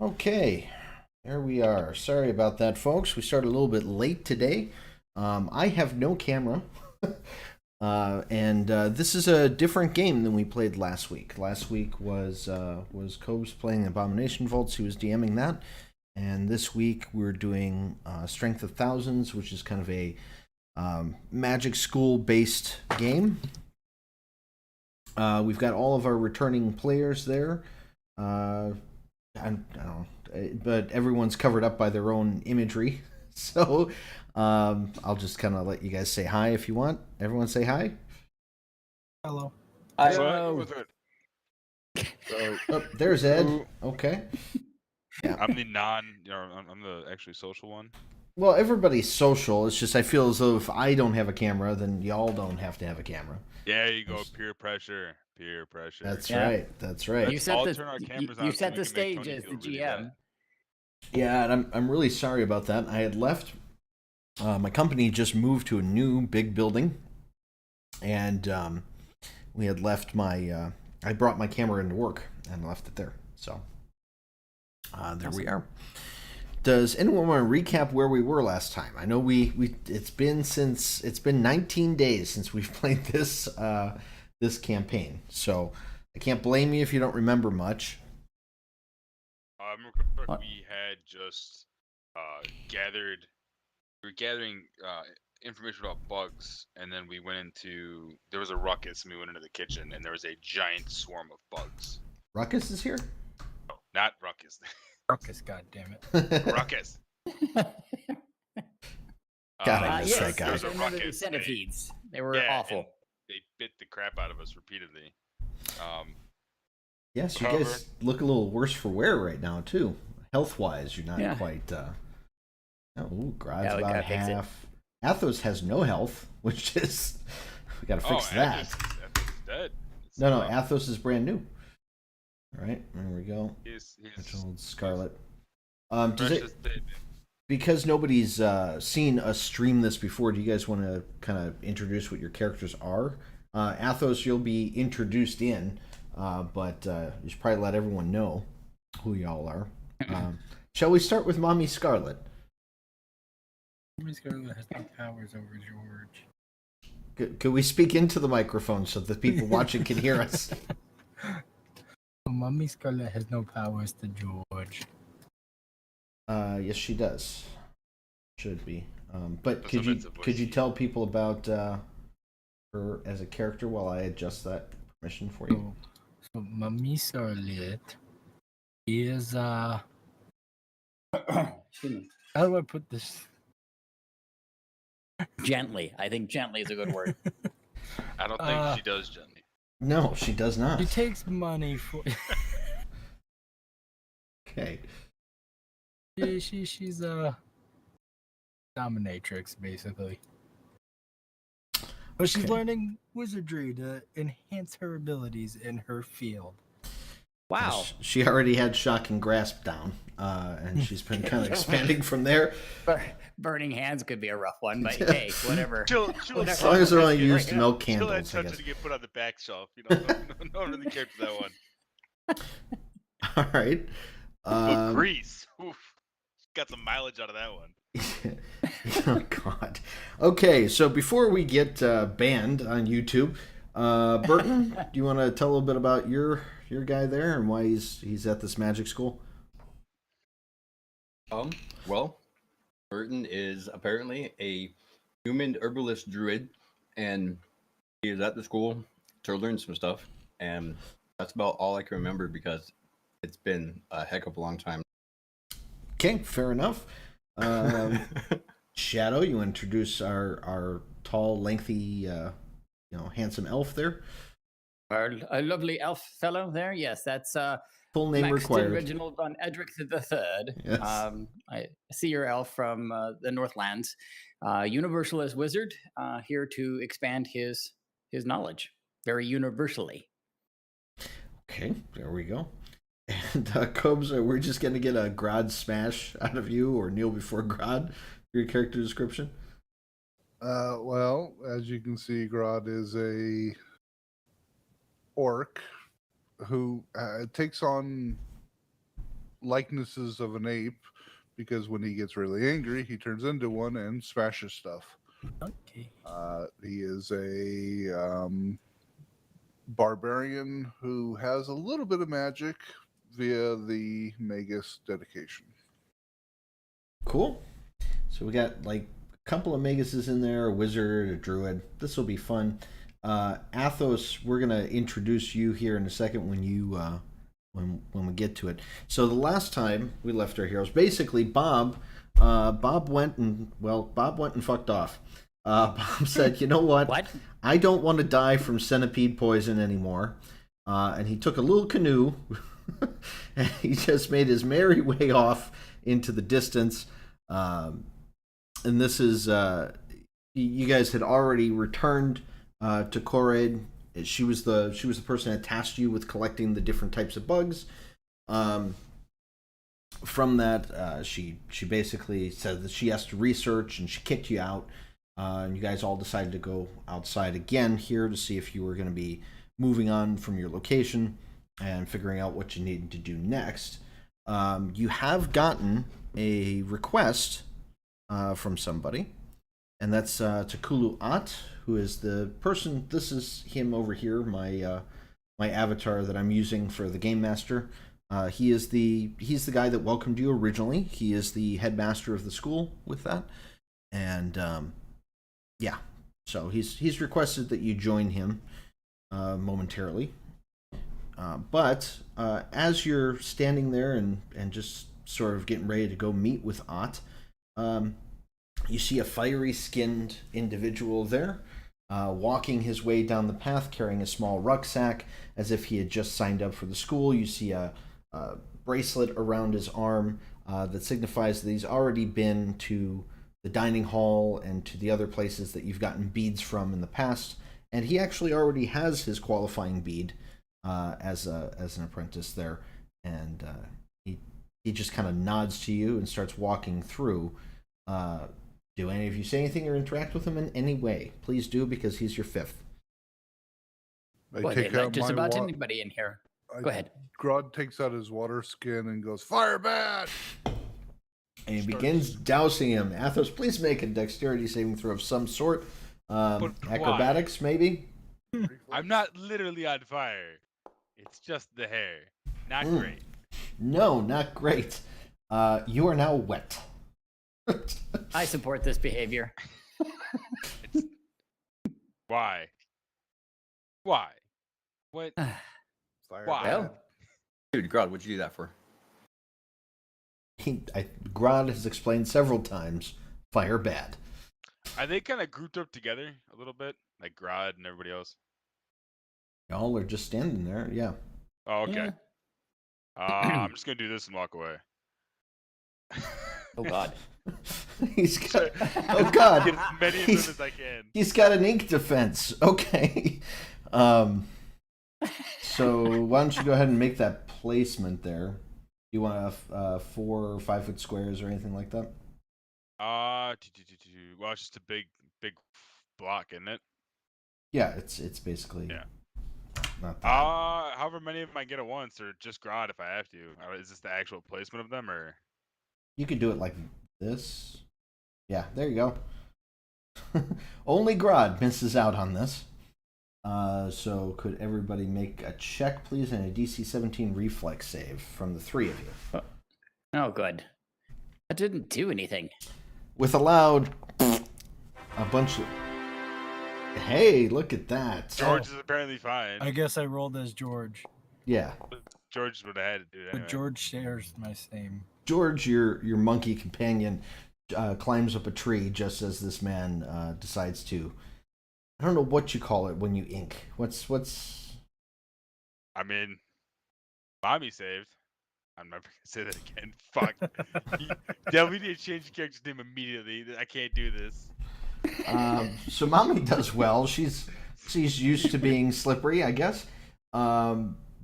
Okay, there we are. Sorry about that, folks. We started a little bit late today. I have no camera, and this is a different game than we played last week. Last week was Cobes playing Abomination Vaults. He was DMing that, and this week we're doing Strength of Thousands, which is kind of a magic school based game. We've got all of our returning players there. I don't know, but everyone's covered up by their own imagery. So I'll just kind of let you guys say hi if you want. Everyone say hi. Hello. Hello. So, oh, there's Ed. Okay. Yeah. I'm the I'm the actually social one. Well, everybody's social. It's just I feel as though if I don't have a camera, then y'all don't have to have a camera. Yeah, you go. Peer pressure. Peer pressure. That's right. That's right. You set the stage as the GM. Yeah, and I'm really sorry about that. I had left. My company just moved to a new big building, and we had left my. I brought my camera into work and left it there. So there we are. Does anyone want to recap where we were last time? I know it's been 19 days since we've played this this campaign, so I can't blame you if you don't remember much. We had just gathered. We were gathering information about bugs, and then we went into. There was a ruckus, and we went into the kitchen, and there was a giant swarm of bugs. Ruckus is here? No, not ruckus. Ruckus, goddammit. Ruckus. God, I miss that guy. Yes, I remember the centipedes. They were awful. They bit the crap out of us repeatedly. Yes, you guys look a little worse for wear right now too. Health-wise, you're not quite. Grod's about half. Athos has no health, which is we got to fix that. Athos is dead. No, Athos is brand new. All right, there we go. He's old Scarlet. Does it? Because nobody's seen us stream this before, do you guys want to kind of introduce what your characters are? Athos, you'll be introduced in, but you should probably let everyone know who y'all are. Shall we start with Mommy Scarlet? Mommy Scarlet has no powers over George. Could we speak into the microphone so the people watching can hear us? Mommy Scarlet has no powers to George. Yes, she does. Should be. But could you tell people about her as a character while I adjust that permission for you? So Mommy Scarlet is Excuse me. how do I put this? Gently. I think gently is a good word. I don't think she does gently. No, she does not. She takes money for. Okay. She's a dominatrix basically, but she's learning wizardry to enhance her abilities in her field. Wow. She already had Shock and Grasp down, and she's been kind of expanding from there. Burning Hands could be a rough one, but hey, whatever. As long as they're only used to milk candles, I She'll guess. to get put on the back shelf. No one really cared for that one. All right. Grease. Oof. Got some mileage out of that one. Oh God. Okay, so before we get banned on YouTube, Burton, do you want to tell a little bit about your guy there and why he's at this magic school? Well, Burton is apparently a human herbalist druid, and he is at the school to learn some stuff, and that's about all I can remember because it's been a heck of a long time. Okay, fair enough. Shadow, you introduce our tall, lengthy, handsome elf there. A lovely elf fellow there. Yes, that's full name Maxton required. Reginald von Edric III. Yes. I see your elf from the Northlands. Universalist wizard, here to expand his knowledge very universally. Okay, there we go. And Cobes, we're just going to get a Grod smash out of you or kneel before Grod for your character description. Well, as you can see, Grod is a orc who takes on likenesses of an ape, because when he gets really angry, he turns into one and smashes stuff. Okay. He is a barbarian who has a little bit of magic via the Magus dedication. Cool. So we got like a couple of Maguses in there, a wizard, a druid. This will be fun. Athos, we're gonna introduce you here in a second when you when we get to it. So the last time we left our heroes, basically Bob went and fucked off. Bob said, "You know what? What? I don't want to die from centipede poison anymore." And he took a little canoe and he just made his merry way off into the distance. And this is you guys had already returned to Koraid. She was the person that tasked you with collecting the different types of bugs. From that, she basically said that she has to research, and she kicked you out. And you guys all decided to go outside again here to see if you were going to be moving on from your location and figuring out what you needed to do next. You have gotten a request from somebody, and that's Takulu At, who is the person. This is him over here, my avatar that I'm using for the game master. He's the guy that welcomed you originally. He is the headmaster of the school with that, and yeah, so he's requested that you join him momentarily. But as you're standing there and just sort of getting ready to go meet with Ott, you see a fiery-skinned individual there, walking his way down the path, carrying a small rucksack, as if he had just signed up for the school. You see a bracelet around his arm that signifies that he's already been to the dining hall and to the other places that you've gotten beads from in the past, and he actually already has his qualifying bead as an apprentice there, and he just kind of nods to you and starts walking through. Do any of you say anything or interact with him in any way? Please do, because he's your fifth. Boy, they like just about anybody in here. Go ahead. Grodd takes out his water skin and goes, "Fire bad!" And he begins dousing him. Athos, please make a dexterity saving throw of some sort. Acrobatics, maybe? I'm not literally on fire. It's just the hair. Not great. No, not great. You are now wet. I support this behavior. Why? Why? What? Fire Why? bad. Well, Dude, Grodd, what'd you do that for? Grodd has explained several times, fire bad. Are they kind of grouped up together a little bit? Like Grodd and everybody else? Y'all are just standing there, yeah. Oh, okay. yeah. I'm just going to do this and walk away. Oh God. He's got, oh God. Get as many of them as I can. He's got an ink defense. Okay. So why don't you go ahead and make that placement there? You want 4 or 5 foot squares or anything like that? Well, it's just a big block, isn't it? Yeah, it's basically not that. However many of them I get at once, or just Grodd if I have to. Is this the actual placement of them, or? You could do it like this. Yeah, there you go. Only Grodd misses out on this. So could everybody make a check, please, and a DC 17 reflex save from the 3 of you? Oh, good. That didn't do anything. With a loud, a bunch of... Hey, look at that. George is apparently fine. I guess I rolled as George, Yeah. George would have had to do it anyway. but George shares my same. George, your monkey companion, climbs up a tree just as this man decides to... I don't know what you call it when you ink. What's... I mean, Mommy saved. I'm never gonna say that again. Fuck. Del, we need to change the character's name immediately. I can't do this. So Mommy does well. She's used to being slippery, I guess.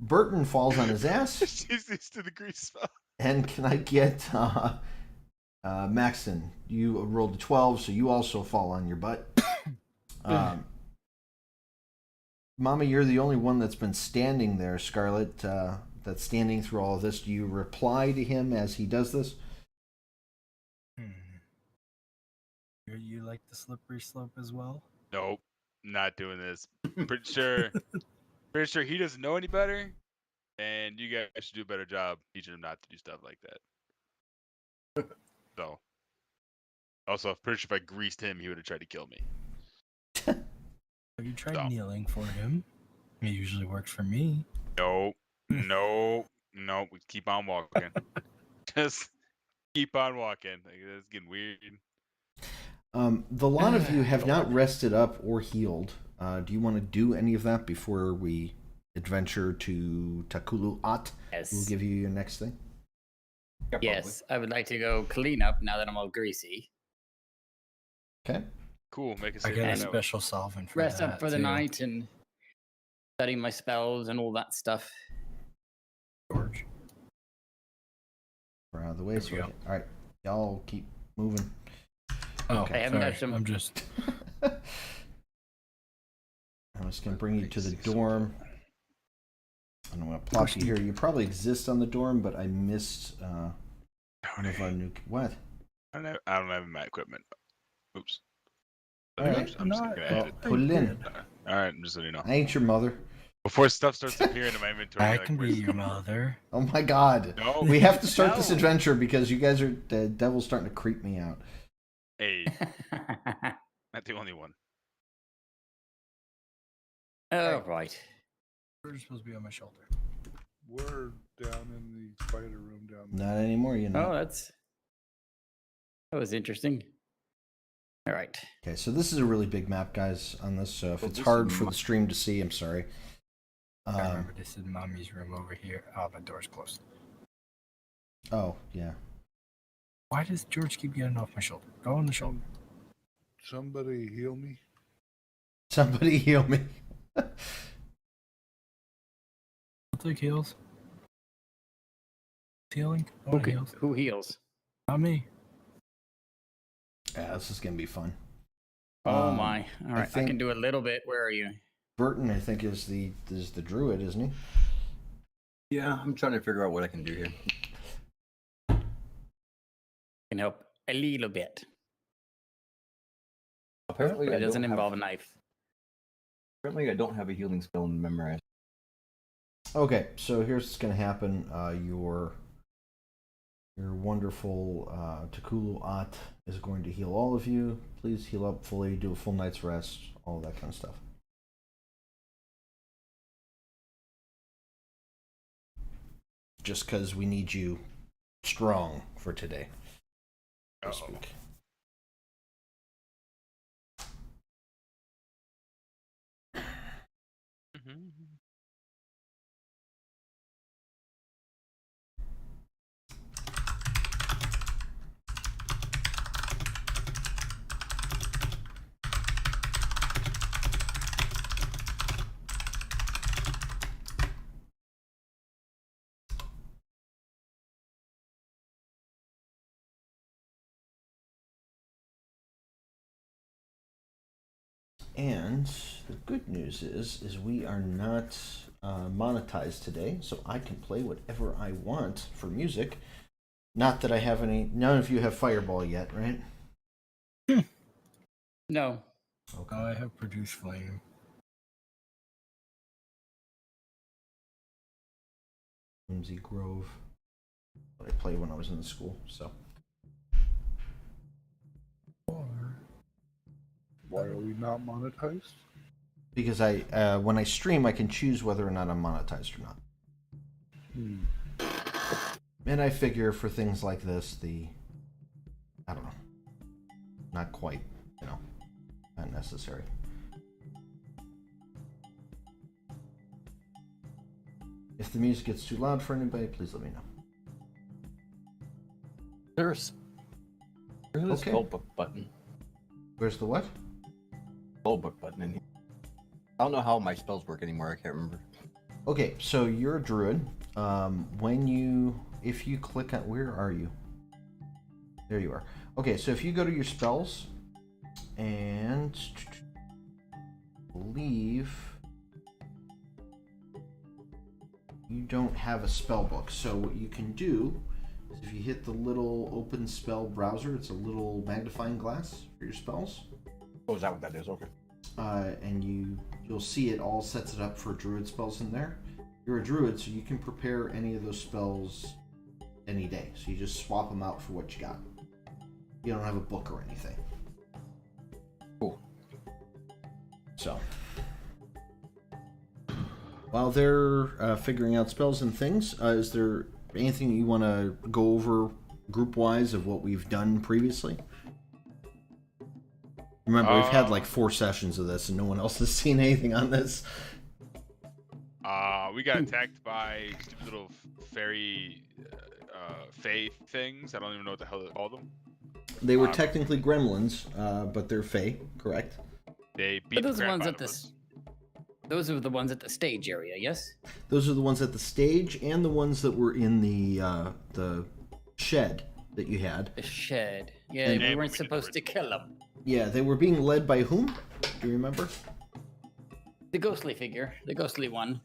Burton falls on his ass. She's used to the grease smell. And can I get Maxton? You rolled a 12, so you also fall on your butt. Mama, you're the only one that's been standing there, Scarlet. that's standing through all of this, do you reply to him as he does this? You like the slippery slope as well? Nope, not doing this. Pretty sure he doesn't know any better, and you guys should do a better job teaching him not to do stuff like that. So, also, I'm pretty sure if I greased him, he would have tried to kill me. Have you tried kneeling for him? It usually works for me. Nope. We keep on walking. Just keep on walking. Like, it's getting weird. The lot of you have not rested up or healed. Do you want to do any of that before we adventure to Takulu At? Yes. We'll give you your next thing. Yeah, Yes, I would like to go clean up now that I'm all greasy. Okay. Cool. Make a I save. got a And special solvent for Rest that, up for the too. night and study my spells and all that stuff. George. We're out of the way. There we go. All right. Y'all keep moving. Oh, Okay. I haven't sorry. got some- I'm just... I'm just going to bring you to the dorm. And I'm going to plop you here. You probably exist on the dorm, but I missed one of our new... What? I don't have my equipment. Oops. All right. I'm just gonna Well, edit. put it in. All right, I'm just letting you know. I ain't your mother. Before stuff starts appearing in my inventory, I you're like, can be "Where's your the-" mother. Oh my god. No. We have to start this No. adventure because you guys are... The devil's starting to creep me out. Hey, not the only one. Oh, right. George is supposed to be on my shoulder. We're down in the spider room down there. Not anymore, you know. Oh, that was interesting. All right. Okay, so this is a really big map, guys, on this. So if Well, it's this hard is for the stream to see, I'm sorry. I remember this is mommy's room over here. Oh, the door's closed. Oh, yeah. Why does George keep getting off my shoulder? Go on the shoulder. Somebody heal me. Somebody heal me. I'll take heals. Healing? I want heals. Who heals? Not me. Yeah, this is going to be fun. Oh Um, my! All right, I think- can do a little bit. Where are you? Burton, I think, is the druid, isn't he? Yeah, I'm trying to figure out what I can do here. Can help a little bit. Apparently, But I it doesn't don't involve a have, knife. apparently, I don't have a healing spell memorized. Okay, so here's what's going to happen. Your wonderful Takulu At is going to heal all of you. Please heal up fully, do a full night's rest, all that kind of stuff. Just because we need you strong for today, so to Uh-oh. speak. And the good news is we are not monetized today, so I can play whatever I want for music. Not that I have any. None of you have Fireball yet, right? No. Okay. Oh, I have Produce Flame. Whimsy Grove. What I played when I was in the school, so. Why are we not monetized? Because I, when I stream, I can choose whether or not I'm monetized or not. And I figure for things like this, I don't know, not quite, not necessary. If the music gets too loud for anybody, please let me know. There's a Okay. spellbook button. Where's the what? Spellbook button in here. I don't know how my spells work anymore. I can't remember. Okay, so you're a druid. If you click on, where are you? There you are. Okay, so if you go to your spells and believe you don't have a spell book. So what you can do is if you hit the little open spell browser, it's a little magnifying glass for your spells. Oh, is that what that is? Okay. And you'll see it all sets it up for druid spells in there. You're a druid, so you can prepare any of those spells any day. So you just swap them out for what you got. You don't have a book or anything. Cool. So, while they're figuring out spells and things, is there anything you want to go over group-wise of what we've done previously? Remember, we've had like 4 sessions of this, and no one else has seen anything on this. We got attacked by stupid little fairy, fae things. I don't even know what the hell they call them. They were technically gremlins, but they're fae, correct? They beat But those the are crap ones out at of the us. those are the ones at the stage area, yes? Those are the ones at the stage, and the ones that were in the shed that you had. The shed. Yeah, And- we weren't supposed to kill them. Yeah, they were being led by whom? Do you remember? The ghostly figure, the ghostly one.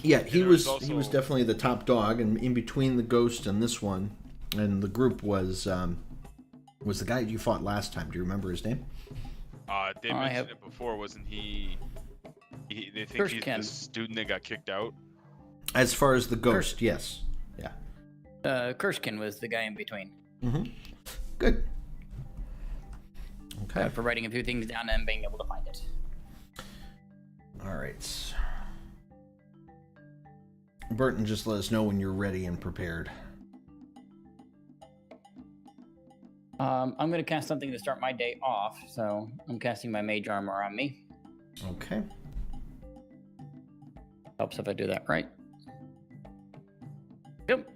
Yeah, he there was was he was also- definitely the top dog, and in between the ghost and this one, and the group was the guy you fought last time. Do you remember his name? They I mentioned have- it before, wasn't he? They think he's Kirschken. the student that got kicked out. As far as the ghost, yes. Yeah. Kirschken was the guy in between. Mm-hmm. Good. Okay. For writing a few things down and being able to find it. All right. Burton, just let us know when you're ready and prepared. I'm going to cast something to start my day off, so I'm casting my mage armor on me. Okay. Helps if I do that right. Yep.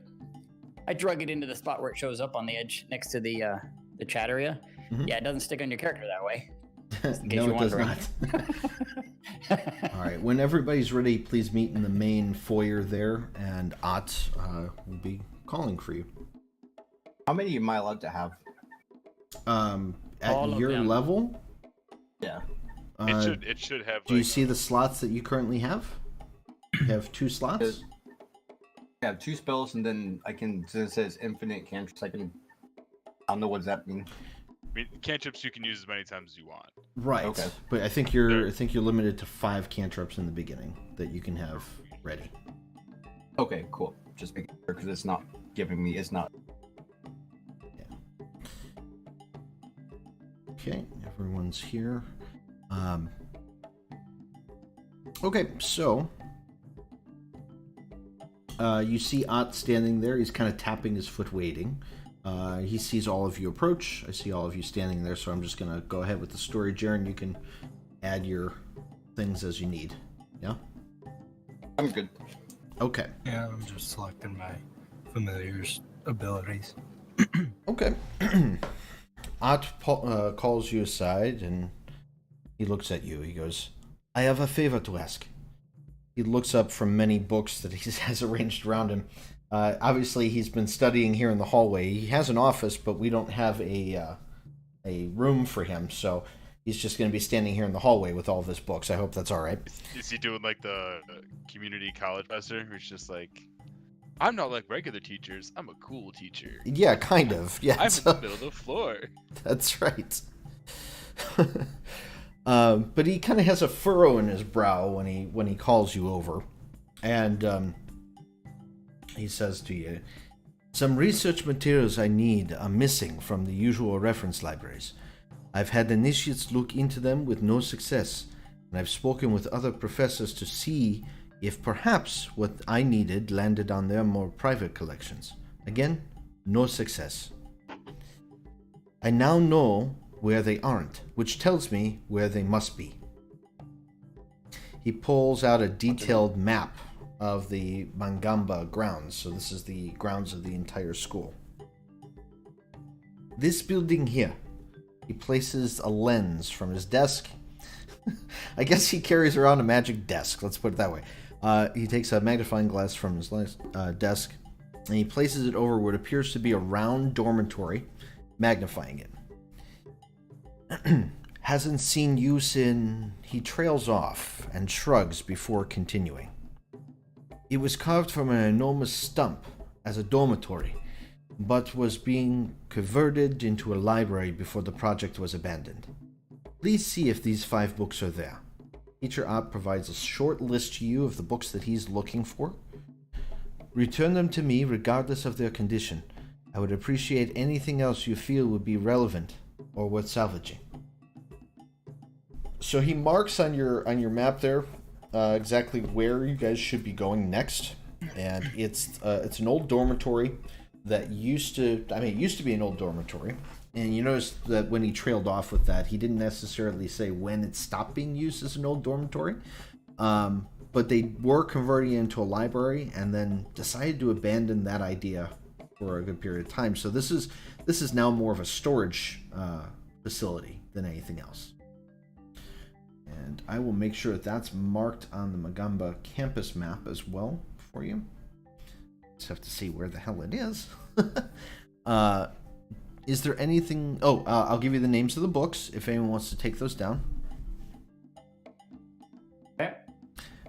I drug it into the spot where it shows up on the edge next to the chat area. Mhm. Yeah, it doesn't stick on your character that way. In case No, you're it does wondering. not. All right. When everybody's ready, please meet in the main foyer there, and Ott will be calling for you. How many am I allowed to have? At All of your them. level, Yeah. It should have. do you Like, see the slots that you currently have? You have 2 slots? I have 2 spells, and then I can, since it says infinite cantrips, I don't know what does that mean. I mean, cantrips you can use as many times as you want. Right. Okay. But I think you're limited to 5 cantrips in the beginning that you can have ready. Okay, cool. Just making sure, because it's not giving me, it's not. Okay, everyone's here. Okay, so you see Ott standing there. He's kind of tapping his foot, waiting. He sees all of you approach. I see all of you standing there, so I'm just gonna go ahead with the story, Jaren. You can add your things as you need. Yeah. I'm good. Okay. Yeah, I'm just selecting my familiar's abilities. Okay. Ott calls you aside and he looks at you. He goes, "I have a favor to ask." He looks up from many books that he has arranged around him. Obviously, he's been studying here in the hallway. He has an office, but we don't have a room for him, so he's just going to be standing here in the hallway with all of his books. I hope that's all right. Is he doing like the community college professor, who's just like, I'm not like regular teachers. I'm a cool teacher. Yeah, kind of. Yeah, I'm so- in the middle of the floor. That's right. But he kind of has a furrow in his brow when he calls you over, and he says to you, "Some research materials I need are missing from the usual reference libraries. I've had initiates look into them with no success, and I've spoken with other professors to see if perhaps what I needed landed on their more private collections. Again, no success. I now know where they aren't, which tells me where they must be." He pulls out a detailed map of the Mangamba grounds. So this is the grounds of the entire school. This building here. He places a lens from his desk. I guess he carries around a magic desk. Let's put it that way. He takes a magnifying glass from his desk and he places it over what appears to be a round dormitory, magnifying it. Hasn't seen use in... He trails off and shrugs before continuing. It was carved from an enormous stump as a dormitory, but was being converted into a library before the project was abandoned. Please see if these 5 books are there. Teacher Ott provides a short list to you of the books that he's looking for. Return them to me regardless of their condition. I would appreciate anything else you feel would be relevant or worth salvaging. So he marks on your map there exactly where you guys should be going next, and it's an old dormitory that used to be an old dormitory. And you notice that when he trailed off with that, he didn't necessarily say when it stopped being used as an old dormitory. But they were converting it into a library and then decided to abandon that idea for a good period of time. So this is now more of a storage facility than anything else. And I will make sure that that's marked on the Magamba campus map as well for you. Just have to see where the hell it is. Is there anything... Oh, I'll give you the names of the books if anyone wants to take those down.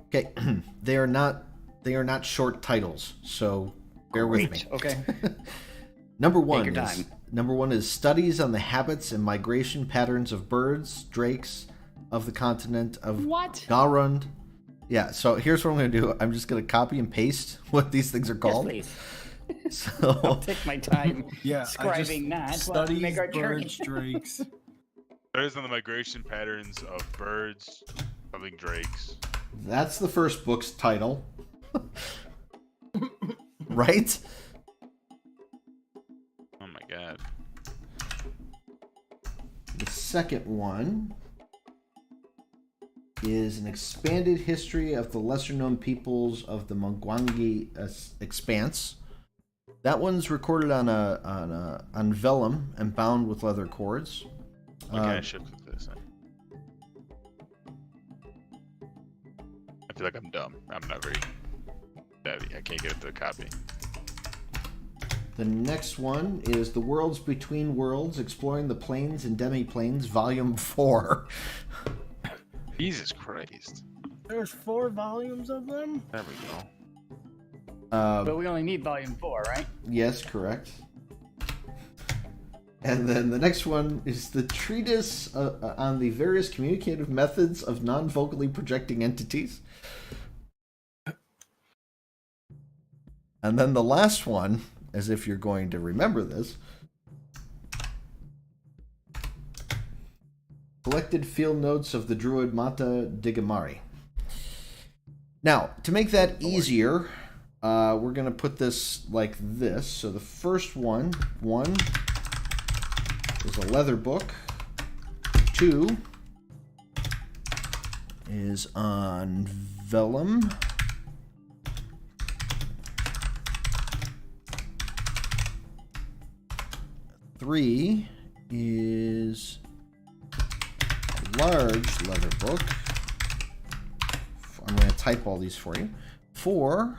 Okay. They are not short titles, so bear with me. Okay. Number Take your one is Studies on the Habits and Migration Patterns of Birds, Drakes of the Continent of Garund. Yeah, so here's what I'm going to do. I'm just going to copy and paste what these things are called. Yes, please. So I'll take my time Yeah, scribing that while we studies make our journey. birds, drakes. Studies on the migration patterns of birds, something drakes. that's the first book's title. Right? Oh my god. The second one is an expanded history of the lesser-known peoples of the Mungwangi Expanse. That one's recorded on vellum and bound with leather cords. Okay, I should click this. I feel like I'm dumb. I'm not very savvy. I can't get it to copy. The next one is The Worlds Between Worlds, Exploring the Planes and Demi-Planes, Volume 4. Jesus Christ. There's 4 volumes of them? There we go. But we only need volume 4, right? Yes, correct. And then the next one is the treatise on the various communicative methods of non-vocally projecting entities. And then the last one, as if you're going to remember this, Collected Field Notes of the Druid Mata Digamari. Now, to make that easier, we're going to put this like this. So the first one is a leather book. 2 is on vellum. 3 is a large leather book. I'm going to type all these for you. 4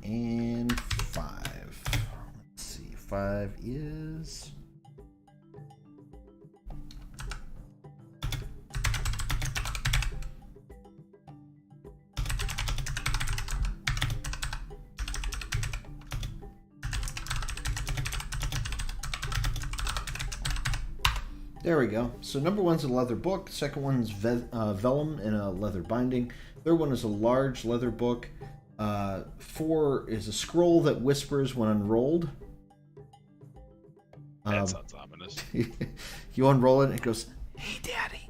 and 5. Let's see. 5 is... There we go. So number 1's a leather book. Second one's vellum in a leather binding. Third one is a large leather book. 4 is a scroll that whispers when unrolled. That sounds ominous. You unroll it and it goes, "Hey, Daddy."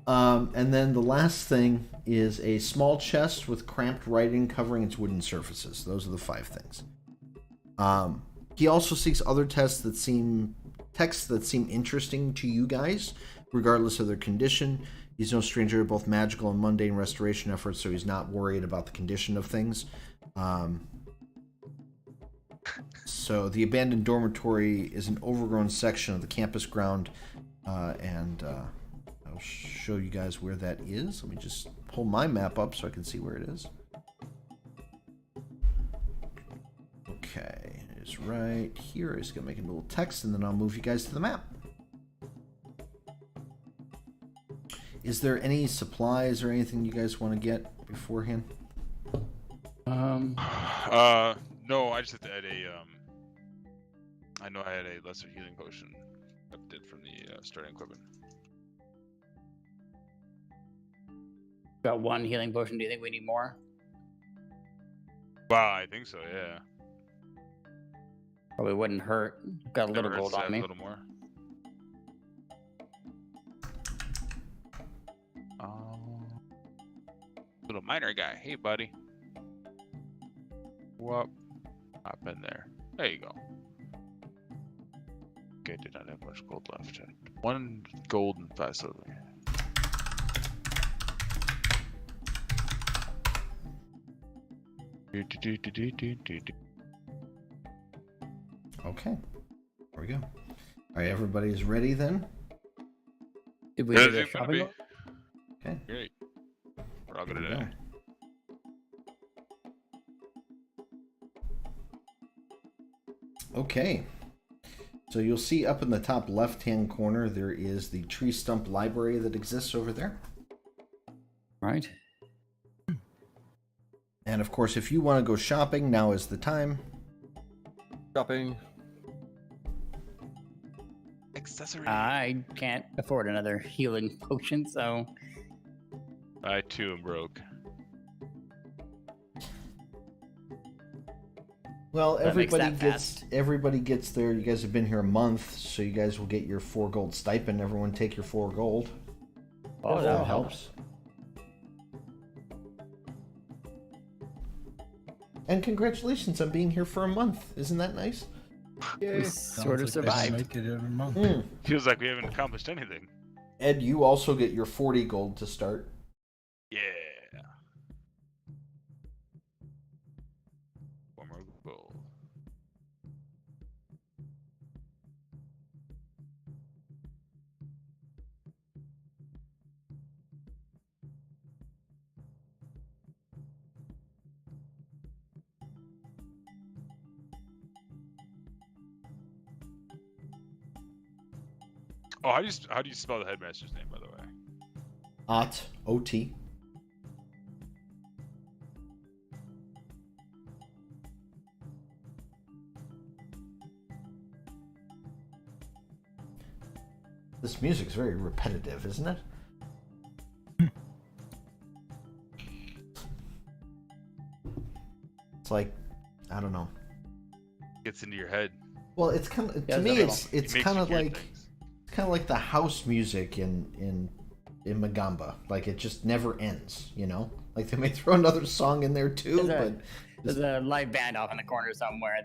And then the last thing is a small chest with cramped writing covering its wooden surfaces. Those are the 5 things. He also seeks other texts that seem interesting to you guys, regardless of their condition. He's no stranger to both magical and mundane restoration efforts, so he's not worried about the condition of things. So the abandoned dormitory is an overgrown section of the campus ground, and I'll show you guys where that is. Let me just pull my map up so I can see where it is. Okay. is right here. I'm just gonna make a little text, and then I'll move you guys to the map. Is there any supplies or anything you guys want to get beforehand? No, I just had to add a I know I had a lesser healing potion updated from the starting equipment. Got one healing potion. Do you think we need more? Wow, I think so. Yeah. Probably wouldn't hurt. Got a little Never hurts gold to on have me. a little more. Little miner guy. Hey, buddy. Whoop. Hop in there. There you go. Okay, did not have much gold left. 1 gold and 5 silver. Okay. There we go. All right, everybody's ready then? Did we Yeah, do the it's gonna shopping? be- Okay. Great. We're all good There we today. go. Okay. So you'll see up in the top left-hand corner, there is the tree stump library that exists over there. Right. And of course, if you want to go shopping, now is the time. Shopping. Accessory. I can't afford another healing potion, so I too am broke. Well, That makes everybody that gets fast. there. You guys have been here a month, so you guys will get your 4 gold stipend. Everyone take your 4 gold. oh, If that helps. And congratulations on being here for a month. Isn't that nice? We Sounds sort of like I survived. Make it every month. Feels like we haven't accomplished anything. Ed, you also get your 40 gold to start. Yeah. 1 more gold. Oh, how do you spell the headmaster's name, by the way? Ot, O-T. This music's very repetitive, isn't it? It's like, I don't know. Gets into your head. Well, it's kind of Yeah, to me, it's a it's It makes kind you of hear like things. it's kind of like the house music in Magamba. Like it just never ends, you know. Like they may throw another song in there too, There's but There's a live band off in the corner somewhere.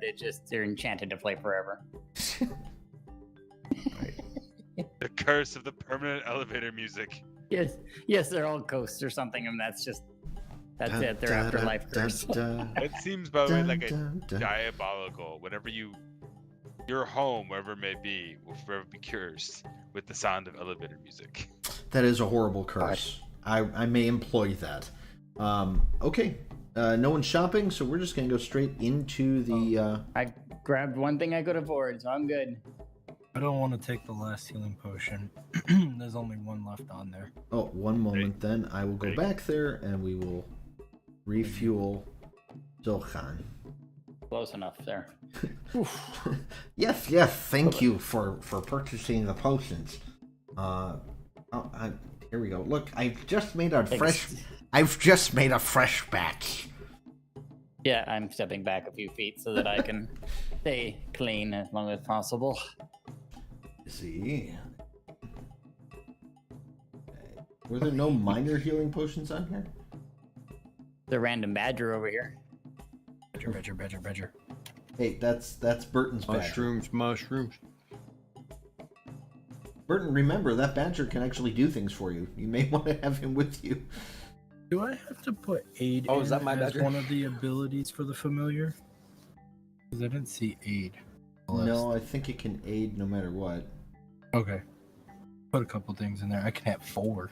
They're enchanted to play forever. The curse of the permanent elevator music. Yes, they're all ghosts or something, and that's it. Their afterlife curse. It seems, by the way, like a diabolical. Whenever your home, wherever it may be, will forever be cursed with the sound of elevator music. That is a horrible curse. I may employ that. Okay. No one's shopping, so we're just gonna go straight into the. I grabbed one thing I could afford, so I'm good. I don't want to take the last healing potion. There's only one left on there. Oh, one moment. Then I will go Ready? back there and we will refuel Zolkhan. Close enough there. Yes. Thank you for purchasing the potions. Here we go. Look, I've just made a fresh batch. Yeah, I'm stepping back a few feet so that I can stay clean as long as possible. See. Were there no minor healing potions on here? The random badger over here. Badger. Hey, that's Burton's badger. Mushrooms. Burton, remember that badger can actually do things for you. You may want to have him with you. Do I have to put aid Oh, in is that my as badger? one of the abilities for the familiar? Because I didn't see aid. No, I think it can aid no matter what. Okay. Put a couple things in there. I can have 4.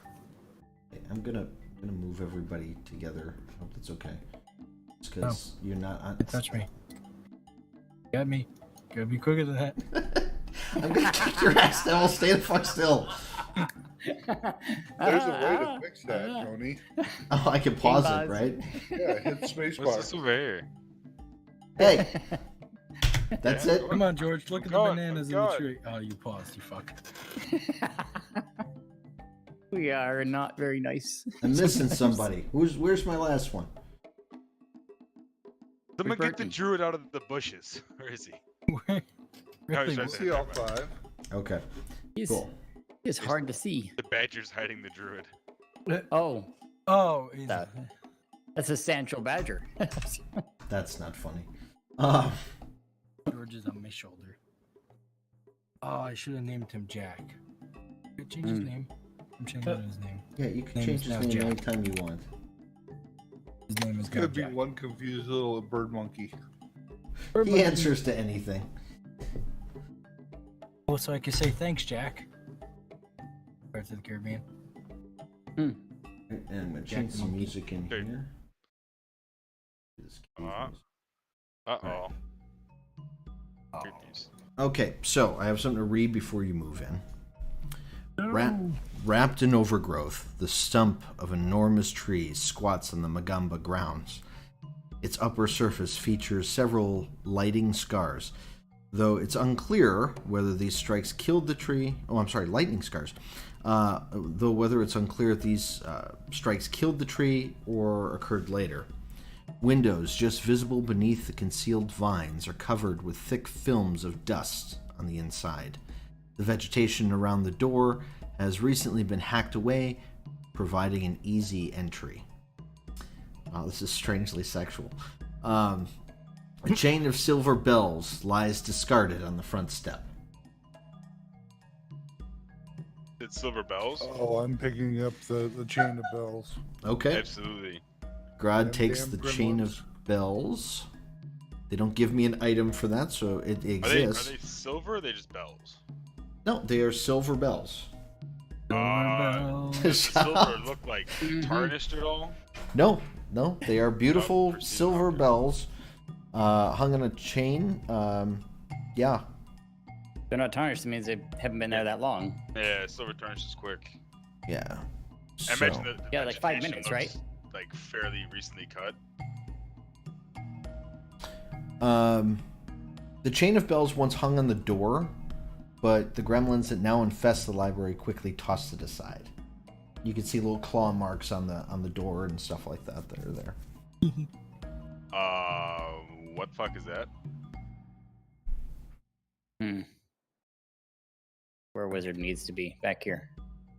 Okay, I'm gonna move everybody together. I hope that's okay. It's because you're not on. Don't touch me. Got me. Gotta be quicker than that. I'm gonna kick your ass now. Stay the fuck still. There's a way to fix that, Tony. Oh, I can pause it, Pause. right? Yeah, hit What's spacebar. this over here? Hey, that's it. Come on, George. Look at the God, bananas in God. the tree. Oh, you paused. You fuck. We are not very nice. I'm missing somebody. Where's my last one? Someone get the Burton. druid out of the bushes. Where is he? Really? he's We'll right see all 5. Okay, He's, cool. It's hard to see. The badger's hiding the druid. Oh, Oh, easy. that's a Sancho Badger. That's not funny. George is on my shoulder. Oh, I should have named him Jack. Could change his name. I'm changing his name. Yeah, you can Name change is his now name Jack. anytime you want. His name is Could be Jack. one confused little bird monkey. He answers to anything. Oh, so I could say thanks, Jack. Parts of the Caribbean. And I'm gonna Jack change the some monkey. music in Okay. here. Uh-oh. Oh. Creepies. Okay, so I have something to read before you move in. No. Wrapped in overgrowth, the stump of an enormous tree squats on the Magamba grounds. Its upper surface features several lighting scars, though it's unclear whether these strikes killed the tree. Oh, I'm sorry, lightning scars. Though whether it's unclear if these strikes killed the tree or occurred later. Windows, just visible beneath the concealed vines, are covered with thick films of dust on the inside. The vegetation around the door has recently been hacked away, providing an easy entry. Wow, this is strangely sexual. A chain of silver bells lies discarded on the front step. It's silver bells? Oh, I'm picking up the chain of bells. Okay. Absolutely. Grod Them takes damn the gremlins. chain of bells. They don't give me an item for that, so it Are exists. they silver or are they just bells? No, they are silver bells. Doorbell. Does the silver look like tarnished at all? No, they are beautiful proceed. silver bells hung on a chain. Yeah, They're not tarnished. It means they haven't been there that long. Yeah, silver tarnishes quick. yeah. I So, imagine that the Yeah, like 5 vegetation minutes, looks, right? Like fairly recently cut. the chain of bells once hung on the door, but the gremlins that now infest the library quickly tossed it aside. You can see little claw marks on the door and stuff like that that are there. What the fuck is that? Where wizard needs to be. Back here.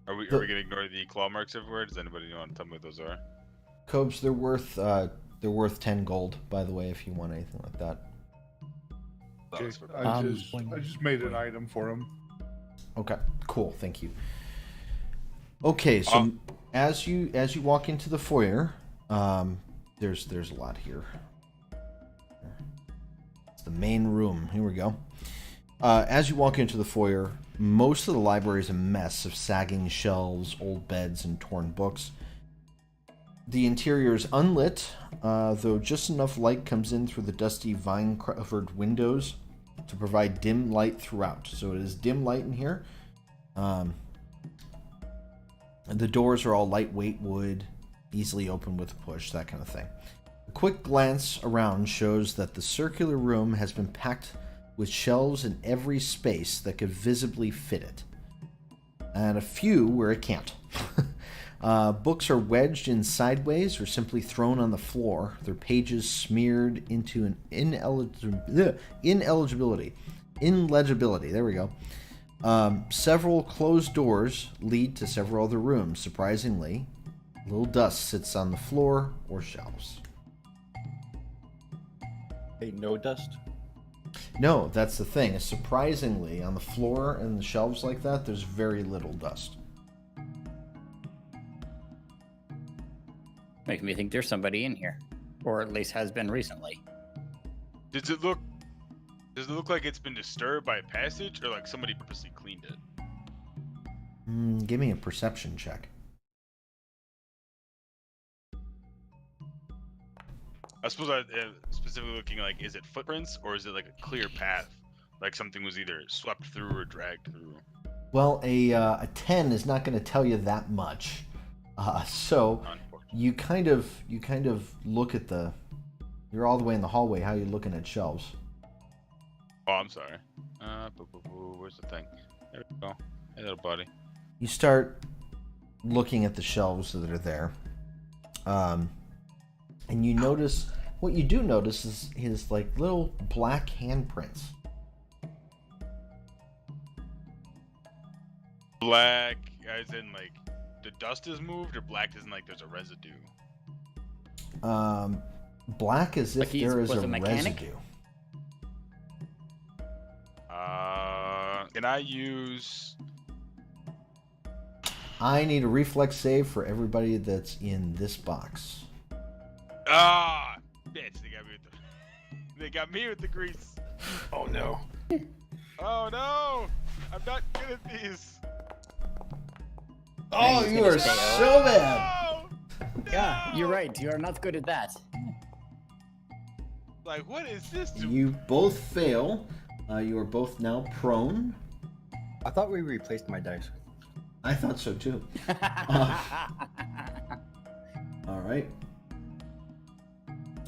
Are we gonna ignore the claw marks everywhere? Does anybody want to tell me what those are? Cobes, they're worth 10 gold, by the way, if you want anything like that. Okay, That's for- I just made an item for him. Okay, cool, thank you. Okay, so as you walk into the foyer, there's a lot here. It's the main room. Here we go. As you walk into the foyer, most of the library is a mess of sagging shelves, old beds, and torn books. The interior is unlit, though just enough light comes in through the dusty vine-covered windows to provide dim light throughout. So it is dim light in here. The doors are all lightweight wood, easily open with a push, that kind of thing. A quick glance around shows that the circular room has been packed with shelves in every space that could visibly fit it, and a few where it can't. Books are wedged in sideways or simply thrown on the floor, their pages smeared into an illegibility. There we go. Several closed doors lead to several other rooms. Surprisingly, little dust sits on the floor or shelves. Hey, no dust. No, that's the thing. Surprisingly, on the floor and the shelves like that, there's very little dust. Makes me think there's somebody in here, or at least has been recently. Does it look like it's been disturbed by a passage, or like somebody purposely cleaned it? Give me a perception check. I suppose I specifically looking like, is it footprints or is it like a clear path? Like something was either swept through or dragged through. Well, a 10 is not going to tell you that much. So you kind of look at the. You're all the way in the hallway. How are you looking at shelves? Oh, I'm sorry. Where's the thing? There we go. Hey, little buddy. You start looking at the shelves that are there, and you notice. What you do notice is his like little black handprints. Black, as in like the dust is moved, or black as in like there's a residue? Black as if Like there is was a a mechanic? residue. Can I use? I need a reflex save for everybody that's in this box. Ah, bitch! They got me with the grease. Oh no. Oh no! I'm not good at these. Oh, he's you gonna are stay so bad. No! Yeah, No! you're right. You are not good at that. Like, what is this? You both fail. You are both now prone. I thought we replaced my dice. I thought so too. All right.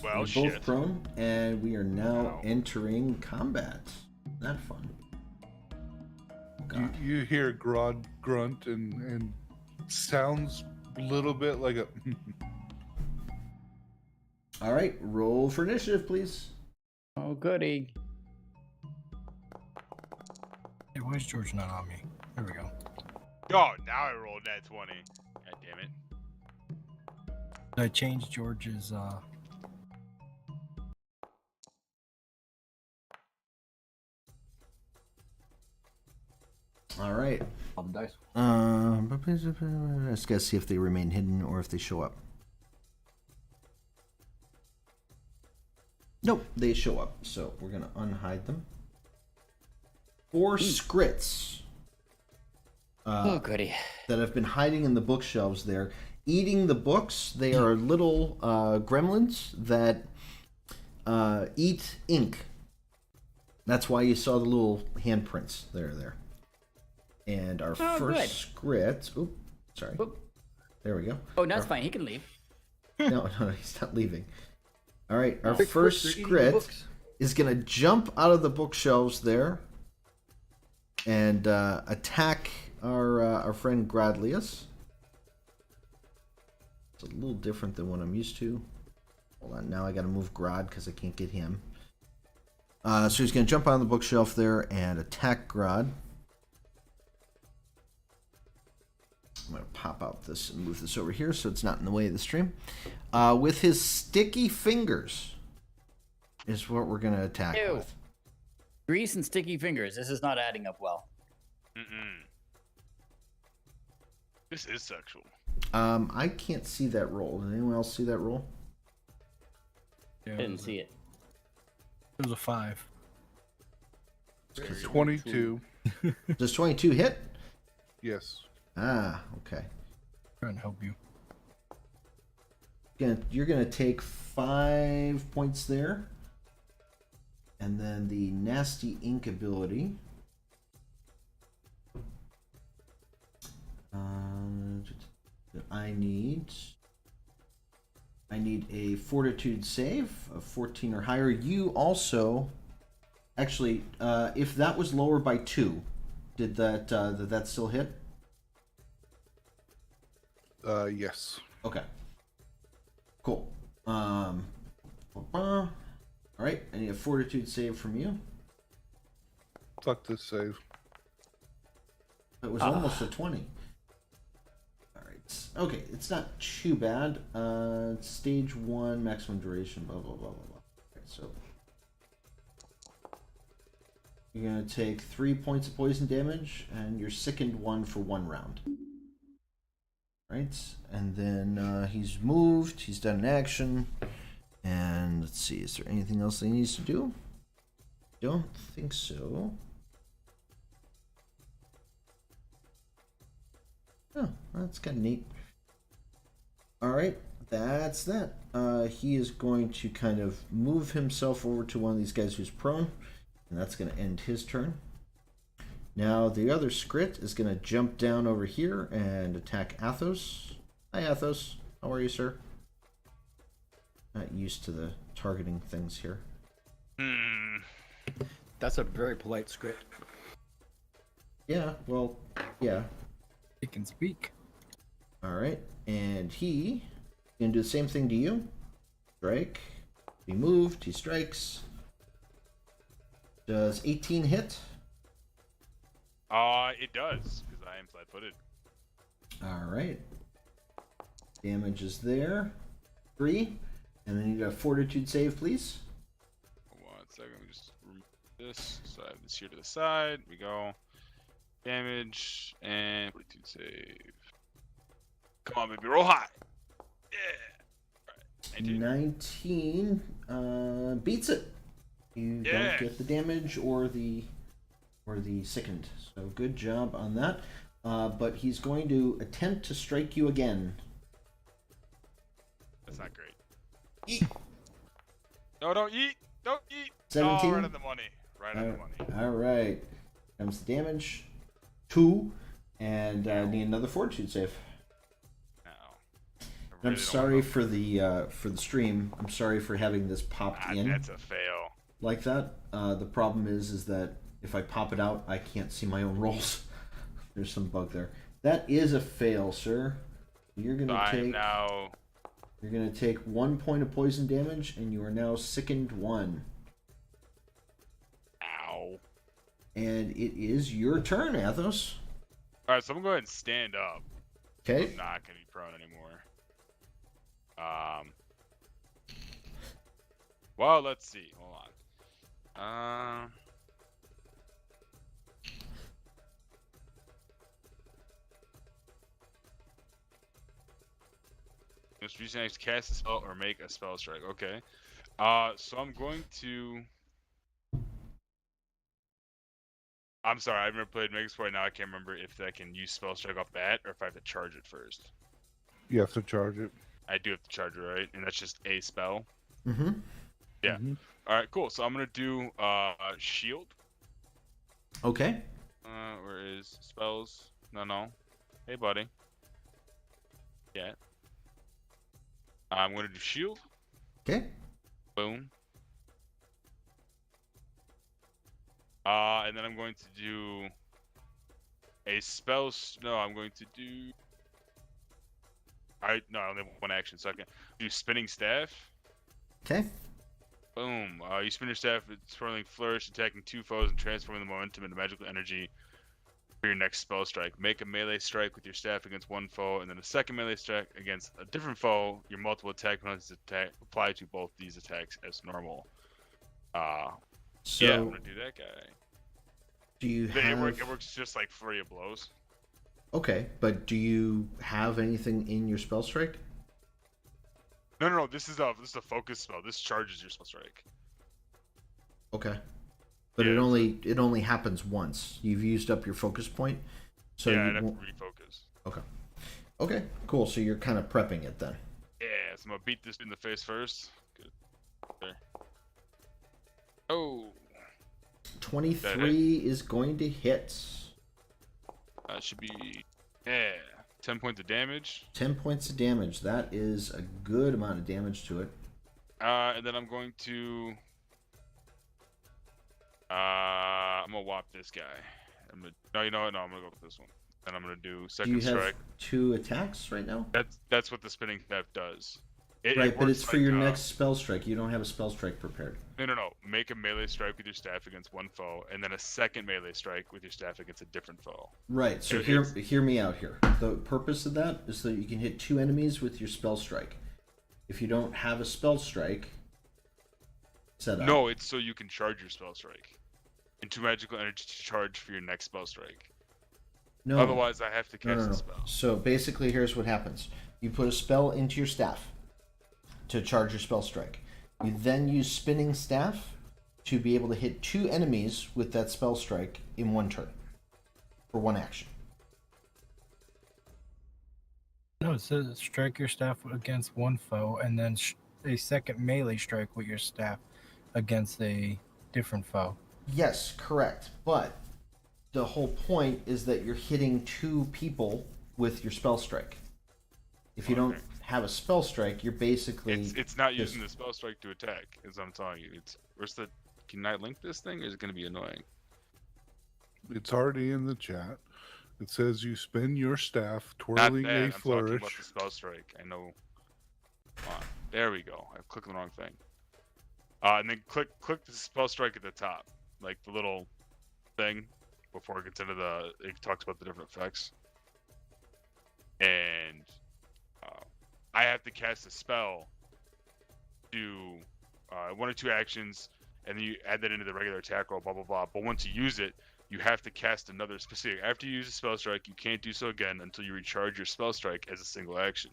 Well, We're shit. both prone, and we are now Wow. entering combat. Not fun. God. You hear grunt and sounds a little bit like a. All right, roll for initiative, please. Oh, goody. Hey, why is George not on me? There we go. Oh, now I rolled that 20. God damn it. Did I change George's All right. All the dice. Let's gotta see if they remain hidden or if they show up. Nope, they show up. So we're gonna unhide them. 4 scrits Oh, goody. that have been hiding in the bookshelves there, eating the books. They are little gremlins that eat ink. That's why you saw the little handprints there. And our Oh, first good. script. Oop, sorry. Oop. There we go. Oh, that's fine. He can leave. No, he's not leaving. All right, our Quick, first they're eating the script books. is gonna jump out of the bookshelves there and attack our friend Gradlius. It's a little different than what I'm used to. Hold on, now I gotta move Grad because I can't get him. So he's gonna jump on the bookshelf there and attack Grad. I'm going to pop out this and move this over here so it's not in the way of the stream. With his sticky fingers is what we're going to attack Ew. with. Grease and sticky fingers. This is not adding up well. This is sexual. I can't see that roll. Did anyone else see that roll? yeah, Didn't see it. It was a 5. 22. Does 22 hit? Yes. Ah, okay. Trying to help you. You're going to take 5 points there. And then the nasty ink ability. I need a fortitude save of 14 or higher. You also, actually, if that was lower by 2, did that still hit? Yes. Okay. Cool. All right. I need a fortitude save from you. Fuck this save. It was almost a 20. All right. Okay, it's not too bad. Stage 1, maximum duration, blah, blah, blah, blah, blah. Okay, so you're going to take 3 points of poison damage, and you're sickened 1 for 1 round. Right, and then he's moved, he's done an action, and let's see, is there anything else he needs to do? Don't think so. Oh, that's kind of neat. Alright, that's that. He is going to kind of move himself over to one of these guys who's prone, and that's going to end his turn. Now the other Scrit is going to jump down over here and attack Athos. Hi Athos, how are you, sir? Not used to the targeting things here. That's a very polite script. Yeah, well, yeah. It can speak. Alright, and he gonna do the same thing to you. Strike. He moved, he strikes. Does 18 hit? It does, because I am flat-footed. Alright. Damage is there. 3. And then you got a fortitude save, please. 1 second, let me just remove this. So I have this here to the side. We go. Damage and fortitude save. Come on, baby, roll high. Yeah. Alright, 19. 19 beats it. You Yeah. don't get the damage or the sickened. So good job on that. But he's going to attempt to strike you again. That's not great. Eat. No, don't eat. Don't eat. 17? Oh, right on the money. Right on the money. All right. Comes the damage. 2. And need another fortitude save. No. I'm sorry for the stream. I'm sorry for having this popped in That's a fail. like that. The problem is that if I pop it out, I can't see my own rolls. There's some bug there. That is a fail, sir. You're gonna take 1 point of poison damage, and you are now sickened 1. Ow. And it is your turn, Athos. Alright, so I'm gonna go ahead and stand up. Okay. I'm not gonna be prone anymore. Well, let's see. Hold on. Most recent act, cast a spell or make a spell strike. Okay. So I'm going to. I'm sorry, I've never played Mega Sport. Now I can't remember if I can use spell strike off bat or if I have to charge it first. You have to charge it. I do have to charge it, right? And that's just a spell. Mm-hmm. Yeah. Mm-hmm. All right, cool. So I'm gonna do shield. Okay. Where is spells? No. Hey, buddy. Yeah. I'm gonna do shield. Okay. Boom. And then I'm going to do a spell. No, I'm going to do. I only have one action, so I can do spinning staff. Okay. Boom. You spin your staff, it's twirling flourish, attacking 2 foes and transforming the momentum into magical energy for your next spell strike. Make a melee strike with your staff against 1 foe, and then a second melee strike against a different foe. Your multiple attack penalties apply to both these attacks as normal. So yeah, I'm gonna do that guy. do you It have? works just like flurry of blows. Okay, but do you have anything in your spell strike? No. This is a focus spell. This charges your spell strike. Okay. But Yeah, it only happens once. You've used up your focus point. So yeah, you I'd have won't... to refocus. Okay. Okay, cool. So you're kind of prepping it then. Yeah, so I'm gonna beat this in the face first. Good. There. Oh. 23 is going to hit. That should be 10 points of damage. 10 points of damage. That is a good amount of damage to it. And then I'm going to I'm gonna whop this guy. No, you know what? No, I'm gonna go with this one. And I'm gonna do Do you second have strike. 2 attacks right now? That's what the spinning staff does. Right, but works it's for like, your next spell strike. You don't have a spell strike prepared. No. Make a melee strike with your staff against 1 foe, and then a second melee strike with your staff against a different foe. Right, so hear me out here. The purpose of that is so that you can hit 2 enemies with your spell strike. If you don't have a spell strike set up. No, it's so you can charge your spell strike. And 2 magical energy to charge for your next spell strike. No. Otherwise, I have to cast No. a spell. So basically, here's what happens. You put a spell into your staff to charge your spell strike. You then use spinning staff to be able to hit 2 enemies with that spell strike in 1 turn. For 1 action. No, it says strike your staff against one foe, and then a second melee strike with your staff against a different foe. Yes, correct. But the whole point is that you're hitting two people with your spell strike. If you don't have a spell strike, you're basically It's not just- using the spell strike to attack, as I'm telling you. Can I link this thing, or is it going to be annoying? It's already in the chat. It says you spin your staff, Not twirling that. a I'm talking flourish. about the spell strike. I know. Come on. There we go. I clicked the wrong thing. And then click the spell strike at the top, like the little thing before it gets into it talks about the different effects. And I have to cast a spell, do 1 or 2 actions, and then you add that into the regular attack roll, blah blah blah. But once you use it, you have to cast another specific. After you use a spell strike, you can't do so again until you recharge your spell strike as a single action,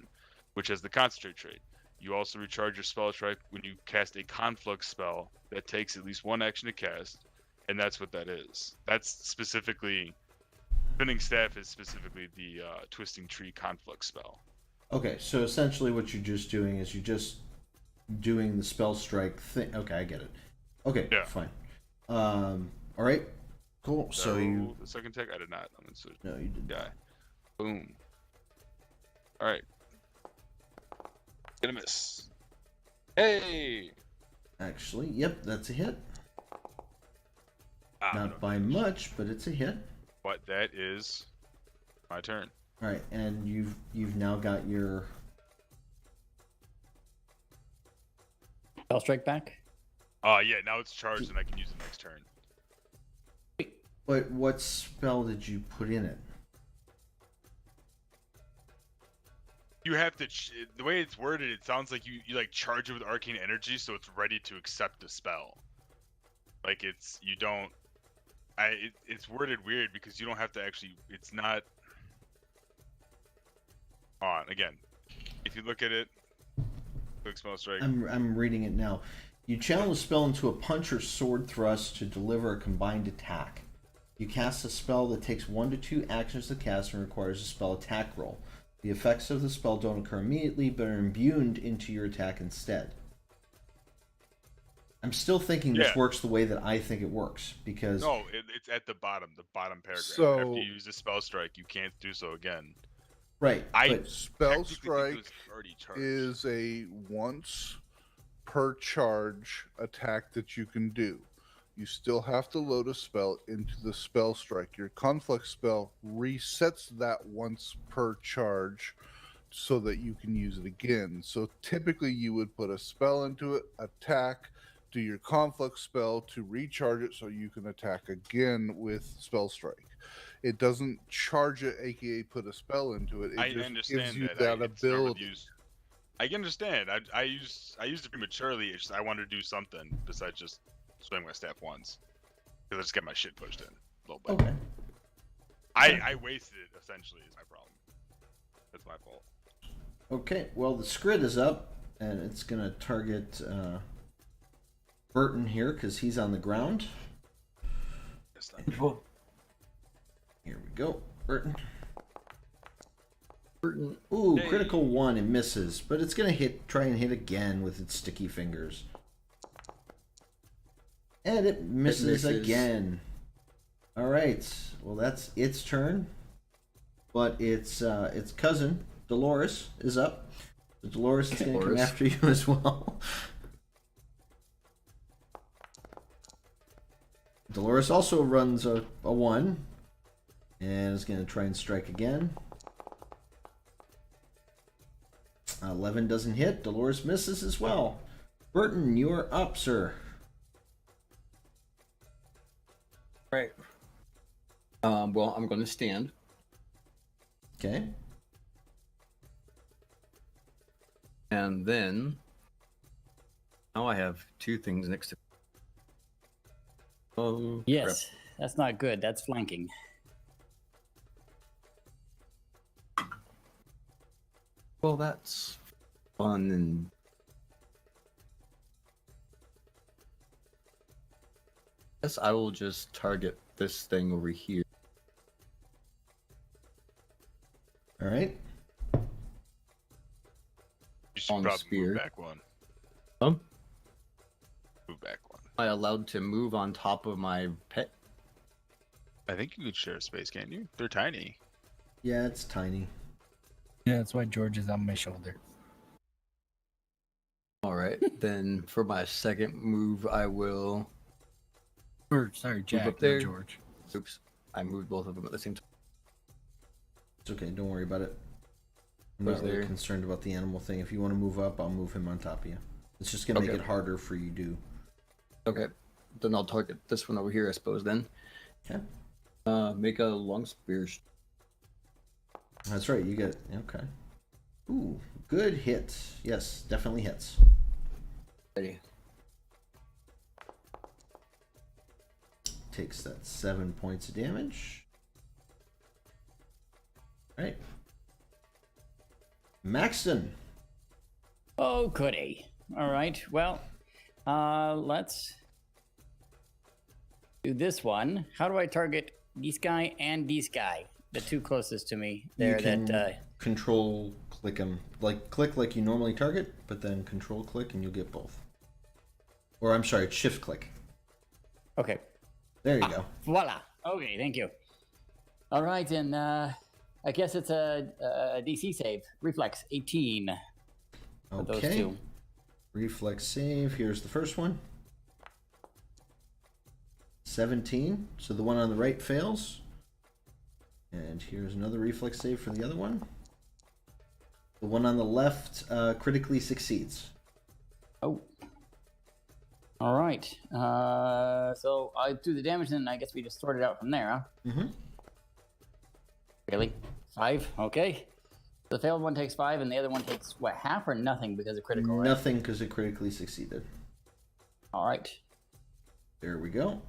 which has the concentrate trait. You also recharge your spell strike when you cast a conflict spell that takes at least 1 action to cast, and that's what that is. That's specifically, spinning staff is specifically the twisting tree conflict spell. Okay, so essentially what you're just doing is you're just doing the spell strike thing. Okay, I get it. Okay, Yeah. fine. All right, cool. So you the second tech, I did not. no, you did. Guy. Boom. All right. Gonna miss. Hey. Actually, yep, that's a hit. Ah, Not by much, but it's a hit. But that is my turn. All right, and you've now got your Spell strike back. Yeah. Now it's charged, and I can use it next turn. But what spell did you put in it? You have to. The way it's worded, it sounds like you like charge it with arcane energy, so it's ready to accept a spell. Like it's you don't. It's worded weird because you don't have to actually. It's not. On again, if you look at it, quick spell strike. I'm reading it now. You channel the spell into a punch or sword thrust to deliver a combined attack. You cast a spell that takes 1 to 2 actions to cast and requires a spell attack roll. The effects of the spell don't occur immediately, but are imbued into your attack instead. I'm still thinking this Yeah. works the way that I think it works, because No, it's at the bottom paragraph. So- After you use a spell strike, you can't do so again. right, but Spell technically think it strike was already charged. is a once per charge attack that you can do. You still have to load a spell into the spell strike. Your conflict spell resets that once per charge so that you can use it again. So typically you would put a spell into it, attack, do your conflict spell to recharge it so you can attack again with spell strike. It doesn't charge it, aka put a spell into it. It I just understand gives you that. that it's never ability. used- I can understand. I used it prematurely. It's just I wanted to do something besides just swing my staff once, because I just get my shit pushed in a little bit. okay. I wasted it essentially. Is my problem. That's my fault. Okay, well, the scrid is up, and it's going to target Burton here because he's on the ground. It's not- Here we go, Burton. Burton. Ooh, Hey. critical 1 and misses, but it's going to try and hit again with its sticky fingers. And it misses again. All right, well, that's its turn. But its cousin, Dolores, is up. So Dolores is going to come Dolores. after you as well. Dolores also runs a 1 and is going to try and strike again. 11 doesn't hit. Dolores misses as well. Burton, you're up, sir. Right. Well, I'm going to stand. Okay. And then now I have 2 things next to. Oh, Yes, that's not good. That's flanking. Well, that's fun and. Guess I will just target this thing over here. All right. should On probably spear. move back one. Huh? Move back one. Am I allowed to move on top of my pet? I think you could share space, can't you? They're tiny. Yeah, it's tiny. Yeah, that's why George is on my shoulder. All right. Then for my second move, I will. Or sorry, Jack, up not there. George. Oops. I moved both of them at the same time. It's okay. Don't worry about it. I'm Was not really there- concerned about the animal thing. If you want to move up, I'll move him on top of you. It's just gonna make Okay. it harder for you to. Okay. Then I'll target this one over here, I suppose. Then. Okay. Make a long spear. That's right. You get okay. Ooh, good hit. Yes, definitely hits. Ready. Takes that 7 points of damage. Right. Maxton. Oh, goody. All right. Well, let's do this one. How do I target this guy and this guy? The two closest to me. There. You can That. control click them. Like click like you normally target, but then control click and you'll get both. Or I'm sorry, shift click. Okay. There you go. Voila. Okay. Thank you. All right, and I guess it's a DC save. Reflex 18 for those Okay. two. Reflex save. Here's the first one. 17. So the one on the right fails. And here's another reflex save for the other one. The one on the left critically succeeds. Oh. All right. So I do the damage, and I guess we just sort it out from there, huh? Mm-hmm. Really? 5? Okay. The failed one takes 5, and the other one takes, what, half or nothing because of critical, right? Nothing because it critically succeeded. All right. There we go.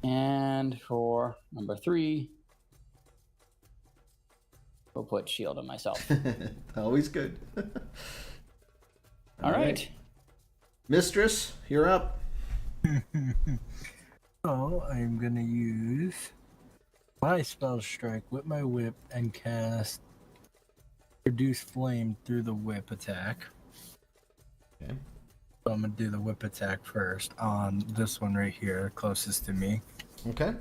And for number 3, we'll put shield on myself. Always good. All right. Mistress, you're up. So I'm gonna use my spell strike with my whip and cast reduce flame through the whip attack. Okay. So I'm gonna do the whip attack first on this one right here, closest to me. Okay.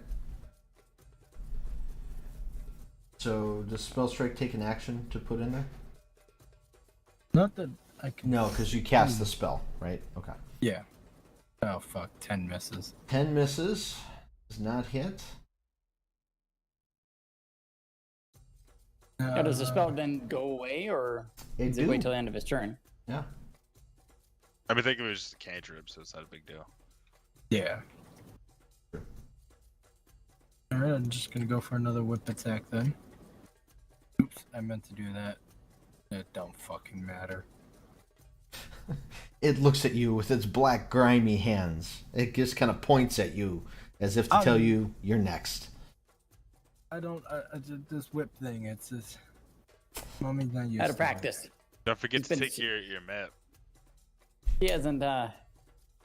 So does spell strike take an action to put in there? Not that I can. No, because you cast the spell, right? Okay. Yeah. Oh fuck! 10 misses. 10 misses. Does not hit. Now, does the spell then go away, or does it wait till the end of his turn? Yeah. I mean, think of it as just a cantrip, so it's not a big deal. Yeah. Alright, I'm just gonna go for another whip attack then. Oops, I meant to do that. It don't fucking matter. It looks at you with its black, grimy hands. It just kind of points at you as if to tell you you're next. This whip thing, it's just. Mommy's not used Out to of practice. Don't forget It's to been take your map. She hasn't,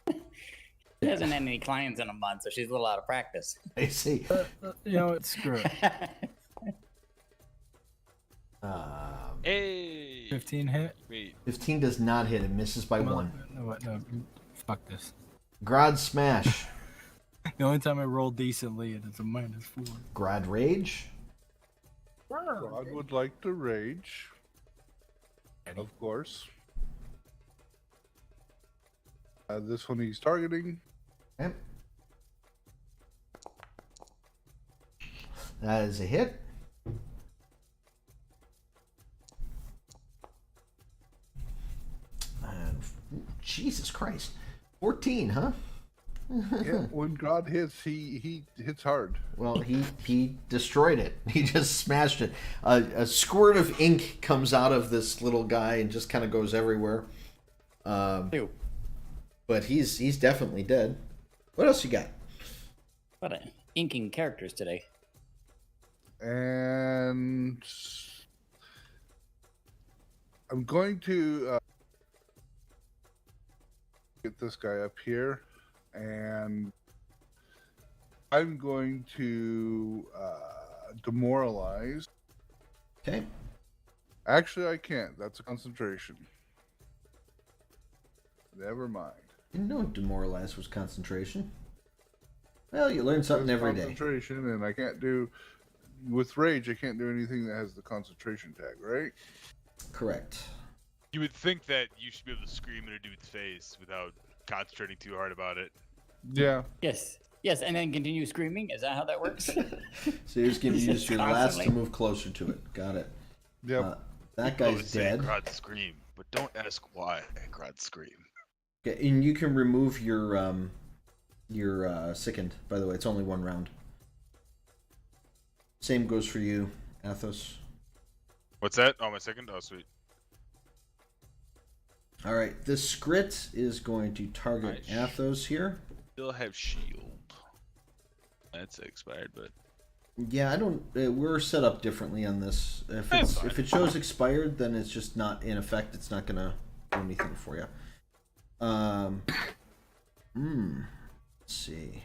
she hasn't had any clients in a month, so she's a little out of practice. I see. You know what? Screw it. Hey! 15 hit? Wait. 15 does not hit. It misses by Well, 1. No, fuck this. Grod Smash. The only time I roll decently, it is a -4. Grod Rage. God would like to rage. Of course. This one he's targeting. Okay. That is a hit. And Jesus Christ. 14, huh? Yeah, when God hits, he hits hard. Well, he destroyed it. He just smashed it. A squirt of ink comes out of this little guy and just kind of goes everywhere. Ew. But he's definitely dead. What else you got? What a inking characters today. And I'm going to get this guy up here, and I'm going to demoralize. Okay. Actually, I can't. That's a concentration. Never mind. Didn't know demoralize was concentration. Well, you learn something every day. Concentration, and I can't do with rage. I can't do anything that has the concentration tag, right? Correct. You would think that you should be able to scream in a dude's face without concentrating too hard about it. Yeah. Yes. Yes, and then continue screaming. Is that how that works? So you're just gonna use Just your last to constantly. move closer to it. Got it. Yep. That I would guy's say dead. Grod scream, but don't ask why Grod scream. Okay, and you can remove your sickened. By the way, it's only 1 round. Same goes for you, Athos. What's that? Oh, my second? Oh, sweet. All right, this Scrit is going to target Nice. Athos here. Still have shield. That's expired, but Yeah, I don't. We're set up differently on this. That's fine. If it shows expired, then it's just not in effect. It's not gonna do anything for you. Let's see.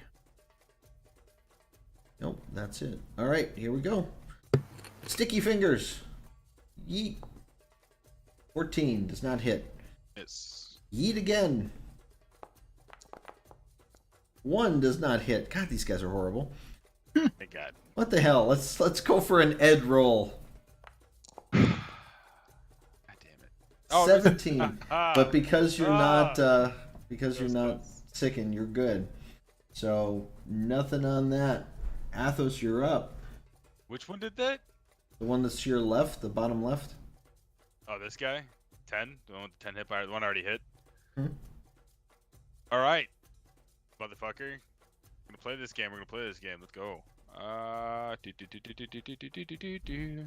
Nope, that's it. All right, here we go. Sticky fingers. Yeet. 14 does not hit. it's Yeet again. 1 does not hit. God, these guys are horrible. thank God. What the hell? Let's go for an Ed roll. God damn it. Oh, 17. But because you're not Gross. sickened, you're good. So nothing on that. Athos, you're up. Which one did that? The one that's to your left, the bottom left. Oh, this guy? 10? The one with the 10 hit bar? The one already hit? Hmm. Alright. Motherfucker. We're gonna play this game. Let's go. Do.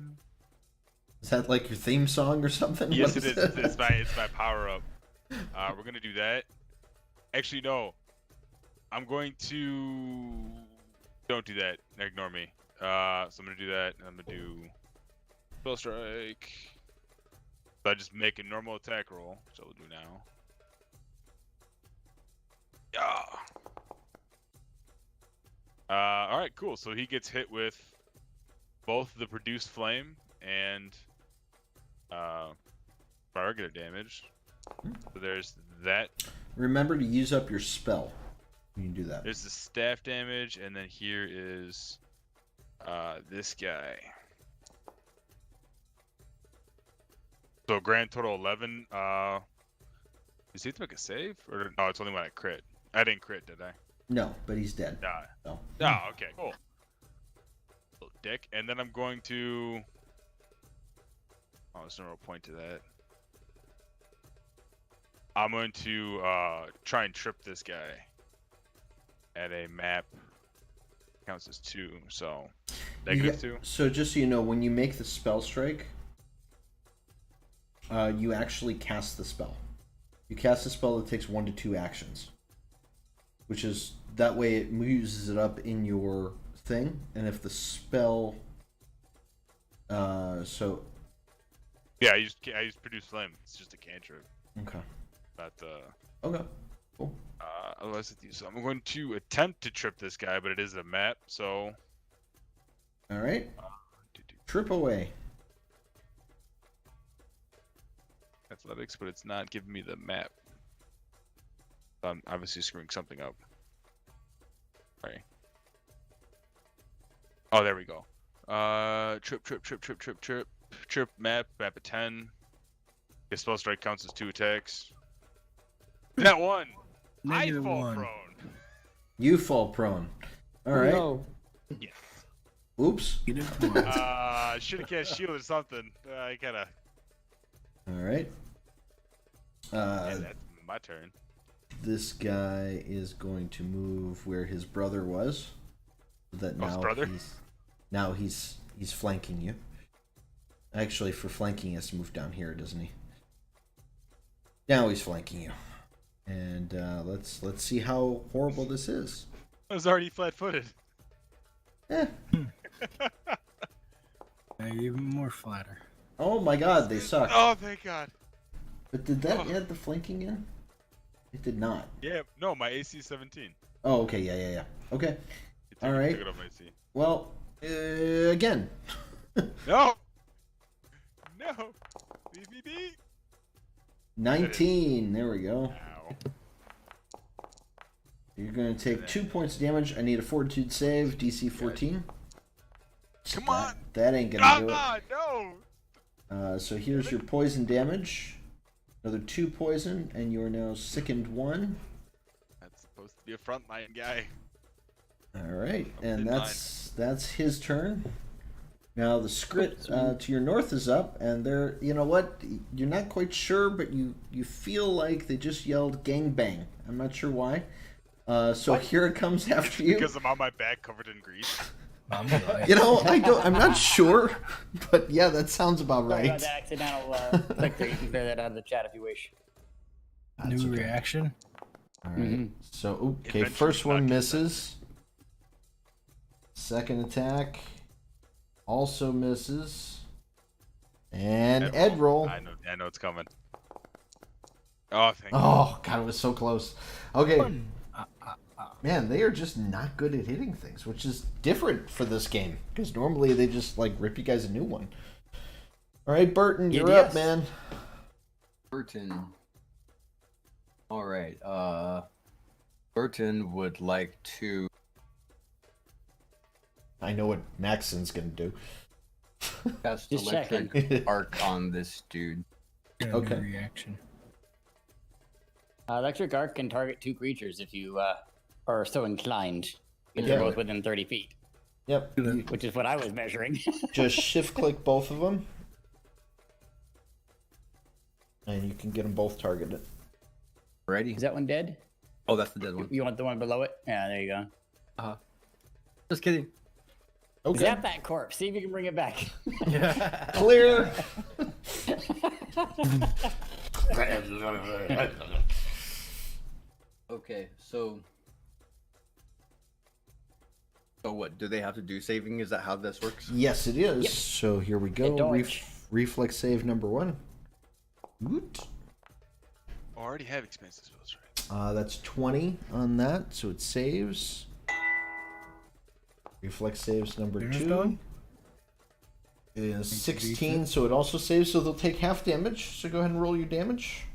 Is that like your theme song or something? Yes, What it is. It's my power up. We're gonna do that. Actually, no. I'm going to. Don't do that. Ignore me. So I'm gonna do that. And I'm gonna do spell strike. So I just make a normal attack roll, which I'll do now. Yeah. All right, cool. So he gets hit with both the produced flame and my regular damage. So there's that. Remember to use up your spell. You can do that. There's the staff damage, and then here is this guy. So grand total 11. Does he have to make a save? Or no, it's only when I crit. I didn't crit, did I? No, but he's dead. Nah. So. Oh, okay, cool. Little dick. And then I'm going to. Oh, there's no real point to that. I'm going to try and trip this guy at a map. Counts as 2, so negative 2. So just so you know, when you make the spell strike, you actually cast the spell. You cast a spell that takes 1 to 2 actions, which is that way it uses it up in your thing, and if the spell, so Yeah, I use produce flame. It's just a cantrip, okay, not okay, cool. otherwise it's so I'm going to attempt to trip this guy, but it is a map, so All right, trip away. athletics, but it's not giving me the map. So I'm obviously screwing something up. Right. Oh, there we go. Trip, map at 10. His spell strike counts as 2 attacks. That one! I Negative fall 1. prone! You fall prone. All right. No. Yes. Oops. Negative 1. Should have cast shield or something. I gotta. All right. Yeah, that's my turn. This guy is going to move where his brother was. That Oh, his now brother? he's flanking you. Actually, for flanking, he has to move down here, doesn't he? Now he's flanking you. And let's see how horrible this is. I was already flat-footed. Eh. Even more flatter. Oh my God, they suck. Oh, thank God. But did that add the flanking in? It did not. Yeah, no, my AC is 17. Oh, okay, yeah. Okay. All right. Took it off my AC. Well, again. No! No. Leave me be. 19. There we go. Ow. You're going to take 2 points of damage. I need a Fortitude save, DC 14. Come on. That ain't gonna do it. Ah, no. So here's your poison damage. Another 2 poison, and you are now sickened 1. That's supposed to be a frontline guy. All right, Up and in that's his turn. Now the script to your north is up, and they're, you know what? You're not quite sure, but you feel like they just yelled "gangbang." I'm not sure why. So here it comes after you. Because I'm on my back covered in grease. You know, I'm not sure, but yeah, that sounds about Sorry about right. that accidental click there. You can clear that out of the chat if you wish. That's New okay. reaction. All right. Mhm. So okay, Adventure first one Nuck. misses. Second attack also misses. And Ed roll. I know it's coming. Oh, thank you. Oh god, it was so close. Okay. Man, they are just not good at hitting things, which is different for this game because normally they just like rip you guys a new one. All right, Burton, you're up, Yes. man. Burton. All right. Burton would like to. I know what Maxon's gonna do. Cast Just electric arc on this dude. Okay. New reaction. Electric arc can target 2 creatures if you are so inclined. If Yeah. they're both within 30 feet, Yep. You which is what I was measuring. just shift click both of them, and you can get them both targeted. Ready? Is that one dead? Oh, that's the dead one. You want the one below it? Yeah, there you go. Just kidding. Okay. Zap that corpse. See if you can bring it back. Clear. Okay, so what? Do they have to do saving? Is that how this works? Yes, it is. Yep. So here we go. Dodge. Reflex save number 1. Woot. Oh, I already have expensive spells, right? That's 20 on that, so it saves. Reflex saves number Dinner's 2 done? is 16, so it also saves. So they'll take half damage. So go ahead and roll your damage.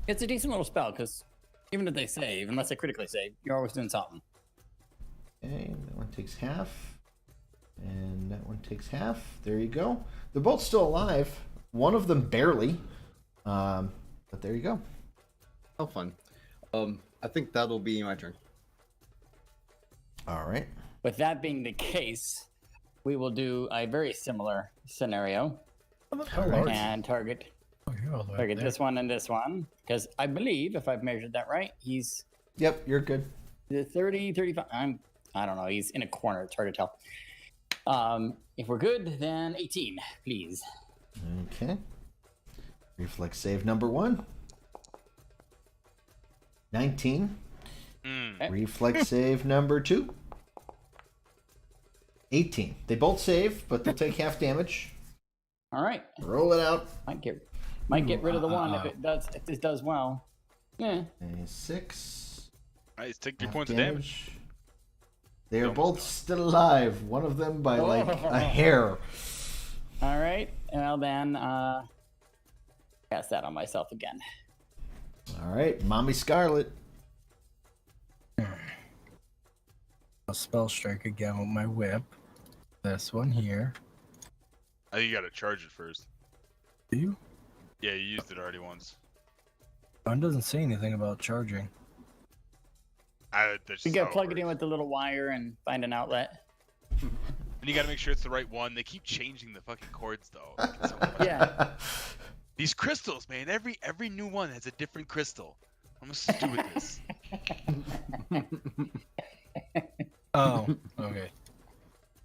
It's a decent little spell because even if they save, unless they critically save, you're always doing something. Okay, that one takes half, and that one takes half. There you go. They're both still alive. One of them barely, but there you go. How fun. I think that'll be my turn. All right. With that being the case, we will do a very similar scenario Alright. and target Oh, you're all the way target there. this one and this one because I believe, if I've measured that right, he's Yep, you're good. the 30, 35. I don't know. He's in a corner. It's hard to tell. If we're good, then 18, please. Okay. Reflex save number 1. 19. Mm. Reflex save number 2. 18. They both save, but they'll take half damage. All right. Roll it out. Might get rid of the one if it does. If this does well. Yeah. A 6. Nice, take 3 half points of damage. They are Almost both done. still alive. One of them by like a hair. All right. Well then, cast that on myself again. All right, Mommy Scarlet. I'll spell strike again with my whip. This one here. I think you gotta charge it first. Do you? Yeah, you used it already once. It doesn't say anything about charging. That's You just gotta how plug it in works. with the little wire and find an outlet. And you gotta make sure it's the right one. They keep changing the fucking cords though. Like, it's so- Yeah. These crystals, man. Every new one has a different crystal. I'm gonna do with this. Oh, okay.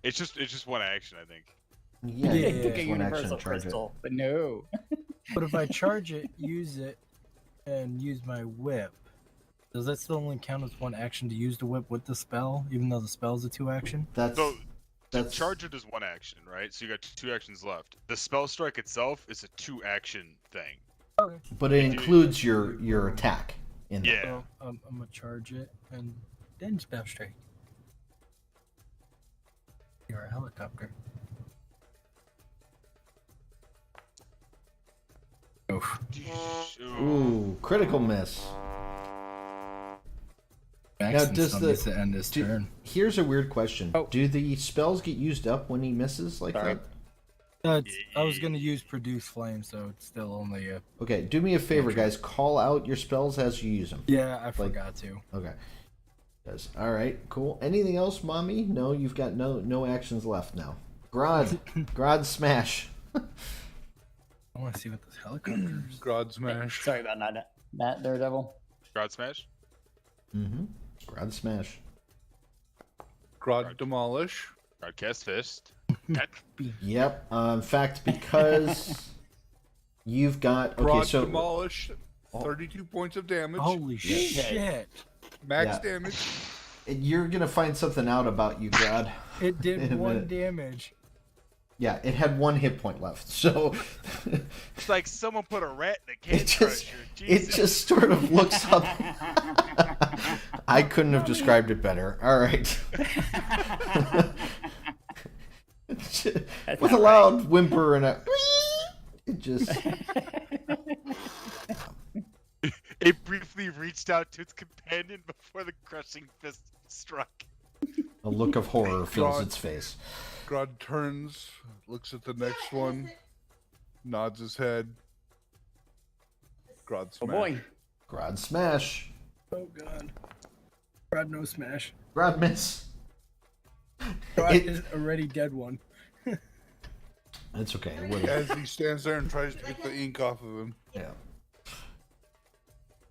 It's just one action, I think. Yeah, Yeah, you Pick just a one action universal to charge it. crystal, but no. But if I charge it, use it, and use my whip, does that still only count as one action to use the whip with the spell, even though the spell's a 2-action? That's So that's charge it is one action, right? So you got 2 actions left. The spell strike itself is a 2-action thing. Okay. but it includes your attack in there. Yeah. So I'm gonna charge it and then spell strike. You're a helicopter. Oof. Ooh, critical miss. Jackson does still the- needs to end his turn. Here's a weird question. Oh. Do the spells get used up when he misses like Sorry. that? I was gonna use produce flame, so it's still only a. Okay, do me a favor, guys. Call out your spells as you use them. Yeah, I forgot to. Okay. Yes. All right. Cool. Anything else, mommy? No, you've got no actions left now. Grod smash. I want to see what this helicopter is. God smash. Sorry about that, Daredevil. God smash. Mm-hmm. Grod smash. Grod demolish. God cast fist. Yep. In fact, because you've got Grod so demolish. 32 points of damage. Holy shit! Max Yeah. damage. you're gonna find something out about you, Grod. It In a did 1 minute. damage. Yeah, it had 1 hit point left, so It's like someone put a rat in a it cage just crusher. it Jesus. just sort of looks up. I couldn't have described it better. All right. With a loud whimper and a it just It briefly reached out to its companion before the crushing fist struck. a look of horror fills God. its face. Grod turns, looks at the next one, nods his head. Grod Oh smash. boy. Grod smash. Oh god. Grod no smash. Grod miss. Grod It- is already dead one. It's okay. It would've- As he stands there and tries to get the ink off of him. Yeah.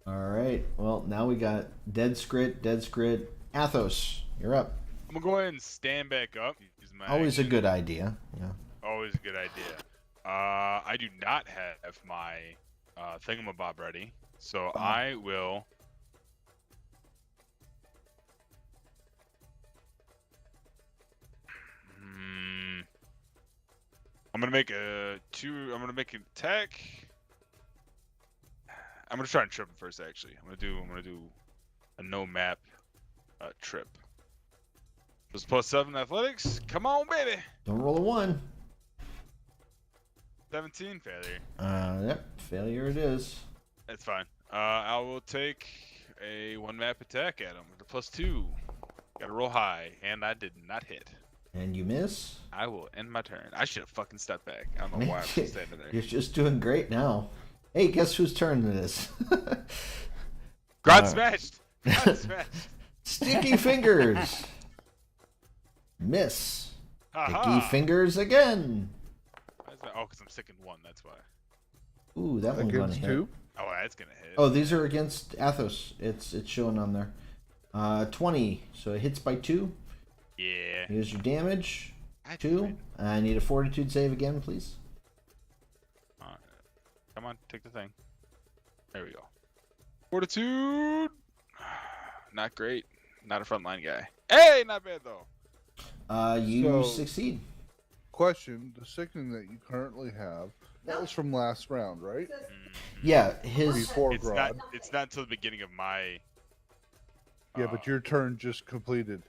All right. Well, now we got Dead Scrit. Athos, you're up. I'm gonna go ahead and stand back up. Use my Always a action. good idea. Yeah. Always a good idea. I do not have my thingamabob ready, so I will. I'm gonna make I'm gonna make an attack. I'm gonna try and trip him first. Actually, I'm gonna do a no map trip. Just +7 athletics. Come on, baby. Don't roll a 1. 17 failure. Yep. Failure it is. That's fine. I will take a 1 map attack at him with a +2. Gotta roll high, and I did not hit. And you miss. I will end my turn. I should have fucking stepped back. I don't know why I'm still standing there. You're just doing great now. Hey, guess whose turn it is? God smashed! God smashed! Sticky fingers. Miss. Sticky Haha! fingers again. Why is that- Oh, because I'm sick in 1, that's why. Ooh, that one's gonna Against hit. 2. Oh, that's gonna hit. Oh, these are against Athos. It's showing on there. 20. So it hits by 2. Yeah. Here's your damage. I 2. I need a fortitude save again, please. Come on, take the thing. There we go. Fortitude! Not great. Not a frontline guy. Hey, not bad though. You So- succeed. Question, the sickening that you currently have, that was from last round, right? Yeah, his. Before It's Grod. not. It's not until the beginning of my. Yeah, but your turn just completed.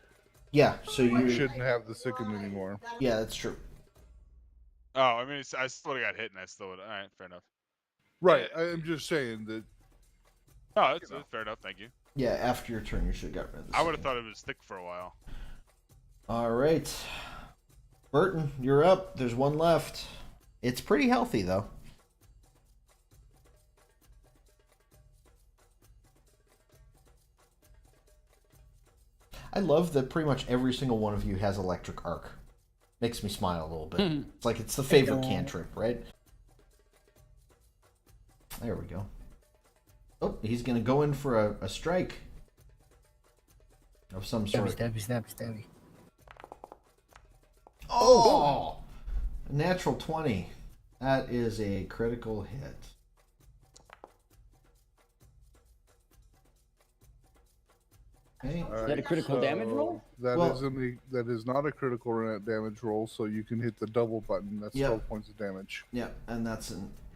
Yeah, so You you. shouldn't have the sicken anymore. Yeah, that's true. Oh, I mean, I still got hit, and I still would. All right, fair enough. Right, I'm just saying that No, that's fair enough. Thank you. Yeah, after your turn, you should have got rid of this. I would have thought it was thick for a while. All right. Burton, you're up. There's one left. It's pretty healthy, though. I love that pretty much every single one of you has electric arc. Makes me smile a little bit. It's like it's the favorite cantrip, right? There we go. Oh, he's gonna go in for a strike of some sort. Stabby. Oh! A natural 20. That is a critical hit. Okay. All that a critical damage roll? That Well- that is not a critical damage roll, so you can hit the double button. That's Yep. 12 points of damage. Yeah, and that's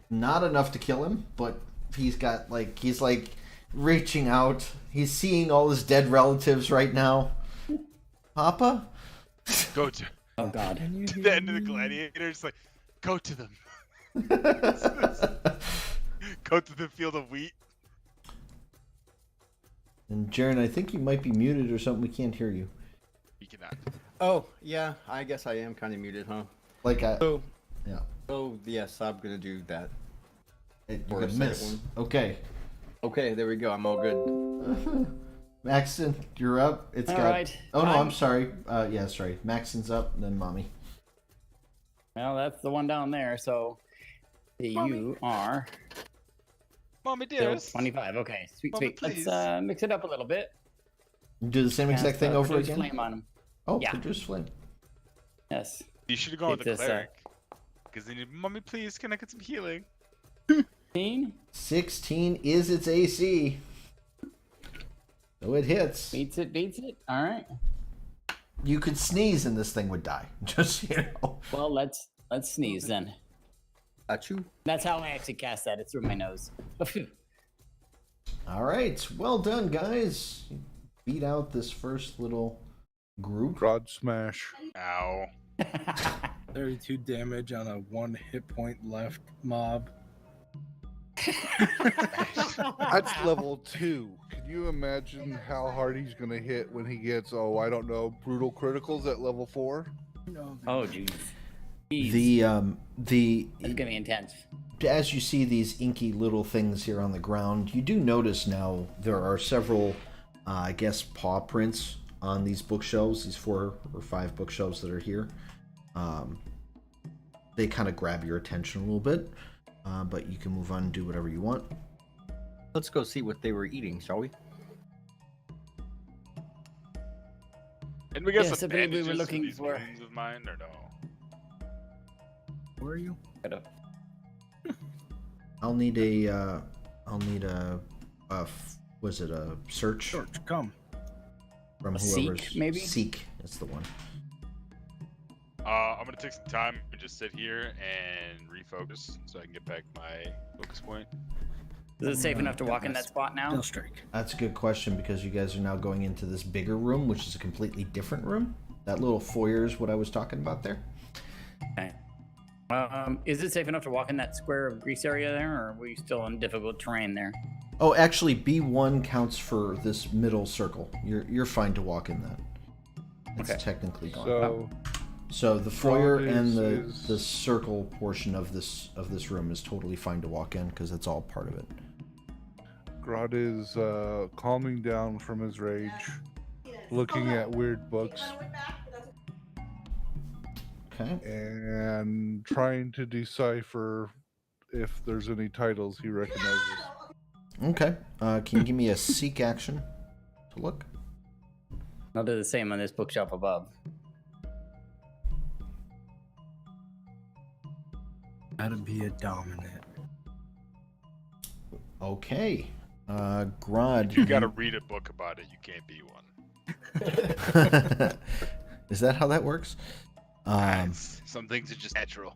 not enough to kill him, but he's like reaching out. He's seeing all his dead relatives right now. Papa? Go to Oh god. the end of the gladiator. It's like, go to them. Go to the field of wheat. And Jaren, I think you might be muted or something. We can't hear you. You cannot. Oh, yeah, I guess I am kind of muted, huh? Like So, yeah. so yes, I'm gonna do that. You For a could second miss. one. Okay. Okay, there we go. I'm all good. Maxon, you're up. It's All got. right. Oh no, I'm I'm- sorry. Yeah, sorry. Maxon's up, then Mommy. Well, that's the one down there. So you are Mommy still dearest. 25. Okay, sweet, Mommy, sweet. Let's please. mix it up a little bit. Do the same exact Cast, thing over produce again. Flame on him. Oh, Yeah. produce flame. Yes. You should have gone with the It's this, cleric. Because then you, Mommy, please, can I get some healing? 16 is its AC. So it hits. Beats it. Beats it. All right. You could sneeze and this thing would die. Just so you know. Well, let's sneeze then. Achoo. That's how I actually cast that. It's through my nose. All right. Well done, guys. You beat out this first little group. Rod smash. Ow. 32 damage on a 1 hit point left mob. That's level 2. Can you imagine how hard he's gonna hit when he gets, oh, I don't know, brutal criticals at level 4? Oh, jeez. The It's gonna be intense. as you see these inky little things here on the ground, you do notice now there are several, I guess, paw prints on these bookshelves, these 4 or 5 bookshelves that are here. They kind of grab your attention a little bit, but you can move on and do whatever you want. Let's go see what they were eating, shall we? And we got Yes, some I believe we were bandages looking these for- wounds of mine, or no? Where are you? I'll need a was it a search George, come. from A whoever's seek, maybe? Seek, that's the one. I'm gonna take some time and just sit here and refocus so I can get back my focus point. Is it safe enough to walk in that spot now? Still strike. That's a good question because you guys are now going into this bigger room, which is a completely different room. That little foyer is what I was talking about there. Okay. Is it safe enough to walk in that square of grease area there, or are we still in difficult terrain there? Oh, actually, B1 counts for this middle circle. You're fine to walk in that. It's Okay. technically gone. So, So the foyer Grodd and is- the circle portion of this room is totally fine to walk in because it's all part of it. Grodd is calming down from his rage, looking at weird books, Okay. and trying to decipher if there's any titles he recognizes. Okay. Can you give me a seek action to look? I'll do the same on this bookshelf above. Gotta be a dominant. Okay. Grodd. You gotta read a book about it. You can't be one. Is that how that works? Some things are just natural.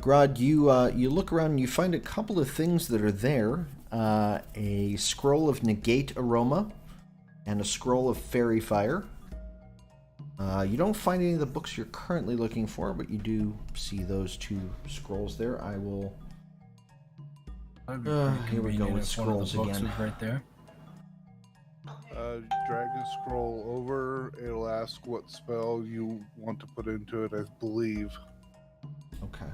Grodd, you look around and you find a couple of things that are there. A scroll of negate aroma and a scroll of fairy fire. You don't find any of the books you're currently looking for, but you do see those 2 scrolls there. I will... here we go with scrolls again. Right there. Drag a scroll over. It'll ask what spell you want to put into it, I believe. Okay.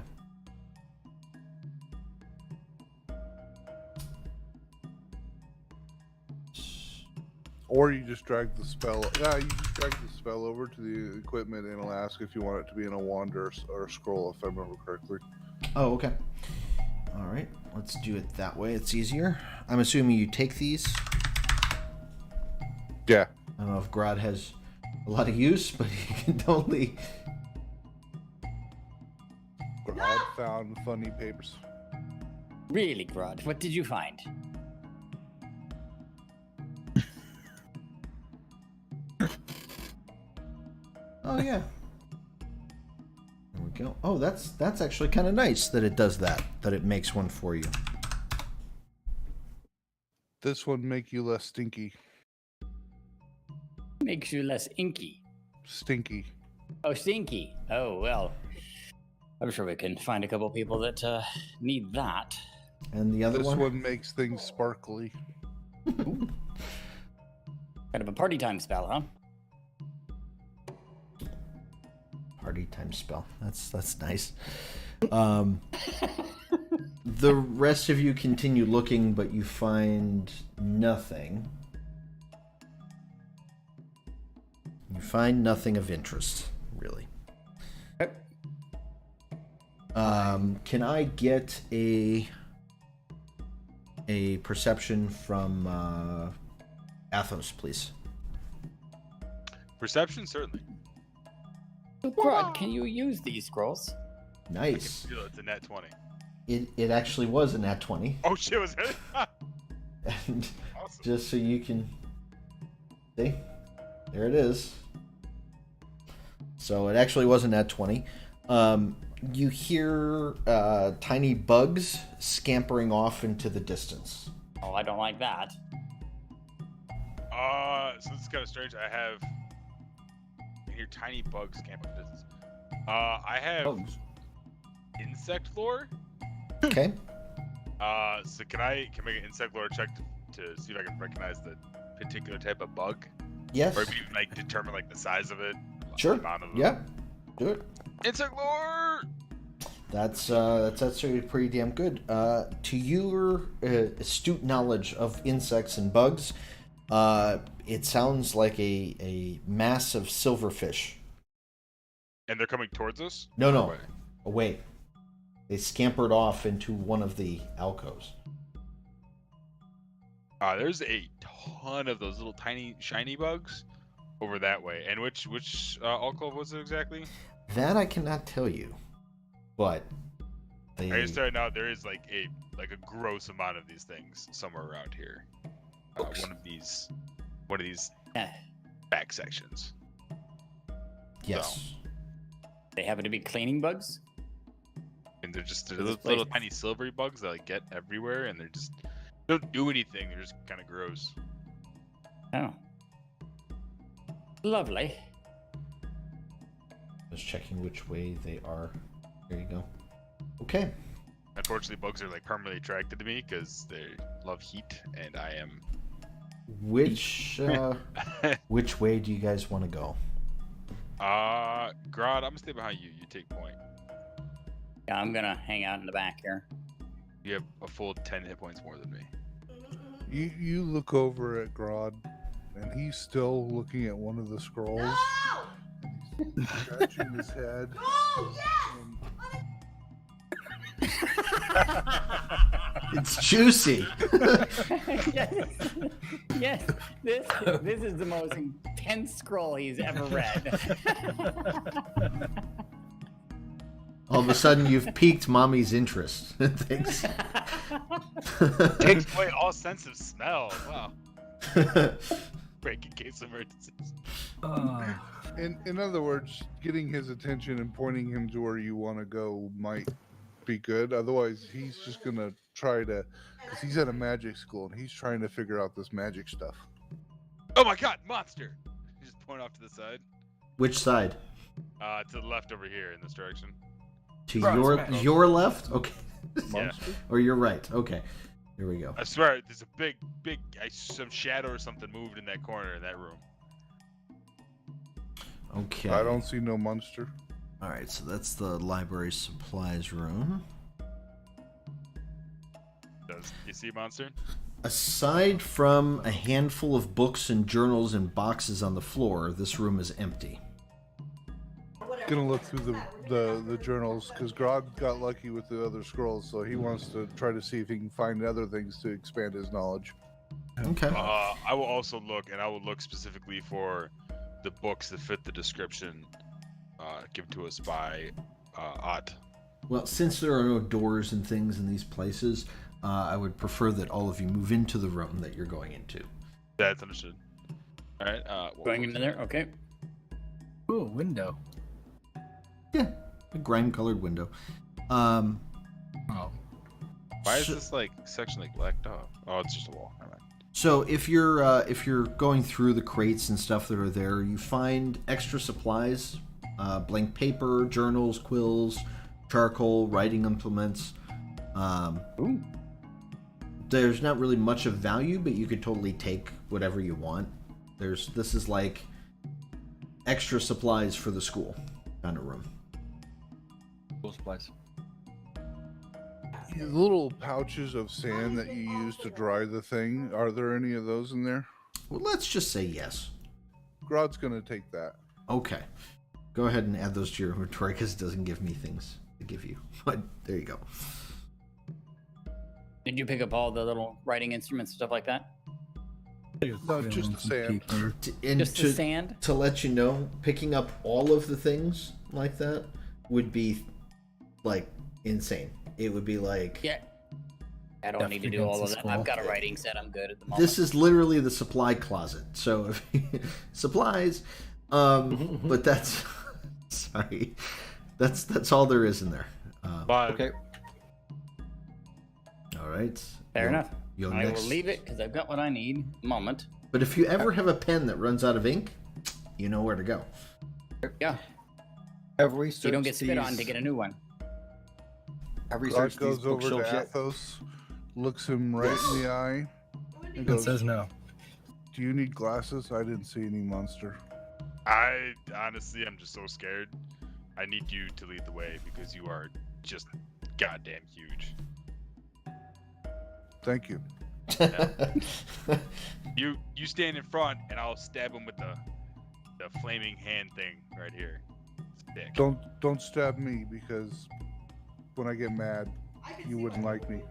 Or you just drag the spell. Yeah, you just drag the spell over to the equipment, and it'll ask if you want it to be in a wand or a scroll, if I remember correctly. Oh, okay. All right. Let's do it that way. It's easier. I'm assuming you take these. Yeah. I don't know if Grodd has a lot of use, but he can totally... Grodd found funny papers. Really, Grodd? What did you find? Oh, yeah. There we go. Oh, that's actually kind of nice that it does that it makes one for you. This one make you less stinky. Makes you less inky. Stinky. Oh, stinky. Oh, well. I'm sure we can find a couple people that need that. And the other This one? one makes things sparkly. Kind of a party time spell, huh? Party time spell. That's nice. The rest of you continue looking, but you find nothing. You find nothing of interest, really. Okay. Can I get a perception from Athos, please? Perception, certainly. So, Grod, can you use these scrolls? Nice. Feel it's a net 20. It actually was a nat 20. Oh shit, was it? And Awesome. just so you can see, there it is. So it actually was a nat 20. You hear tiny bugs scampering off into the distance. Oh, I don't like that. So this is kind of strange. I hear tiny bugs camp up distance. I have Bugs. insect lore. Okay. So can I make an insect lore check to see if I can recognize the particular type of bug, Yes. or even like determine like the size of it? Sure. The amount of them? Yeah. Do it. Insect lore. That's actually pretty damn good. To your astute knowledge of insects and bugs, it sounds like a mass of silverfish. And they're coming towards us. No, no, Away. away. They scampered off into one of the alcoves. There's a ton of those little tiny shiny bugs over that way. And which alcove was it exactly? That I cannot tell you, but they... I just started now. There is like a gross amount of these things somewhere around here. One of these Eh, back sections. Yes. they happen to be cleaning bugs. And they're This little place- tiny silvery bugs that like get everywhere, and they don't do anything. They're just kind of gross. Oh. Lovely. Just checking which way they are. There you go. Okay. Unfortunately, bugs are like permanently attracted to me because they love heat, and I am. Which way do you guys want to go? Grodd, I'm gonna stay behind you. You take point. Yeah, I'm gonna hang out in the back here. You have a full 10 hit points more than me. You look over at Grodd, and he's still looking at one of the scrolls. And he's scratching his head. It's juicy. yes, this is the most intense scroll he's ever read. All of a sudden, you've piqued mommy's interest. Thanks. Takes away all sense of smell. Wow. Break in case of emergencies. In other words, getting his attention and pointing him to where you want to go might be good. Otherwise, he's just gonna try to, because he's at a magic school and he's trying to figure out this magic stuff. Oh my god, monster! You just point off to the side. Which side? To the left over here in this direction. To Cross your left? Okay. Yeah. Or your right? Okay. Here we go. I swear, there's a big, some shadow or something moved in that corner in that room. Okay. I don't see no monster. All right, so that's the library supplies room. Does you see a monster? Aside from a handful of books and journals and boxes on the floor, this room is empty. Gonna look through the journals because Grodd got lucky with the other scrolls, so he wants to try to see if he can find other things to expand his knowledge. Okay. I will also look, and I will look specifically for the books that fit the description given to us by Ott. Well, since there are no doors and things in these places, I would prefer that all of you move into the room that you're going into. That's understood. All right. Going into there, okay. Ooh, window. Yeah, a grime-colored window. Oh. Why is So- this like section like blacked off? Oh, it's just a wall. Never mind. So if you're going through the crates and stuff that are there, you find extra supplies, blank paper, journals, quills, charcoal, writing implements. Ooh. there's not really much of value, but you could totally take whatever you want. This is like extra supplies for the school kind of room. School supplies. The little pouches of sand that you use to dry the thing, are there any of those in there? Well, let's just say yes. Grod's gonna take that. Okay. Go ahead and add those to your inventory because it doesn't give me things to give you. But there you go. Did you pick up all the little writing instruments and stuff like that? No, just the sand. Just the sand? To let you know, picking up all of the things like that would be like insane. It would be like, Yeah. I don't need to do all of that. I've got a writing set. I'm good at the moment. this is literally the supply closet. So supplies, but that's sorry, that's all there is in there. Okay. All right. Fair enough. You'll I will leave it because I've got what I need at the moment. But if you ever have a pen that runs out of ink, you know where to go. Yeah. Every You don't get spit on to get a new one. Have Grod researched these goes over to bookshelves yet? Athos, looks him right in the eye, and It goes, says no. "Do you need glasses? I didn't see any monster." I honestly, I'm just so scared. I need you to lead the way because you are just goddamn huge. Thank you. You stand in front, and I'll stab him with the flaming hand thing right here. Stick. Don't stab me because when I get mad, you wouldn't like me.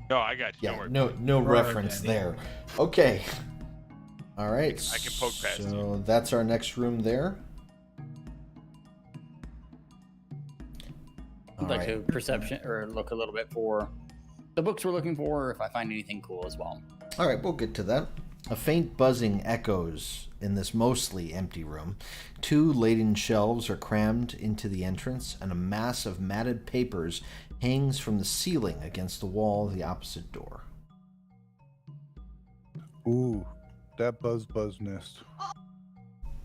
No, I got you. Yeah, Don't worry. no Right, reference Danny. there. Okay. All right. I can poke past so you. that's our next room there. I'd like to perception or look a little bit for the books we're looking for, or if I find anything cool as well. All right, we'll get to that. A faint buzzing echoes in this mostly empty room. 2 laden shelves are crammed into the entrance, and a mass of matted papers hangs from the ceiling against the wall of the opposite door. Ooh, that buzz nest.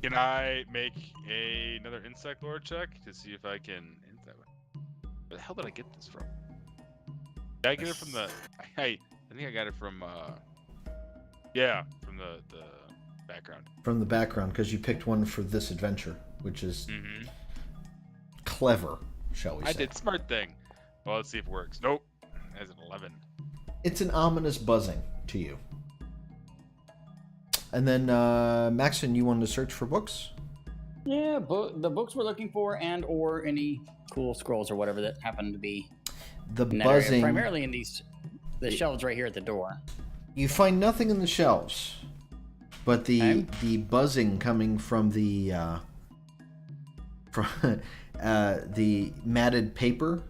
Can I make another insect lore check to see if I can? Where the hell did I get this from? Did I get it from the? I think I got it from. Yeah, from the background. From the background, because you picked one for this adventure, which is clever, shall we say. I did smart thing. Well, let's see if it works. Nope. That's an 11. It's an ominous buzzing to you. And then, Maxon, you wanted to search for books? Yeah, the books we're looking for, and or any cool scrolls or whatever that happen to be The in that area. buzzing. Primarily in the shelves right here at the door. You find nothing in the shelves, but the Okay. the buzzing coming from the the matted paper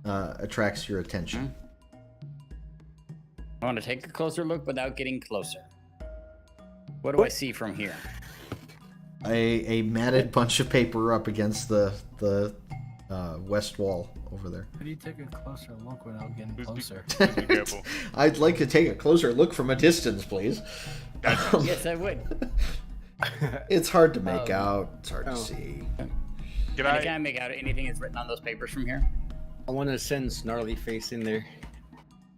attracts your attention. I want to take a closer look without getting closer. What do I see from here? A matted bunch of paper up against the west wall over there. How do you take a closer look without getting Please be- closer? please be careful. I'd like to take a closer look from a distance, please. Yes, I would. It's hard to make out. It's hard to see. Can Can I I? make out anything that's written on those papers from here? I want to send Snarly Face in there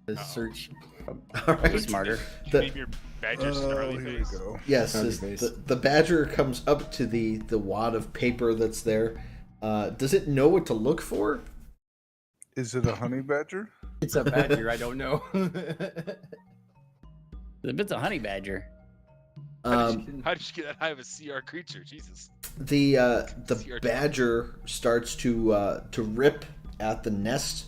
to search. All Be right. smarter. You name your badger snarly here we face. go. Yes, Snarly as face. the badger comes up to the wad of paper that's there. Does it know what to look for? Is it a honey badger? It's a badger. I don't know. It's a honey badger. How did you get that high of a CR creature? Jesus. The CR badger starts to rip at the nest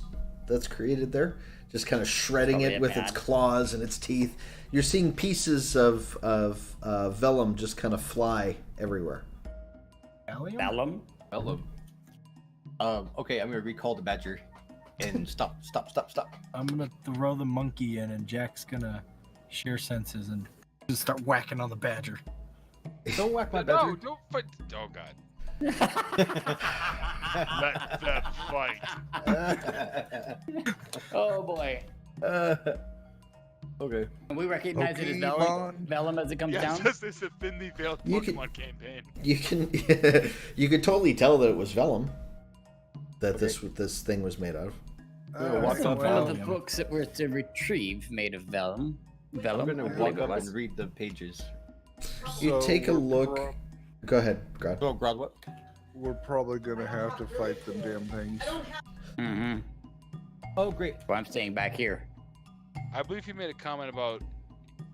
that's created there, just kind of shredding Probably it a with its pad. claws and its teeth. You're seeing pieces of vellum just kind of fly everywhere. Allium? Vellum? Hello. Okay, I'm gonna recall the badger and stop. I'm gonna throw the monkey in, and Jack's gonna share senses and just start whacking on the badger. Don't whack my No, badger. don't fight. Oh God. Let them fight. Oh boy. Okay. And we recognize it as vellum, Pokemon. vellum as it comes down. Yes, this is a thinly veiled You Pokemon can- campaign. You can you could totally tell that it was vellum that this thing was made out of. walk Some up One of the vellum. books that were to retrieve made of vellum. Vellum. I'm gonna I believe walk it up was. and read the pages. You take a we're look. Go ahead, Grod. Oh, Grod, what? we're probably gonna have to fight them damn things. Mm-hmm. Oh, great. So I'm staying back here. I believe he made a comment about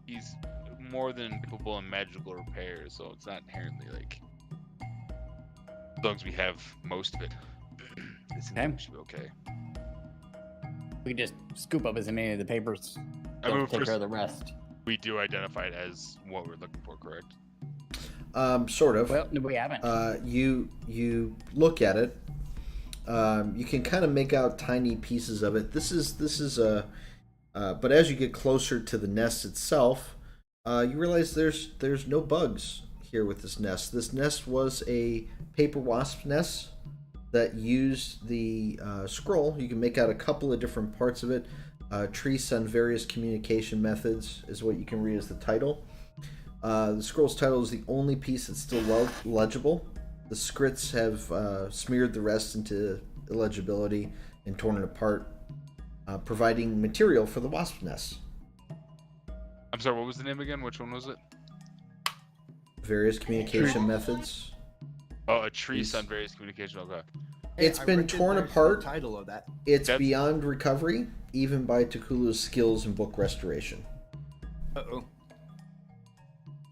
he's more than capable in magical repairs, so it's not inherently like. As long as we have most of it, it seems like we should be okay. We can just scoop up as many of the papers. I mean, Take first, care of the rest. we do identify it as what we're looking for, correct? Sort of. Well, no, we haven't. You look at it. You can kind of make out tiny pieces of it. This is a. But as you get closer to the nest itself, you realize there's no bugs here with this nest. This nest was a paper wasp nest that used the scroll. You can make out a couple of different parts of it. Trees on various communication methods is what you can read as the title. The scroll's title is the only piece that's still legible. The scripts have smeared the rest into illegibility and torn it apart, providing material for the wasp nest. I'm sorry, what was the name again? Which one was it? Various communication methods. Oh, a tree on various communication. Okay. It's been torn apart. Title of that. It's That's- beyond recovery, even by Takulu's skills in book restoration. Uh-oh.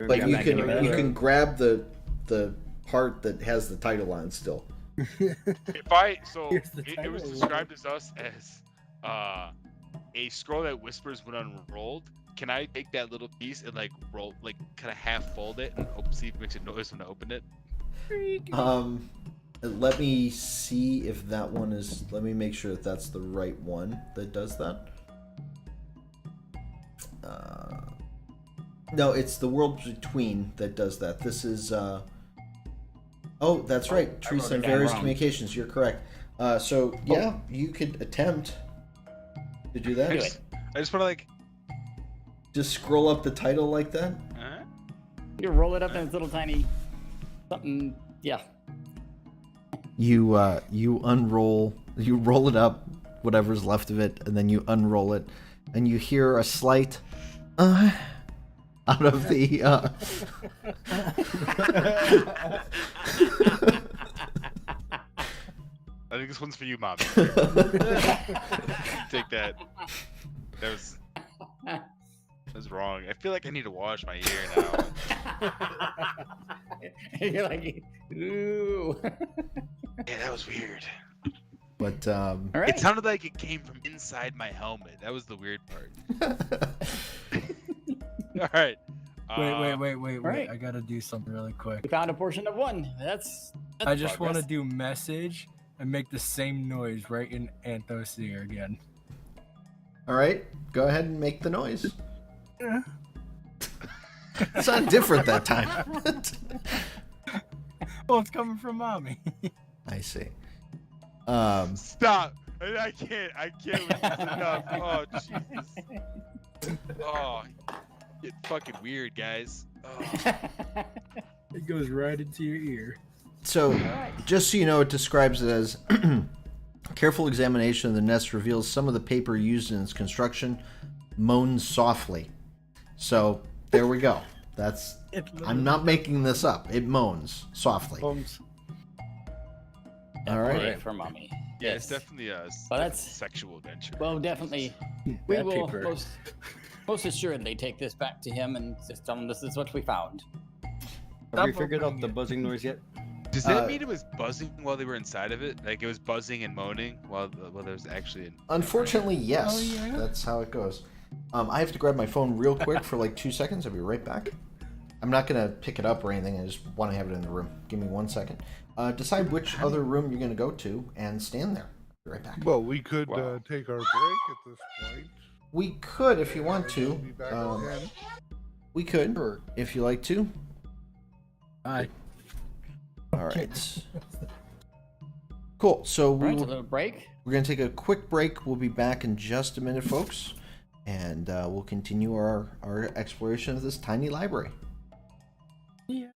But I'm you not can giving it you up. can grab the part that has the title on still. If I so Here's the it was title. described as us as a scroll that whispers when unrolled. Can I take that little piece and like roll, like kind of half fold it and see if it makes a noise when I open it? Let me see if that one is. Let me make sure that that's the right one that does that. No, it's the world between that does that. This is. Oh, that's right. Trees wrote it and down various wrong. communications. You're correct. So yeah, you could attempt to do that. Do it. I just want to like. Just scroll up the title like that. You roll it up in its little tiny something. Yeah. You unroll. You roll it up, whatever's left of it, and then you unroll it, and you hear a slight out of the. I think this one's for you, Mommy. Take that. That was wrong. I feel like I need to wash my ear now. You're like, ooh. Yeah, that was weird. But All right. It sounded like it came from inside my helmet. That was the weird part. All right. Wait. right. I gotta do something really quick. We found a portion of one. That's I just want to progress. do message and make the same noise right in Anthos' ear again. all right, go ahead and make the noise. It's not different that time. Oh, it's coming from mommy. I see. Stop! I can't with this enough. Oh, Jesus. Oh, get fucking weird, guys. Oh. It goes right into your ear. So, just so you know, it describes it as careful examination of the nest reveals some of the paper used in its construction moans softly. So, there we go. I'm not making this up. It moans softly. All right. Definitely for mommy. Yeah, Yes. it's definitely a Well, that's- sexual adventure. Well, definitely. We That will paper. most assuredly take this back to him and just tell him this is what we found. Have we Stop figured out opening the it. buzzing noise yet? Does that mean it was buzzing while they were inside of it? Like it was buzzing and moaning while there was actually an... Unfortunately, yes. Oh, yeah? That's how it goes. I have to grab my phone real quick for like 2 seconds. I'll be right back. I'm not going to pick it up or anything. I just want to have it in the room. Give me 1 second. Decide which other room you're going to go to and stand there. Be right back. Well, we could Wow. take our break at this point. We could if you want We'll to. be back again. We could if you like to. Bye. All right. Cool. So All right, we'll, a little break. we're going to take a quick break. We'll be back in just a minute, folks. And we'll continue our exploration of this tiny library. Yeah.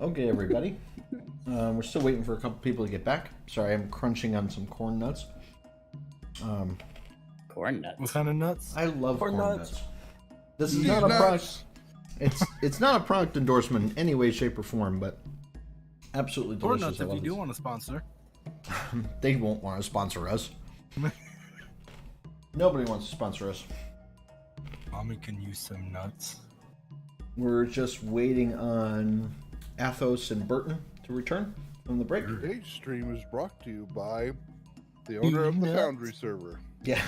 Okay, everybody. We're still waiting for a couple people to get back. Sorry, I'm crunching on some corn nuts. Corn nuts. What kind of nuts? I love corn nuts. nuts. This is These not a nuts. product. It's not a product endorsement in any way, shape, or form, but absolutely Corn delicious. nuts, if you do want to sponsor. They won't want to sponsor us. Nobody wants to sponsor us. Mommy can use some nuts. We're just waiting on Athos and Burton to return from the break. Today's stream is brought to you by the owner of the Nuts. Foundry server. Yeah.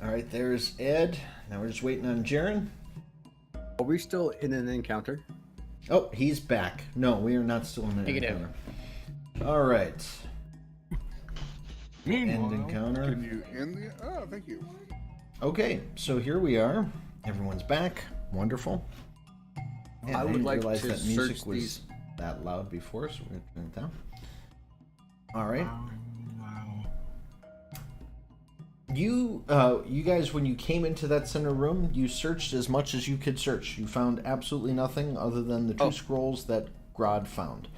All right, there's Ed. Now we're just waiting on Jaren. Are we still in an encounter? Oh, he's back. No, we are not still in an Negative. encounter. All right. End Meanwhile, encounter. Can you end the? Oh, thank you. Okay, so here we are. Everyone's back. Wonderful. And I would didn't like realize to that music search was these. that loud before, so we're going to turn it down. All right. wow. You guys, when you came into that center room, you searched as much as you could search. You found absolutely nothing other than the two scrolls that Grodd found.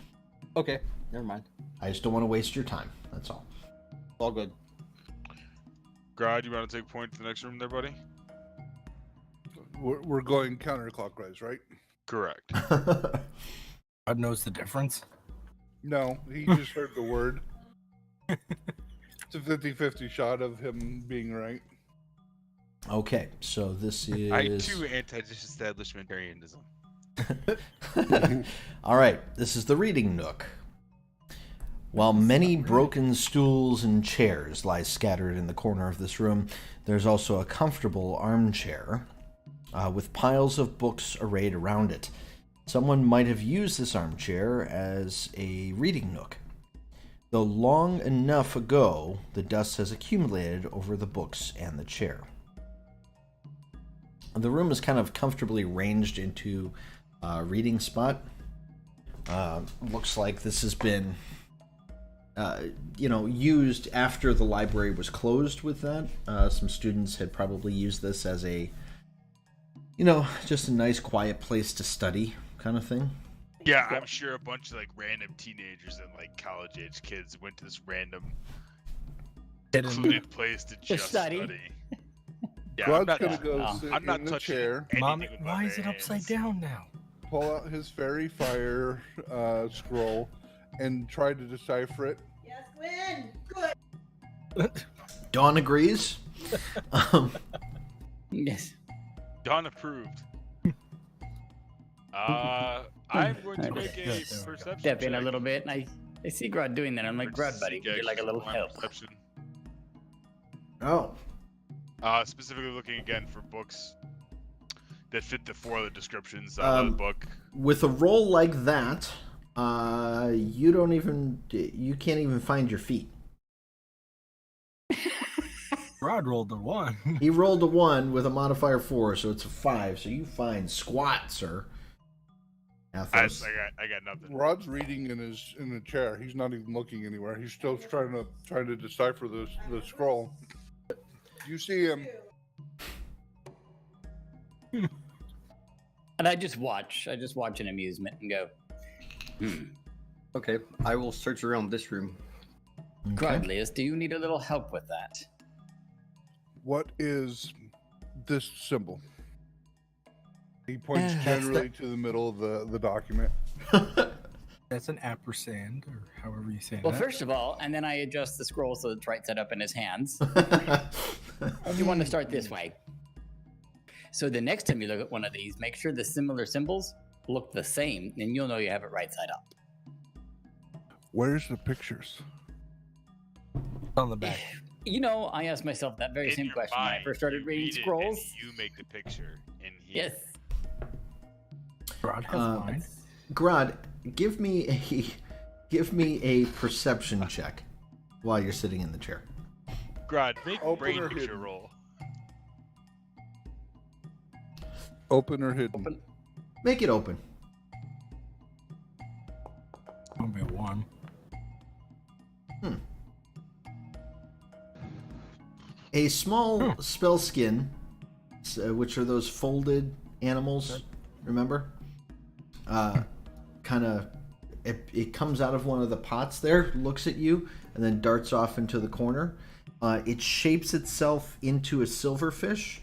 Okay, never mind. I just don't want to waste your time. That's all. All good. Grod, you want to take point to the next room there, buddy? We're going counterclockwise, right? Correct. God knows the difference. No, he just heard the word. It's a 50-50 shot of him being right. Okay, so this is... I too anti-disestablishmentarianism. All right, this is the reading nook. While many broken stools and chairs lie scattered in the corner of this room, there's also a comfortable armchair with piles of books arrayed around it. Someone might have used this armchair as a reading nook. Though long enough ago, the dust has accumulated over the books and the chair. The room is kind of comfortably ranged into a reading spot. Looks like this has been, used after the library was closed with that. Some students had probably used this as a, just a nice quiet place to study kind of thing. Yeah, I'm sure a bunch of random teenagers and college-age kids went to this random secluded place to just study. Yeah, Grodd's gonna go I'm sit not in the touching chair, anything Mom, with my why is it bare upside hands. down now? pull out his fairy fire scroll, and try to decipher it. Yes, Gwen. Good. Dawn agrees. Yes. Dawn approved. I'm going to make a Yes. perception Step in a check. little bit, and I see Grud doing that. I'm like, Grud, buddy, Yeah, you're like a little my help. perception. Oh, Specifically looking again for books that fit the four other descriptions of the book. with a roll like that, you can't even find your feet. Rod rolled the 1. He rolled a 1 with a modifier 4, so it's a 5. So you find squat, sir. Athos. I got nothing. Rod's reading in the chair. He's not even looking anywhere. He's still trying to decipher the scroll. You see him. And I just watch. I just watch in amusement and go, Okay, I will search around this room. Grudlius, do you need a little help with that? What is this symbol? He points generally to the middle of the document. That's an ampersand, or however you say Well, that. first of all, and then I adjust the scroll so it's right set up in his hands. You want to start this way. So the next time you look at one of these, make sure the similar symbols look the same, and you'll know you have it right side up. Where's the pictures? On the back. I asked myself that very In same your question when I mind, first started you reading read it and scrolls. you make the picture in here. Yes. Rod has mine. Grod, give me a perception check while you're sitting in the chair. Grod, make Open brain or picture hidden? roll. Open or hidden? Make it open. Gonna be a 1. A small spell skin which are those folded animals. Remember? Kind of, it comes out of one of the pots there, looks at you, and then darts off into the corner. It shapes itself into a silverfish.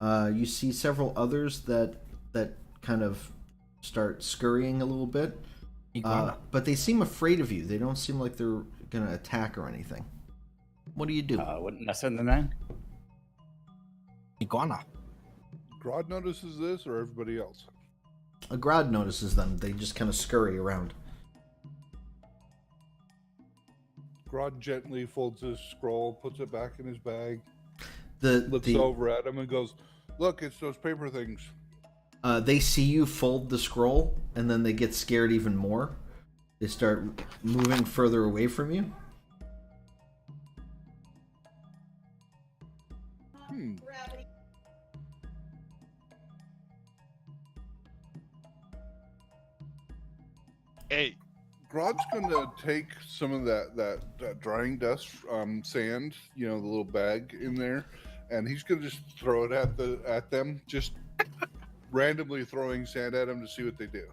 You see several others that kind of start scurrying a little bit. But they seem afraid of you. They don't seem like they're going to attack or anything. What do you do? Wouldn't mess with them then. Iguana. Grodd notices this, or everybody else? A Grodd notices them. They just kind of scurry around. Grodd gently folds his scroll, puts it back in his bag, looks The over at him and goes, "Look, it's those paper things." They see you fold the scroll, and then they get scared even more. They start moving further away from you. Gravity. Hey, Grodd's gonna take some of that drying dust, sand, the little bag in there, and he's gonna just throw it at them, just randomly throwing sand at them to see what they do.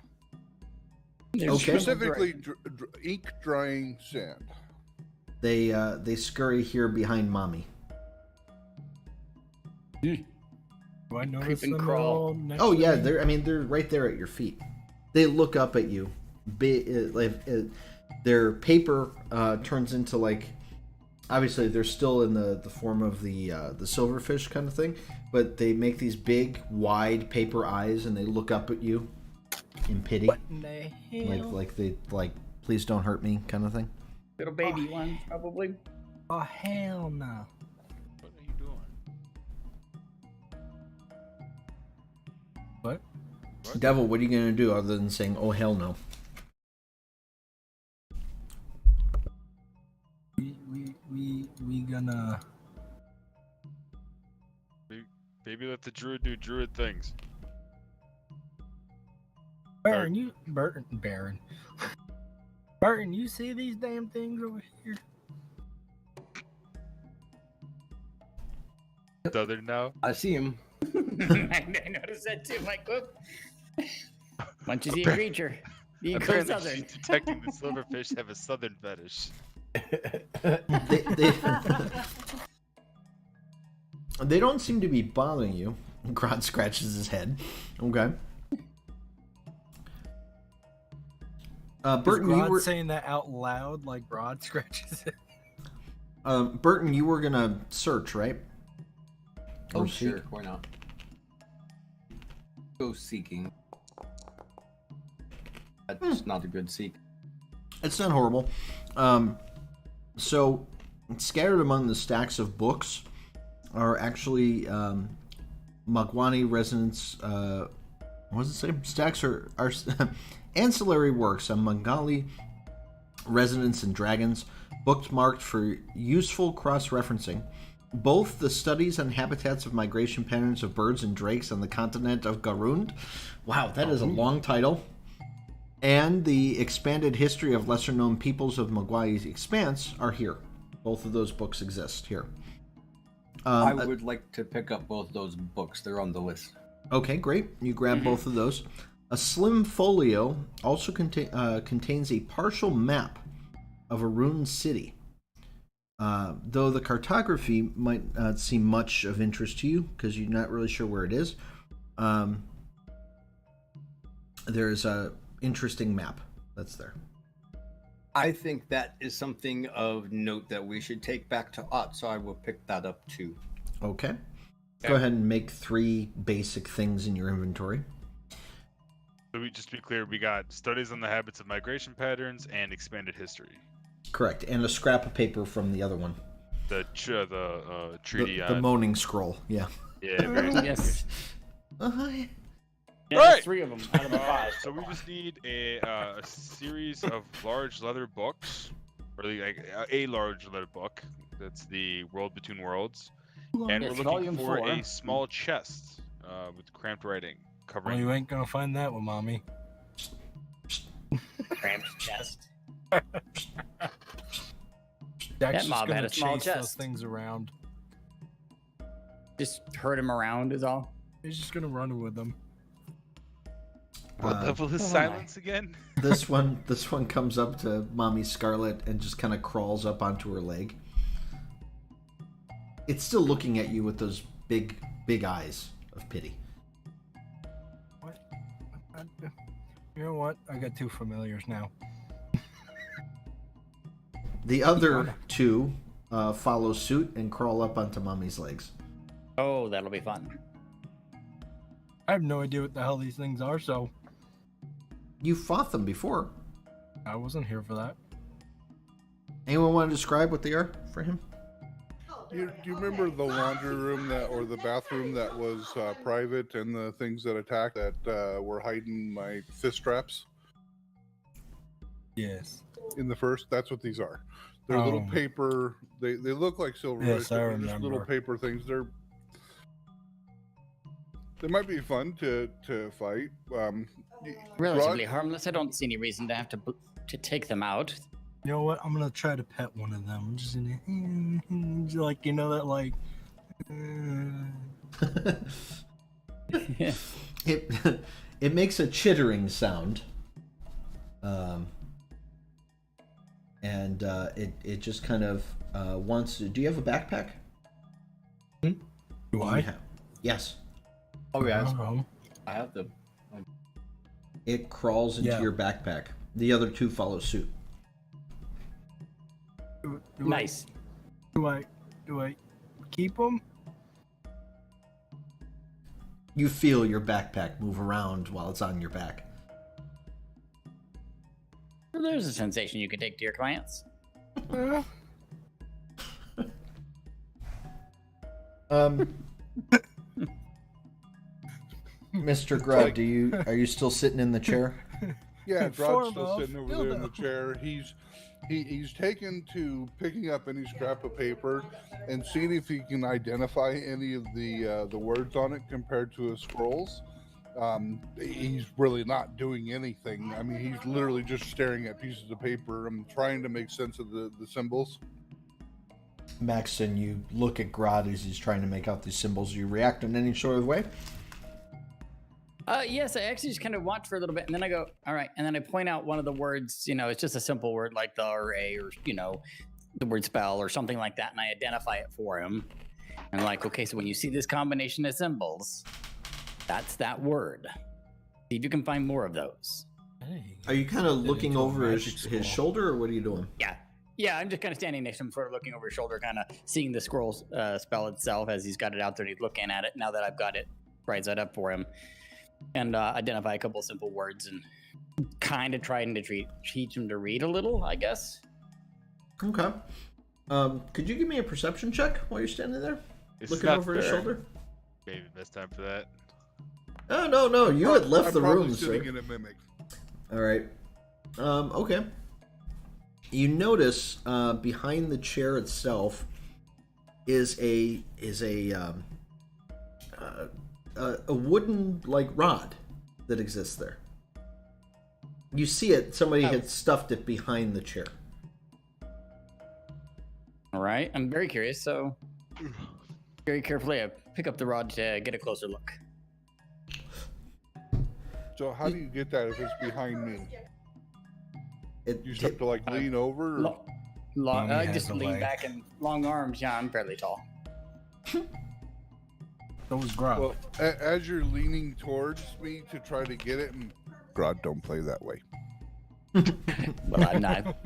Okay. Specifically, ink drying sand. They scurry here behind Mommy. Do I notice Creep and them crawl. all next Oh to yeah, me? they're right there at your feet. They look up at you. Their paper turns into like, obviously they're still in the form of the silverfish kind of thing, but they make these big, wide paper eyes and they look up at you in pity, What in the hell? like please don't hurt me kind of thing. Little baby one, probably. Oh, hell no. what are you doing? What? Devil, what are you gonna do other than saying "Oh hell no"? We gonna... Maybe let the druid do druid things. Burton, you see these damn things over here? Southern now. I see him. I noticed that too, Mike. Whoop. Once you see a creature, you go Apparently, southern. detecting the silverfish have a southern fetish. They don't seem to be bothering you. Grodd scratches his head. Okay. Burton, Is you Grodd were saying that out loud like Grodd scratches it? Burton, you were gonna search, right? Oh, Or seek? sure. Why not? Go seeking. That's not a good seek. It's not horrible. So, scattered among the stacks of books are actually Magwani residents. What does it say? Stacks are ancillary works on Mangali residents and dragons, bookmarked for useful cross-referencing. Both the studies and habitats of migration patterns of birds and drakes on the continent of Garund. Wow, that is a long title. And the expanded history of lesser-known peoples of Magwai's expanse are here. Both of those books exist here. I would like to pick up both those books. They're on the list. Okay, great. You grab both of those. A slim folio also contains a partial map of a ruined city. Though the cartography might not seem much of interest to you because you're not really sure where it is, there's a interesting map that's there. I think that is something of note that we should take back to Ott, so I will pick that up too. Okay. Go ahead and make 3 basic things in your inventory. So just to be clear, we got studies on the habits of migration patterns and expanded history. Correct. And a scrap of paper from the other one. The treaty The on. moaning scroll. Yeah. Yeah, very Yes. Yeah, Right. there's 3 of them out of the 5. So we just need a series of large leather books, or like a large leather book. That's the World Between Worlds, and Yes, we're looking volume for 4. a small chest with cramped writing Well, covering. you ain't gonna find that one, mommy. Cramped chest. Jack's just mob had gonna a small chase those chest. things around. Just herd him around is all. He's just gonna run with them. What level is silence again? This one comes up to Mommy Scarlet and just kind of crawls up onto her leg. It's still looking at you with those big eyes of pity. What? You know what? I got 2 familiars now. The other 2 follow suit and crawl up onto Mommy's legs. Oh, that'll be fun. I have no idea what the hell these things are, so You fought them before. I wasn't here for that. Anyone want to describe what they are for him? Do you remember the laundry room or the bathroom that was private, and the things that attacked that were hiding my fist traps Yes. in the first? That's what these are. They're little paper. They look like silverfish. Yes, I They're just remember. little paper things. They might be fun to fight. Relatively harmless. I don't see any reason to have to take them out. You know what? I'm gonna try to pet one of them. I'm just gonna, like, you know that, like. It makes a chittering sound. And it just kind of wants to. Do you have a backpack? Do I? Yes. Oh yeah, Um, I have them. It crawls into Yeah. your backpack. The other 2 follow suit. Nice. Do I keep them? You feel your backpack move around while it's on your back. Well, there's a sensation you can take to your clients. Mr. Grubb, are you still sitting in the chair? Yeah, Form Drod's still of sitting over there in the dildo. chair. He's taken to picking up any scrap of paper and seeing if he can identify any of the words on it compared to his scrolls. He's really not doing anything. I mean, he's literally just staring at pieces of paper and trying to make sense of the symbols. Maxton, you look at Grodd as he's trying to make out these symbols. You react in any sort of way? Yes, I actually just kind of watch for a little bit, and then I go, all right, and then I point out one of the words. You know, it's just a simple word like the or a, or the word spell or something like that, and I identify it for him. And like, okay, so when you see this combination of symbols, that's that word. See if you can find more of those. Hey, Are you kind of Get looking into a over magic his school. shoulder, or what are you doing? Yeah, I'm just kind of standing next to him, sort of looking over his shoulder, kind of seeing the scroll spell itself as he's got it out there. And he's looking at it now that I've got it right side up for him, and identify a couple simple words and kind of trying to teach him to read a little, I guess. Okay. Could you give me a perception check while you're standing there? It's Looking not over his fair. shoulder? Maybe best time for that. Oh, no. You had left I'm the probably room, sir. sitting in a mimic. All right. Okay. You notice behind the chair itself is a wooden rod that exists there. You see it. Somebody had stuffed it behind the chair. All right, I'm very curious, so very carefully I pick up the rod to get a closer look. So how do you get that if it's behind me? It, You just have to lean over? Or? Mommy I has just a lean leg. back and long arms. Yeah, I'm fairly tall. that was Grob. Well, as you're leaning towards me to try to get it, and God, don't play that way. Well, I'm not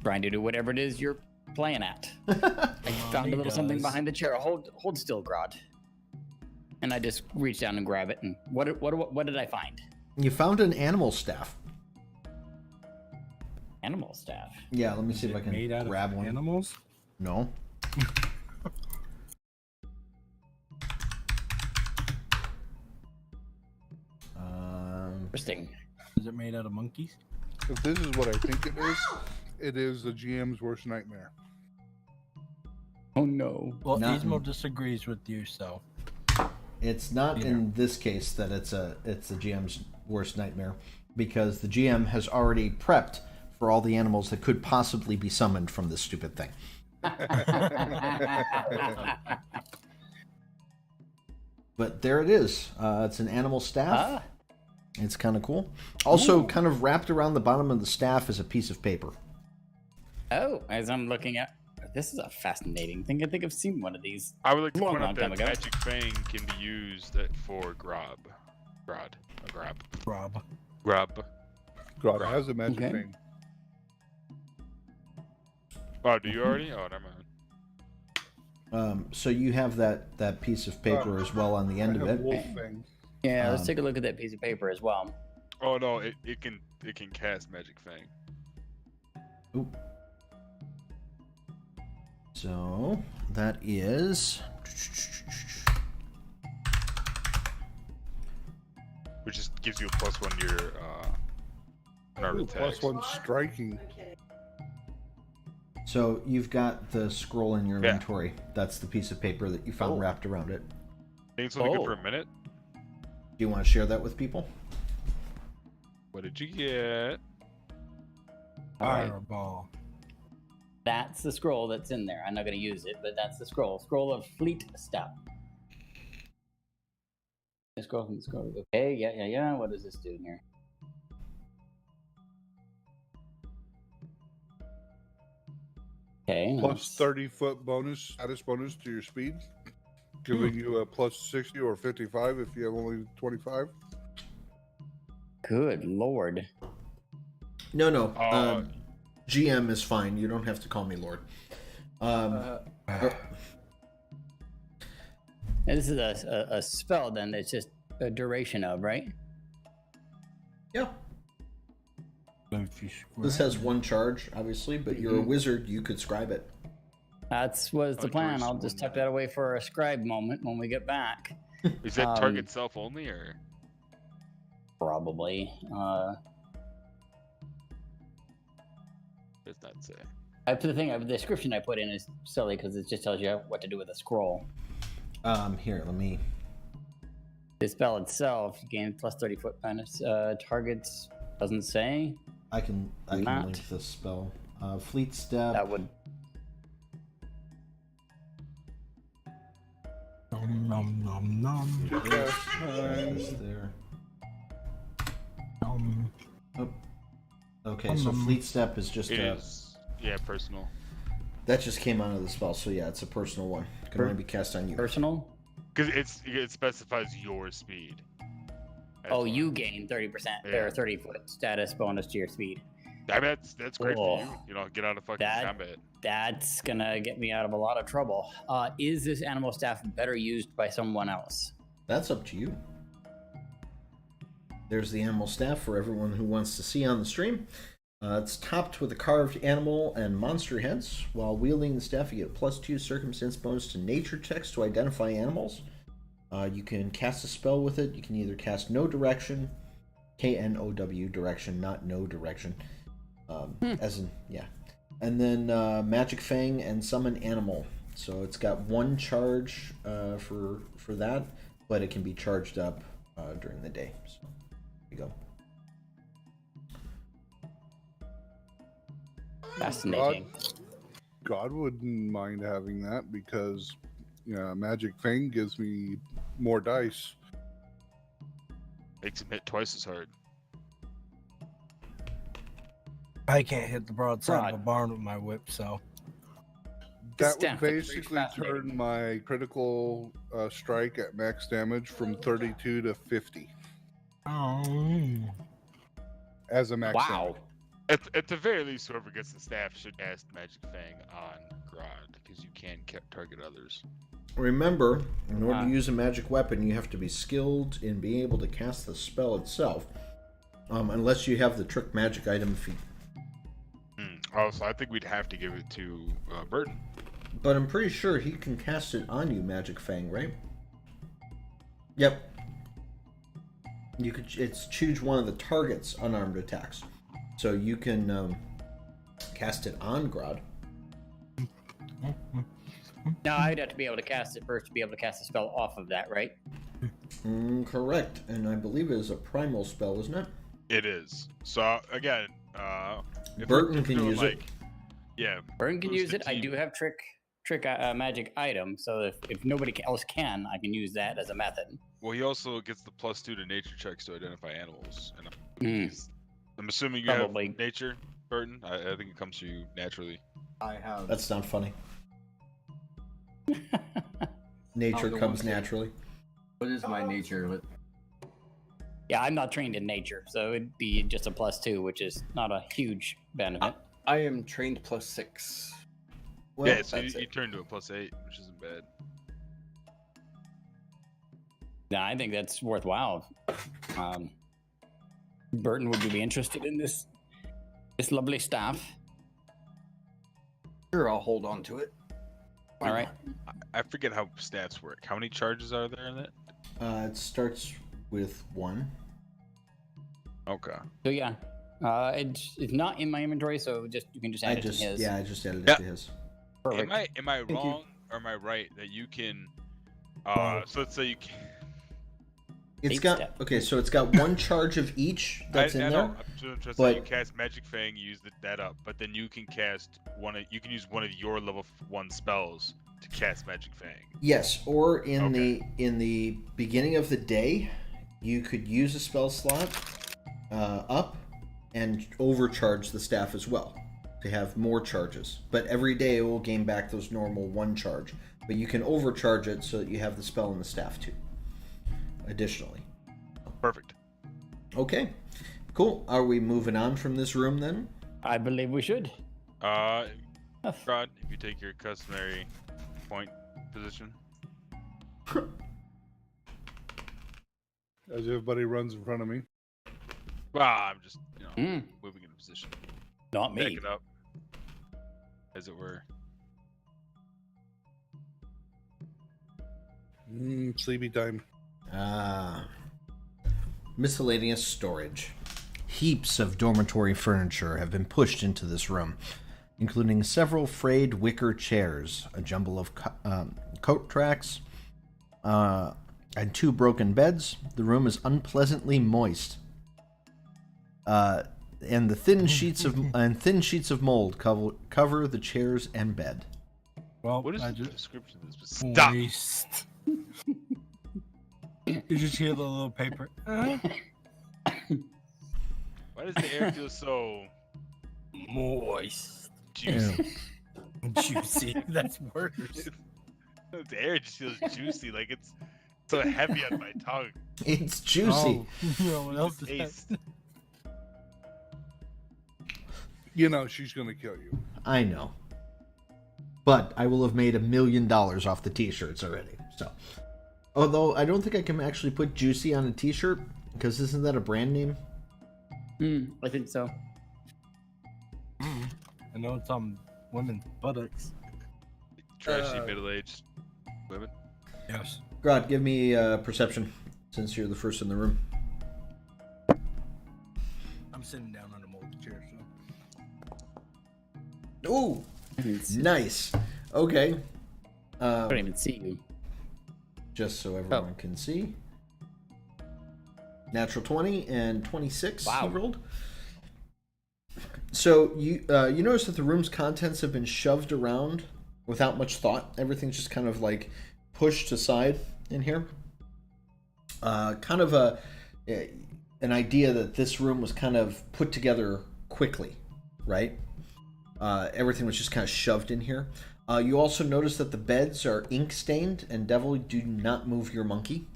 trying to do whatever it is you're playing at. I found a little something behind the chair. Hold still, Grodd. And I just reached down and grab it. And what did I find? You found an animal staff. Animal staff. Yeah, let me see if I Made out can grab of one. animals? No. Interesting. Is it made out of monkeys? If this is what I think it is the GM's worst nightmare. Oh no. Well, Not Ismo in- disagrees with you, so. It's not Yeah. in this case that it's the GM's worst nightmare, because the GM has already prepped for all the animals that could possibly be summoned from this stupid thing. But there it is. It's an animal staff. Ah, It's kind of cool. Also, kind of wrapped around the bottom of the staff is a piece of paper. oh, as I'm looking at, this is a fascinating thing. I think I've seen one of these. I would like to Long, point long out time that ago. Magic Fang can be used for grab. Rob. God has a magic Okay. thing. Oh, do you already? Oh, never mind. So you have that piece of paper as well on the end I of have it. wolf thing. Yeah, let's take a look at that piece of paper as well. Oh no, it can cast Magic Fang. Oop. So that is Which just gives you a +1 to your unarmed Ooh, attacks. +1 striking. so you've got the scroll in your Yeah. inventory. That's the piece of paper that you found wrapped around it. Think it's only good Oh. for a minute. Do you want to share that with people? What did you get? All right. Fireball. That's the scroll that's in there. I'm not going to use it, but that's the scroll. Scroll of Fleet Step. Scroll. Okay, yeah. What does this do here? Okay. Plus 30-foot bonus, status bonus to your speed. Giving you a plus 60 or 55 if you have only 25. Good lord. No. Uh, GM is fine. You don't have to call me Lord. This is a spell then. It's just a duration of, right? Yeah. This has one charge, obviously, but you're a wizard. You could scribe it. That's was the Oh, plan. duration I'll just one tuck that away for a scribe moment when we get back. Is that target self only or? Probably. Does not say. The description I put in is silly because it just tells you what to do with a scroll. Here, let me. The spell itself, you gain plus 30 foot bonus. Targets doesn't say. I can Not. link this spell. Fleet step. That would. Nom nom nom. Is there. Nom. Okay, so fleet step is just It a. is. Yeah, personal. That just came out of the spell, so yeah, it's a personal one. It can only be cast on you. Personal? Because it specifies your speed. That's Oh, why. you gain 30% Yeah. or 30 foot status bonus to your speed. I mean, that's great for you. Oh. You know, get out of fucking That- combat. That's gonna get me out of a lot of trouble. Is this animal staff better used by someone else? That's up to you. There's the animal staff for everyone who wants to see on the stream. It's topped with a carved animal and monster heads. While wielding the staff, you get a +2 circumstance bonus to nature checks to identify animals. You can cast a spell with it. You can either cast No Direction, KNOW direction, not no direction. As in, yeah. And then Magic Fang and Summon Animal. So it's got one charge for that, but it can be charged up during the day. So there you go. Fascinating. God wouldn't mind having that because, Magic Fang gives me more dice. Makes him hit twice as hard. I can't hit the broadside of a Rod. barn with my whip, so That staff would looks pretty basically fascinating. turn my critical strike at max damage from 32 to 50 as a max Wow. damage. At the very least, whoever gets the staff should cast Magic Fang on Grodd, because you can target others. Remember, in order to use a magic weapon, you have to be skilled in being able to cast the spell itself, unless you have the trick magic item feat. Oh, so I think we'd have to give it to Burton. But I'm pretty sure he can cast it on you, Magic Fang, right? Yep. You could. It's choose one of the target's unarmed attacks, so you can cast it on Grodd. Now I'd have to be able to cast it first to be able to cast the spell off of that, right? Correct, and I believe it is a primal spell, isn't it? It is. So again, if Burton we're can doing, use it. Yeah. Burn can boost use the it. I team. do have trick magic item. So if nobody else can, I can use that as a method. Well, he also gets the +2 to nature checks to identify animals. And Hmm. I'm assuming you Probably. have nature, Burton. I think it comes to you naturally. I have. That's not funny. Nature go comes on, kid. naturally. What is my nature? Yeah, I'm not trained in nature, so it'd be just a +2, which is not a huge benefit. I am trained +6. Well, Yeah, so that's you it. turn to a +8, which isn't bad. No, I think that's worthwhile. Burton, would you be interested in this lovely staff? Sure, I'll hold on to it. All right. I forget how stats work. How many charges are there in it? It starts with 1. Okay. So yeah, it's not in my inventory, so you can just add it to his. I just added it Yeah. to his. Perfect. Am I you. wrong or am I right that you can? So let's say you can. It's Eight got step. okay, so it's got 1 charge of each that's I in know. there. I'm just but- saying you cast Magic Fang, you use that up, but then you can cast you can use one of your level 1 spells to cast Magic Fang. Yes, or in Okay. the beginning of the day, you could use a spell slot up and overcharge the staff as well to have more charges. But every day it will gain back those normal 1 charge. But you can overcharge it so that you have the spell and the staff too. Additionally. Perfect. Okay. Cool. Are we moving on from this room then? I believe we should. Rod, if you take your customary point position. As everybody runs in front of me. Well, I'm just Mm, moving in a position. not Back me. it up, as it were. Sleepy time. Miscellaneous storage. Heaps of dormitory furniture have been pushed into this room, including several frayed wicker chairs, a jumble of coat tracks, and 2 broken beds. The room is unpleasantly moist, and the thin sheets of mold cover the chairs and bed. Well, What is I the just description of this? Stop. moist. You just hear the little paper. Why does the air feel so Moist. juicy? Juicy. That's worse. The air just feels juicy, like it's so heavy on my tongue. It's juicy. Oh, you know what else is that? Taste. You know she's gonna kill you. I know. But I will have made $1 million off the t-shirts already. So, although I don't think I can actually put juicy on a t-shirt because isn't that a brand name? I think so. I know it's on women's buttocks. Trashy middle-aged women. Yes. Grod, give me perception since you're the first in the room. I'm sitting down on a molded chair, so. Ooh, nice. Okay. I don't even see you. Just so everyone can see. Natural 20 and 26 Wow. he rolled. So you notice that the room's contents have been shoved around without much thought. Everything's just kind of like pushed aside in here. Kind of an idea that this room was kind of put together quickly, right? Everything was just kind of shoved in here. You also notice that the beds are ink stained, and Devil, do not move your monkey.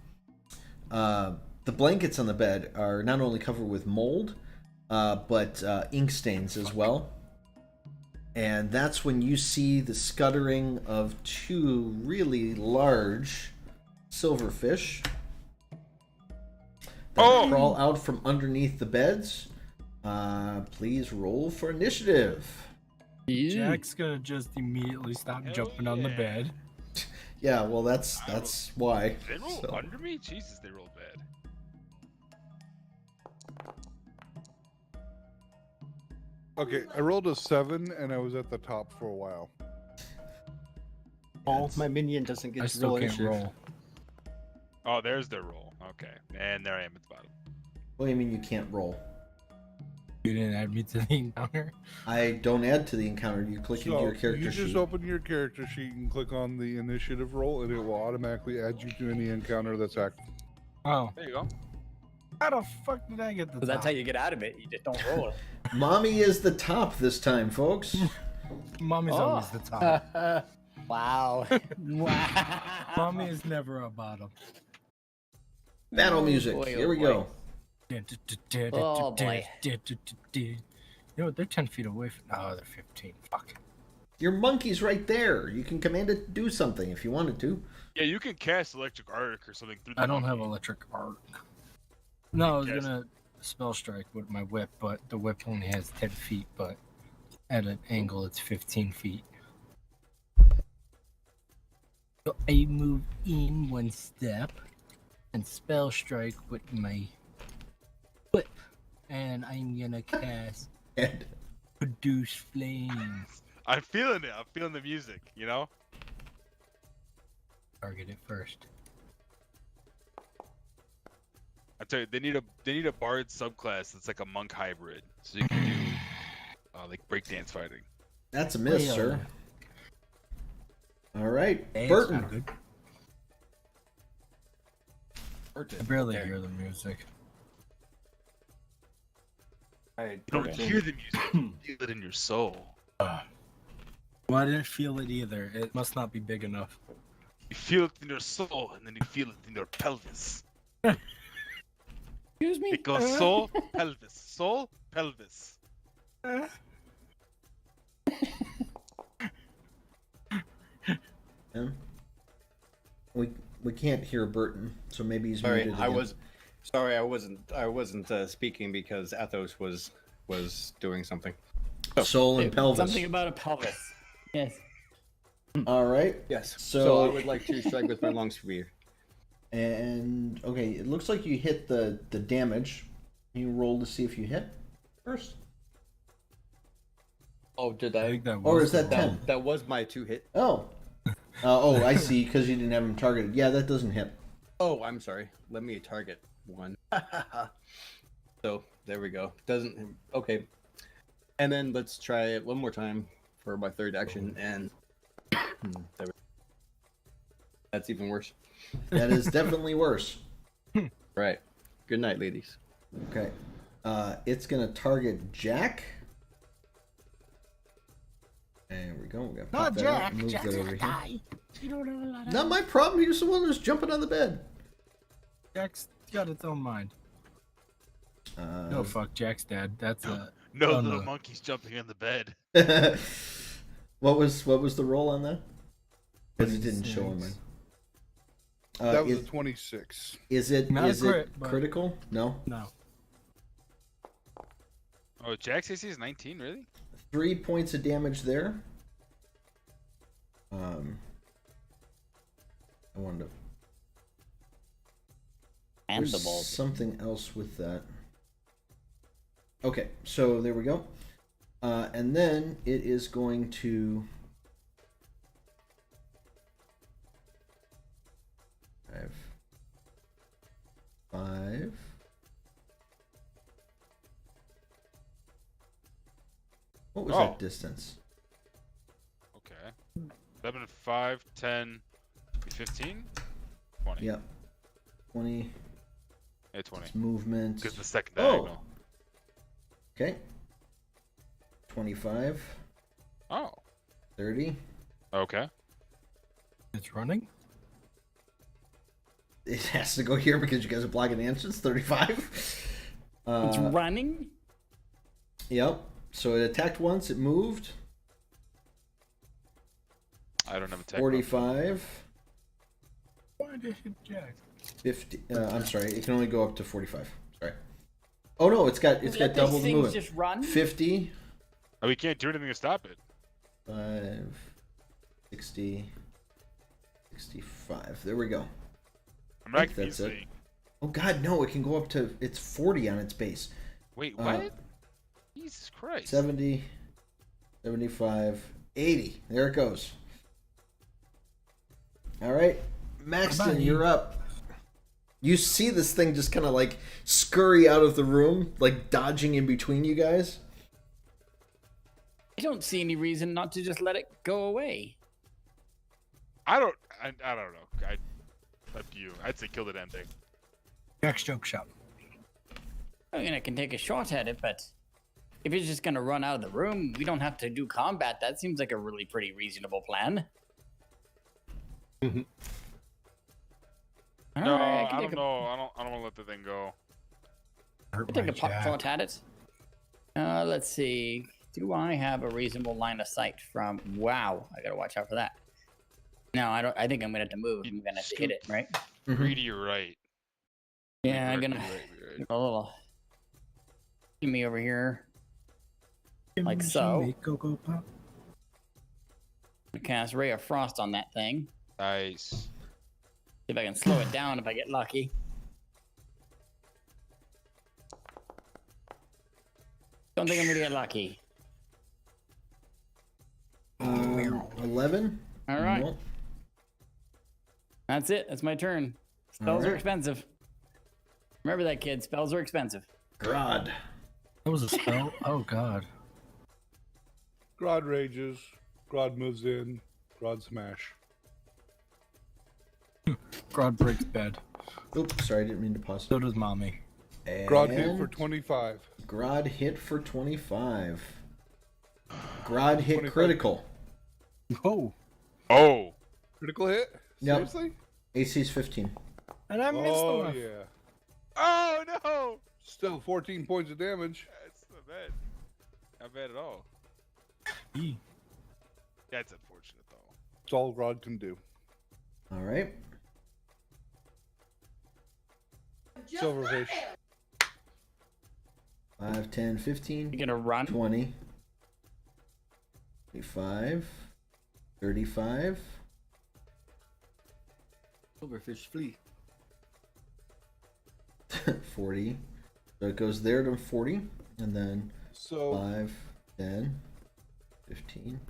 The blankets on the bed are not only covered with mold, but ink stains as well. And that's when you see the scuttering of 2 really large silverfish that crawl out from underneath the beds. Please roll for initiative. Jack's gonna just immediately stop Hell jumping on the yeah. bed. Yeah, well, that's why. They roll So- under me? Jesus, they rolled bad. Okay, I rolled a 7 and I was at the top for a while. Oh, my minion doesn't get I to still roll can't initiative. roll. Oh, there's their roll. Okay. And there I am at the bottom. What do you mean you can't roll? You didn't add me to the encounter. I don't add to the encounter. You click into your character you just sheet. open your character sheet and click on the initiative roll, and it will automatically add you to any encounter that's active. Oh, There you go. how the fuck did I get the So that's top? how you get out of it. You just don't roll it. Mommy is the top this time, folks. Mommy's always the top. Wow. Wow. Mommy is never a bottom. Battle music. boy, oh Here we boy. go. Oh, boy. You know what? They're 10 feet away from. Oh, they're 15. Fuck. Your monkey's right there. You can command it to do something if you wanted to. Yeah, you can cast electric arc or something through the I don't have monkey. electric arc. No, I was Yes. gonna spell strike with my whip, but the whip only has 10 feet, but at an angle it's 15 feet. So I move in 1 step and spell strike with my whip. And I'm gonna cast And Produce Flames. I'm feeling it. I'm feeling the music. You know. Target it first. I tell you, they need a bard subclass that's like a monk hybrid, so you can do like breakdance fighting. that's a miss, Well, sir. All right, Hey, it's Burton. not good. Burton. I barely Okay. hear the music. Alright, You don't Burton. hear the music, you feel it in your soul. Well, I didn't feel it either. It must not be big enough. You feel it in your soul, and then you feel it in your pelvis. Excuse me? It goes soul, pelvis. Yeah. We can't hear Burton, so maybe he's Sorry, muted I again. was. Sorry, I wasn't speaking because Athos was doing something. Soul and pelvis. Something about a pelvis. Yes. All right. Yes. So- So I would like to strike with my long spear. And okay, it looks like you hit the damage. Can you roll to see if you hit first? Oh, did I I? think that was Or is that the 10? one. That was my 2 hit. Oh. Oh, I see, because you didn't have him targeted. Yeah, that doesn't hit. Oh, I'm sorry. Let me target 1. So there we go. Doesn't okay. And then let's try it one more time for my 3rd action, and there we that's even worse. That is definitely worse. Right. Good night, ladies. Okay. It's going to target Jack. There we go. We're gonna pop that out and move that over here. Not my problem. You're the one who's jumping on the bed. Jack's got its own mind. No, fuck Jack's dad. That's a. No Oh, little no. monkeys jumping in the bed. What was the roll on that? Because it didn't show on mine. That was is, a 26. is it Not a is crit, it but- critical? No. No. Oh, Jack's AC is 19, really? 3 points of damage there. I wanted to. And the There's balls. something else with that. Okay, so there we go. And then it is going to. Five. What was Oh. that distance? Okay. 7, 5, 10, 15? 20. Yep. 20. Yeah, 20. It's movement. Because the second Oh. diagonal. Okay. 25. Oh. 30. Okay. It's running? It has to go here because you guys are blocking the entrance. 35. It's running? Yep. So it attacked once. It moved. I don't have a tech. 45. Why did it hit Jack? 50. I'm sorry. It can only go up to 45. Sorry. Oh no, it's got Let double these the things movement. just run? 50. Oh, we can't do anything to stop it. 5. 60. 65. There we go. I'm I not think that's it. easily. Oh god, no! It can go up to. It's 40 on its base. Wait, what? Jesus Christ. 70. 75. 80. There it goes. All right, Maxton, Bye-bye. you're up. You see this thing just kind of like scurry out of the room, like dodging in between you guys. I don't see any reason not to just let it go away. I don't know. Up to you. I'd say kill the damn thing. Next joke shop. I mean, I can take a shot at it, but if it's just gonna run out of the room, we don't have to do combat. That seems like a really pretty reasonable plan. No, Alright, I don't know. I don't want to let the thing go. I take a pot shot at it. Let's see. Do I have a reasonable line of sight from? Wow, I gotta watch out for that. No, I don't. I think I'm gonna have to move. I'm gonna have to hit it, right? Greedy, right? Yeah, I'm gonna Right. a little. Give me over here, like so. Cocoa Pop. Cast Ray of Frost on that thing. Nice. See if I can slow it down if I get lucky. Don't think I'm gonna get lucky. 11. All right. Nope. That's it. That's my turn. Spells are Alright. expensive. Remember that, kid. Spells are expensive. Grod. That was a spell? Oh, God. Grodd rages. Grodd moves in. Grodd smash. Grodd breaks bed. Oops, sorry, I didn't mean to pause. So does mommy. And Grodd hit for 25. Grod hit for 25. Grod hit 25. critical. Oh. Oh. Critical hit? Yep. Seriously? AC's 15. And I missed Oh, enough. yeah. Oh no. Still 14 points of damage. That's not bad. Not bad at all. E. That's unfortunate though. That's all Grodd can do. All right. Just Silverfish. 5, 10, 15, You gonna run? 20, 25, 35, Silverfish flee. 40. So it goes there to 40, and then So 5, 10, 15,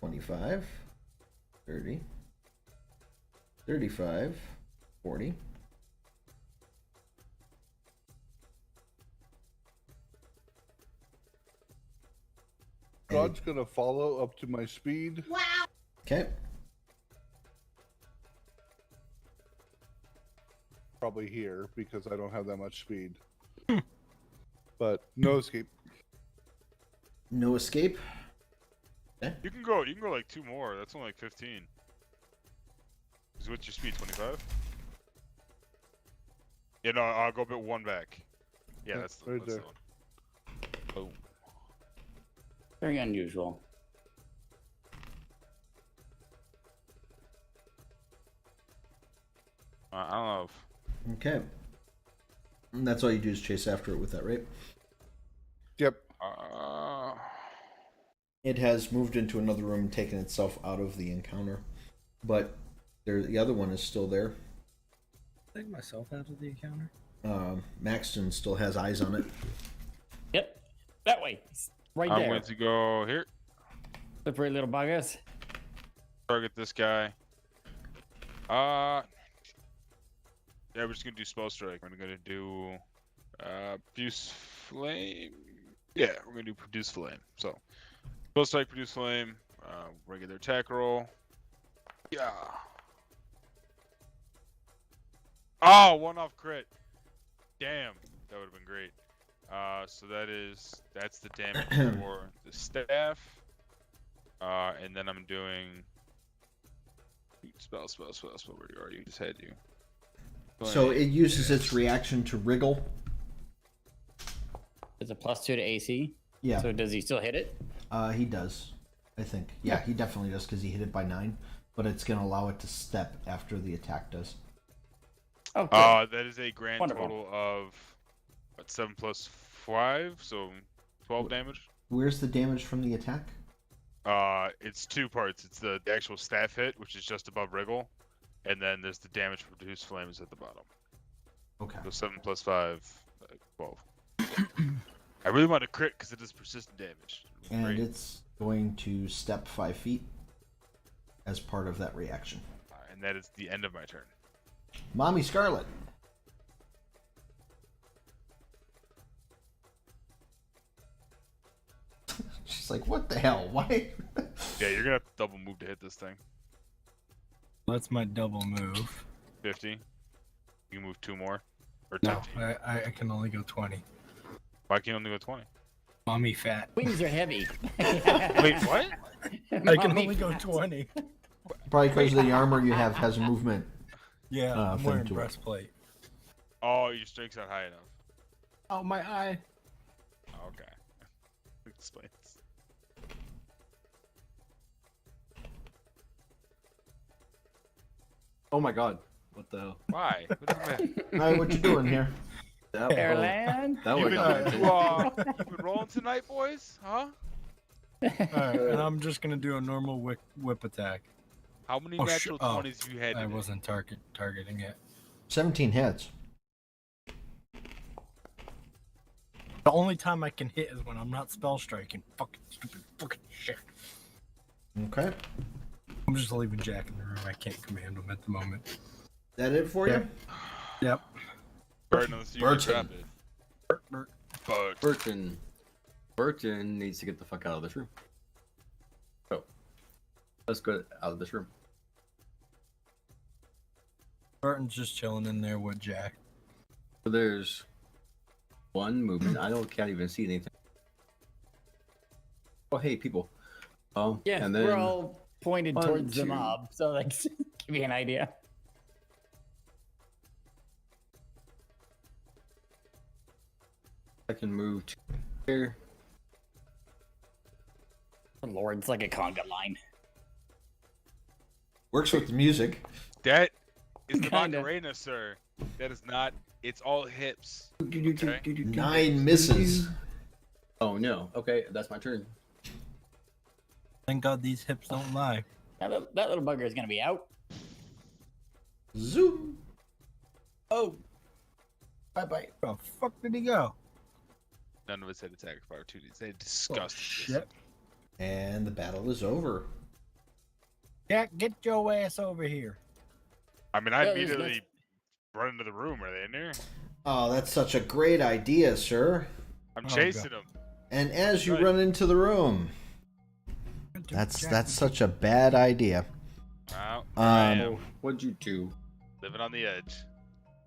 25, 30, 35, 40. Grodd's gonna follow up to my speed. wow. Okay. Probably here because I don't have that much speed. But no escape. No escape. You can go like 2 more. That's only like 15. Is what's your speed? 25? Yeah, no, I'll go a bit 1 back. Yeah, Yeah, that's the, right that's there. the one. Very unusual. I don't know. Okay. And that's all you do is chase after it with that, right? Yep. It has moved into another room and taken itself out of the encounter. But the other one is still there. Take myself out of the encounter. Maxton still has eyes on it. Yep. That way. It's right I'm there. going to go here. Slippery little buggers. Target this guy. Yeah, we're just gonna do spell strike. We're gonna do produce flame. Yeah, we're gonna do produce flame. So spell strike, produce flame, regular attack roll. Yeah. Oh, 1-off crit. Damn, that would have been great. So that's the damage for the staff. And then I'm doing spell. Where are you? Just had you. So it uses its reaction to wriggle. It's a +2 to AC. Yeah. So does he still hit it? He does. I think. Yeah, he definitely does because he hit it by 9. But it's going to allow it to step after the attack does. Oh, good. That is a grand Wonderful. total of what, 7 + 5, so 12 damage. Where's the damage from the attack? It's 2 parts. It's the actual staff hit, which is just above wriggle, and then there's the damage from produce flames at the bottom. Okay. So 7 + 5, 12. I really want to crit because it is persistent damage. And Great. it's going to step 5 feet as part of that reaction. And that is the end of my turn. Mommy Scarlet. She's like, what the hell? Why? Yeah, you're gonna have to double move to hit this thing. That's my double move. 50. You can move 2 more. Or 10 No, feet. I can only go 20. Why can you only go 20? Mommy fat. Wings are heavy. Wait, what? I can Mommy only go fat. 20. Probably because the armor you have has a movement. Yeah, I'm thing wearing to it. breastplate. Oh, your strength's not high enough. Oh, my eye. Okay. Explains. Oh my god. What the hell? Why? What does it mean? Hey, what you doing here? That Airland. That You was been rolling tonight, boys? Huh? Alright, and I'm just gonna do a normal whip attack. How many Oh, natural oh, 20s have you had I today? wasn't targeting it. 17 hits. The only time I can hit is when I'm not spell striking. Fucking stupid fucking shit. Okay. I'm just leaving Jack in the room. I can't command him at the moment. That it for you? Yep. Burton, unless you Burton. grab it. But Burton needs to get the fuck out of this room. Oh. Let's go out of this room. Barton's just chilling in there with Jack. So there's one movement. Can't even see anything. Oh, hey, people. Oh, Yeah, and then we're all pointed 1, towards the 2. mob, so like, give you an idea. I can move to here. Lord, it's like a conga line. Works with the music. that is the Kinda. Macarena, sir. That is not. It's all hips. Okay. 9 misses. Oh no. Okay, that's my turn. Thank God these hips don't lie. That little bugger is gonna be out. Zoom. Oh. Bye bye. Where the fuck did he go? None of us had attack opportunities. They Oh, disgusted. shit. And the battle is over. Jack, get your ass over here. I mean, I Yeah, immediately run into the room. Are they in there? Oh, that's such a great idea, sir. I'm Oh, chasing them. And as you Right. run into the room, that's such a bad idea. Wow. I am What'd you do? living on the edge.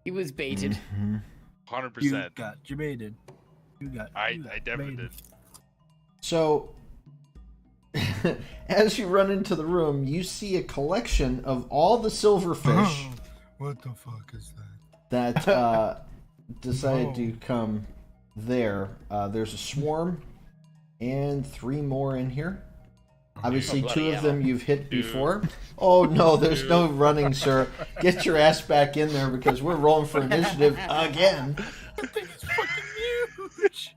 He was baited. Mhm. 100%. You got baited. I definitely did. So, as you run into the room, you see a collection of all the silverfish What the fuck is that? that decided to Oh. come there. There's a swarm and 3 more in here. Obviously, Oh, 2 bloody of them hell. you've hit before. Oh no, there's no running, sir. Get your ass back in there because we're rolling for initiative again. That thing is fucking huge.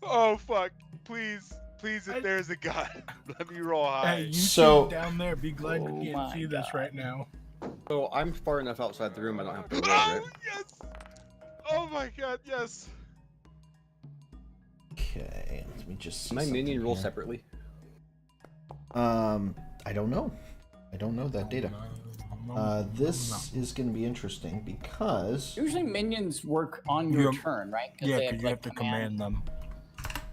Oh fuck! Please, if there's a god, let me roll high. Hey, you So- two down there, be glad Oh you my can't see this God. right now. So I'm far enough outside the room. I don't have to roll, Oh right? yes! Oh my god, yes! Okay, let me just. See My minion something roll here. separately. I don't know. I don't know that data. This is going to be interesting because Usually minions work on your Yeah. turn, right? Yeah, they because you have to command them.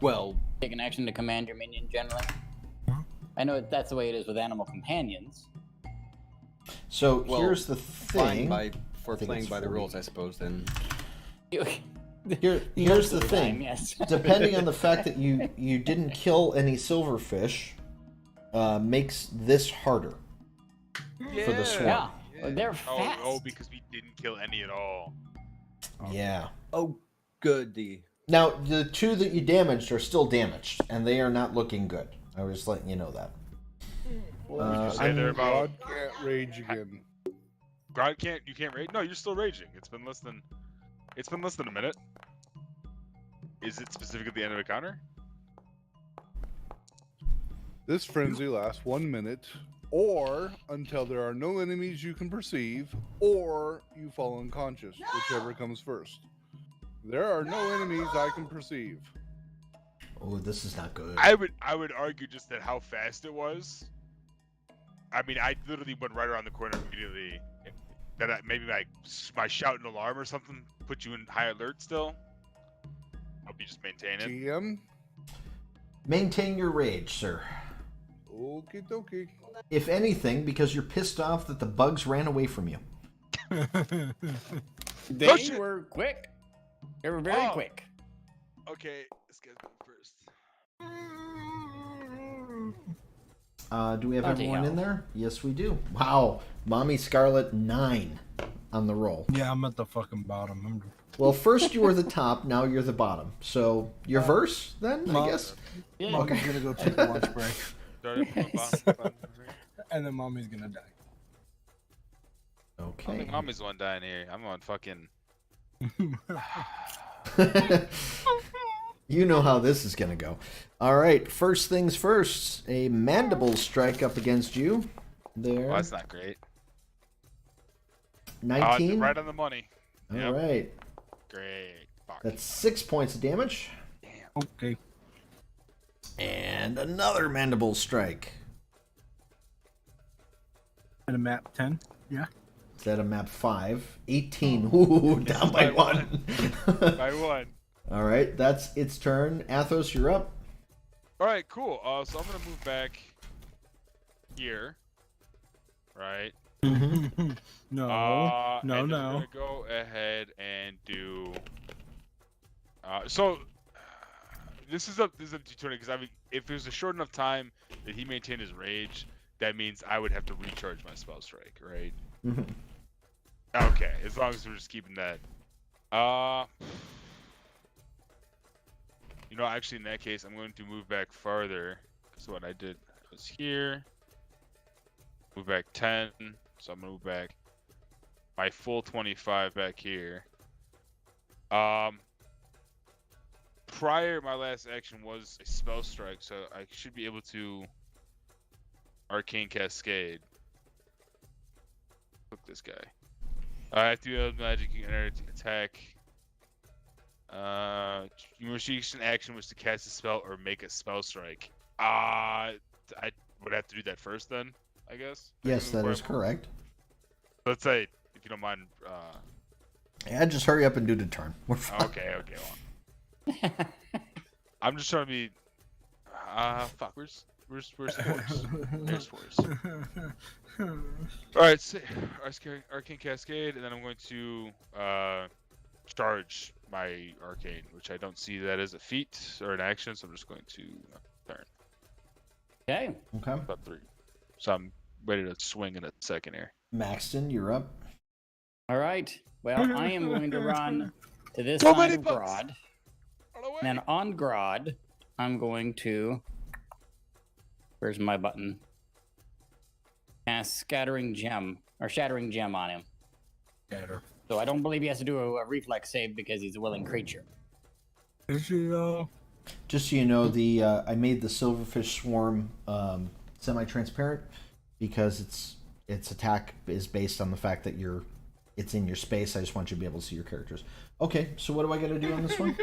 Well, Take an action to command your minion generally. Huh? I know that's the way it is with animal companions. so Well, here's the fine thing. for think playing it's by the 40. rules, I suppose. Then Here's Most the of thing. time, yes. Depending on the fact that you didn't kill any silverfish, makes this harder for the swarm. Yeah, they're Oh, fast. because we didn't kill any at all. Yeah. oh, goody. Now the 2 that you damaged are still damaged, and they are not looking good. I was letting you know that. Say they're about. God can't rage again. God can't. You can't rage. No, you're still raging. It's been less than a minute. Is it specific at the end of a counter? This frenzy lasts 1 minute, or until there are no enemies you can perceive, or you fall unconscious, whichever comes first. There are no enemies I can perceive. Oh, this is not good. I would argue just that how fast it was. I mean, I literally went right around the corner immediately. maybe my shout and alarm or something put you in high alert still. Hope you just maintain it. TM. Maintain your rage, sir. Okie dokie. If anything, because you're pissed off that the bugs ran away from you. They Oh, shit. were quick. They were very Oh. quick. Okay, this guy's going first. Do we have Bloody everyone in hell. there? Yes, we do. Wow. Mommy Scarlet 9 on the roll. Yeah, I'm at the fucking bottom. Well, first you were the top, now you're the bottom. So, your verse, then, I Mom- guess? Yeah. Mommy's gonna go take a lunch break, Started from the Yes. bottom. and then mommy's gonna die. I don't Okay. think mommy's the one dying here. I'm on fucking. You know how this is going to go. All right, first things first. A mandible strike up against you. There. Well, that's not great. 19. Right on the money. All Yep. right. Great. Fuck. That's 6 points of damage. Damn. Okay. And another mandible strike. And a map 10. Yeah. Is that a map 5? 18. Ooh, down by by 1. By one. All right, that's its turn. Athos, you're up. All right, cool. So I'm gonna move back here. Right. no. and no. I'm No. gonna go ahead and do. This is up to Tony because if there's a short enough time that he maintained his rage, that means I would have to recharge my spell strike, right? Mhm. Okay, as long as we're just keeping that. Actually, in that case, I'm going to move back farther. So what I did was here. Move back 10. So I'm going to move back my full 25 back here. My last action was a spell strike, so I should be able to Arcane Cascade. Look this guy. I have to be able to magic attack. Your most recent action was to cast a spell or make a spell strike. I would have to do that first then, I guess. Yes, that is correct. Let's say, if you don't mind. Yeah, just hurry up and do the turn. We're fine. Okay. Well. I'm just trying to be. Fuck. Where's Force? There's Force. All right, Arcane Cascade, and then I'm going to charge my Arcane, which I don't see that as a feat or an action, so I'm just going to turn. Okay. Okay. About 3. So I'm ready to swing in a second here. Maxton, you're up. All right. Well, I am going to run to this So side many of bugs. Grodd. Run away. And then on Grodd, I'm going to. Where's my button? Cast Shattering Gem on him. Scatter. So I don't believe he has to do a reflex save because he's a willing creature. Is she Just so you know, I made the Silverfish Swarm semi-transparent because its attack is based on the fact that it's in your space. I just want you to be able to see your characters. Okay, so what do I got to do on this one?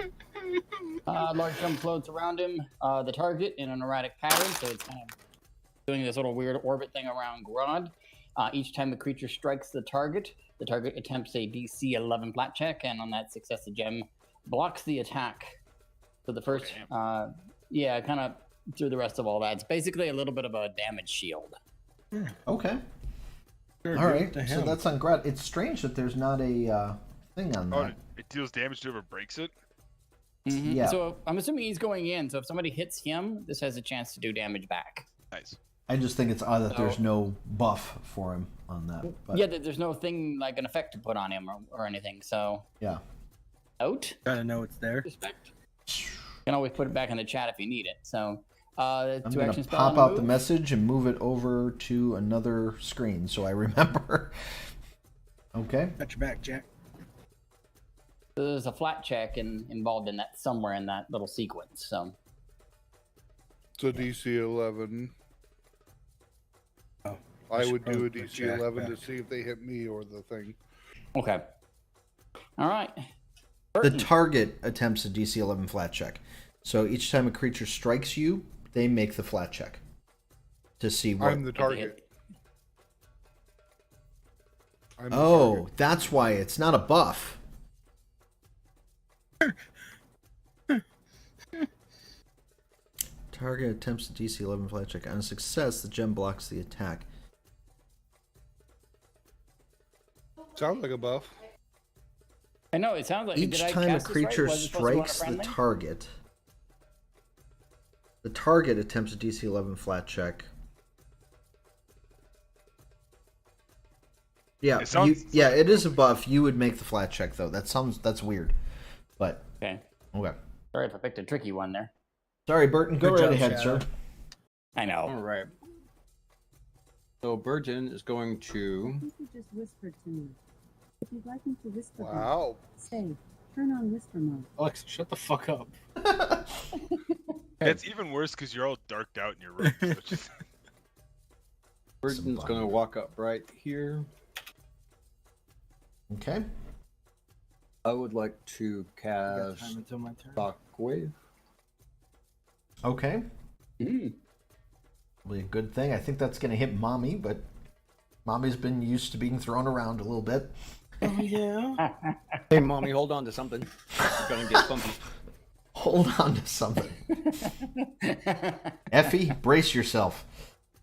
Large gem floats around him, the target in an erratic pattern, so it's kind of doing this little weird orbit thing around Grodd. Each time the creature strikes the target attempts a DC 11 flat check, and on that success, the gem blocks the attack. So the first, kind of through the rest of all that. It's basically a little bit of a damage shield. Okay. Sure, All right. to So him. that's on Grad. It's strange that there's not a thing on Oh, that. it deals damage to whoever breaks it. Mhm. Yeah. So I'm assuming he's going in. So if somebody hits him, this has a chance to do damage back. Nice. I just think it's odd that there's So- no buff for him on that. But Yeah, there's no thing like an effect to put on him or anything. So yeah. out. Gotta know it's there. Respect. You can always put it back in the chat if you need it. So, I'm two gonna action spell pop on a out the move. message and move it over to another screen so I remember. Okay. Got your back, Jack. There's a flat check involved in that somewhere in that little sequence. So, So DC 11. Oh, I would do a should DC Jack 11 to back. see if they hit me or the thing. okay. All right. The Burton. target attempts a DC 11 flat check. So each time a creature strikes you, they make the flat check to see what. I'm the target. I'm the Oh, target. that's why it's not a buff. Target attempts a DC 11 flat check. On a success, the gem blocks the attack. Sounds like a buff. I know, it sounds like... Each did I time a cast this right? creature Was it supposed to go on a strikes the friendly? target attempts a DC 11 flat check. Yeah, It sounds yeah, it is a buff. You would make the flat check though. That's weird, but Okay. okay. Sorry if I picked a tricky one there. Sorry, Burton. Go Good right job, ahead, Shadow. sir. I know. All right. So Burton is going I to. think you just whispered to me. If you'd like me to whisper, back, Wow. say, turn on whisper mode. Alex, shut the fuck up. It's even worse because you're all darked out in your room. So it's just... Burton's going to walk up right here. Okay. I would like to I got cast time until my turn. Shockwave. Okay. Mm. Probably a good thing. I think that's going to hit Mommy, but Mommy's been used to being thrown around a little bit. Oh yeah. Hey, mommy, hold on to something. It's going to get bumpy. Hold on to something. Effie, brace yourself.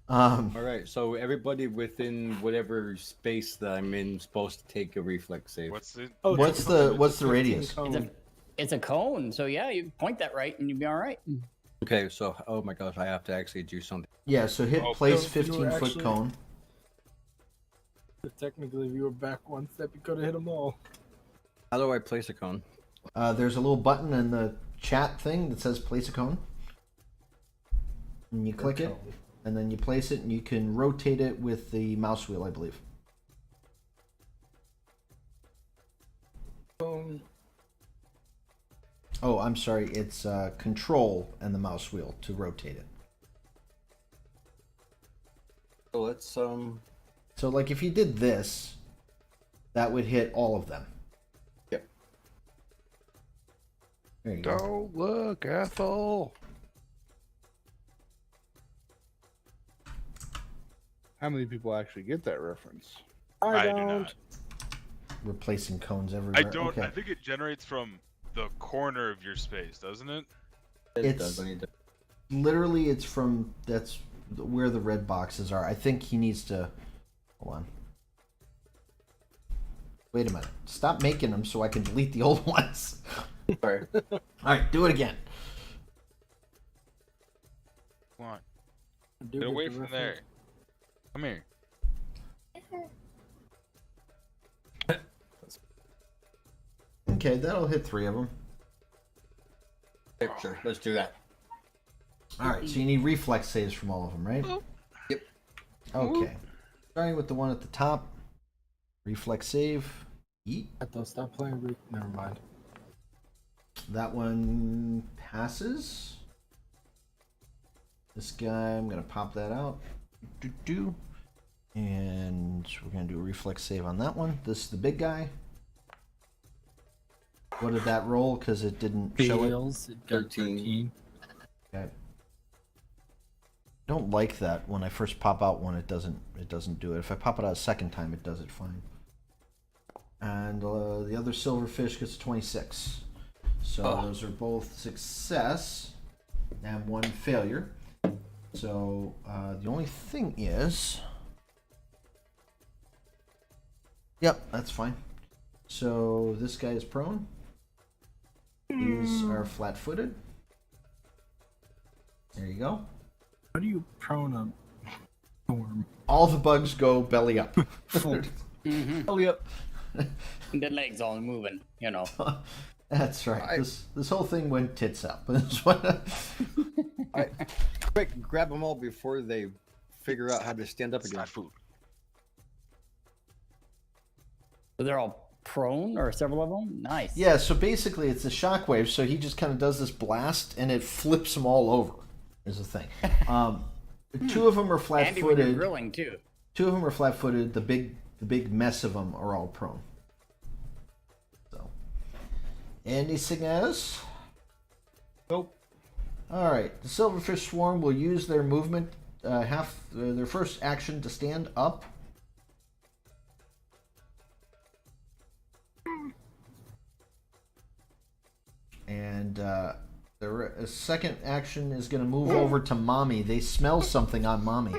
All right, so everybody within whatever space that I'm in is supposed to take a reflex save. What's the? Oh, What's it's the- a what's the 15 radius? cone. It's a cone, so yeah, you point that right and you'll be all right. Okay, so oh my gosh, I have to actually do something. Yeah, so hit Oh, place so if you were 15-foot actually- cone. Technically, if you were back one step, you could have hit them all. How do I place a cone? There's a little button in the chat thing that says place a cone. And you click it, and then you place it, and you can rotate it with the mouse wheel, I believe. Cone. Oh, I'm sorry. It's control and the mouse wheel to rotate it. So let's So, like, if you did this, that would hit all of them. Yep. There you go. Don't look, Ethel. How many people actually get that reference? I do don't. not. Replacing cones everywhere. I don't. Okay. I think it generates from the corner of your space, doesn't it? it It's- does. I need to. Literally, it's from that's where the red boxes are. I think he needs to. Hold on. Wait a minute. Stop making them so I can delete the old ones. Sorry. All right, do it again. Come on, I do get get away the from reference. there. Come here. Okay, that'll hit 3 of them. Okay, sure, let's do that. All right, so you need reflex saves from all of them, right? Yep. Okay. Starting with the one at the top. Reflex save. Yeet. I thought stop playing. Never mind. That one passes. This guy, I'm going to pop that out. Do. And we're going to do a reflex save on that one. This is the big guy. What did that roll? Because it didn't show it. Fails. It got 13. Okay. Don't like that when I first pop out one. It doesn't do it. If I pop it out a second time, it does it fine. And the other silverfish gets 26. So those are both success and one failure. So the only thing is, yep, that's fine. So this guy is prone. These are flat-footed. There you go. How do you prone a storm? All the bugs go belly up. Mm-hmm. Belly up. The legs all moving, you know. That's right. This whole thing went tits up. That's what- Quick, grab them all before they figure out how to stand up It's again. not food. So they're all prone, or several of them? Nice. yeah, so basically it's a shockwave, so he just kind of does this blast and it flips them all over, is the thing. Two of them are Andy, when you're flat-footed. grilling, too. Two of them are flat-footed. The big mess of them are all prone. So, anything else? Nope. All right. The Silverfish Swarm will use their movement, their first action to stand up. a second action is going to move over to Mommy. They smell something on Mommy.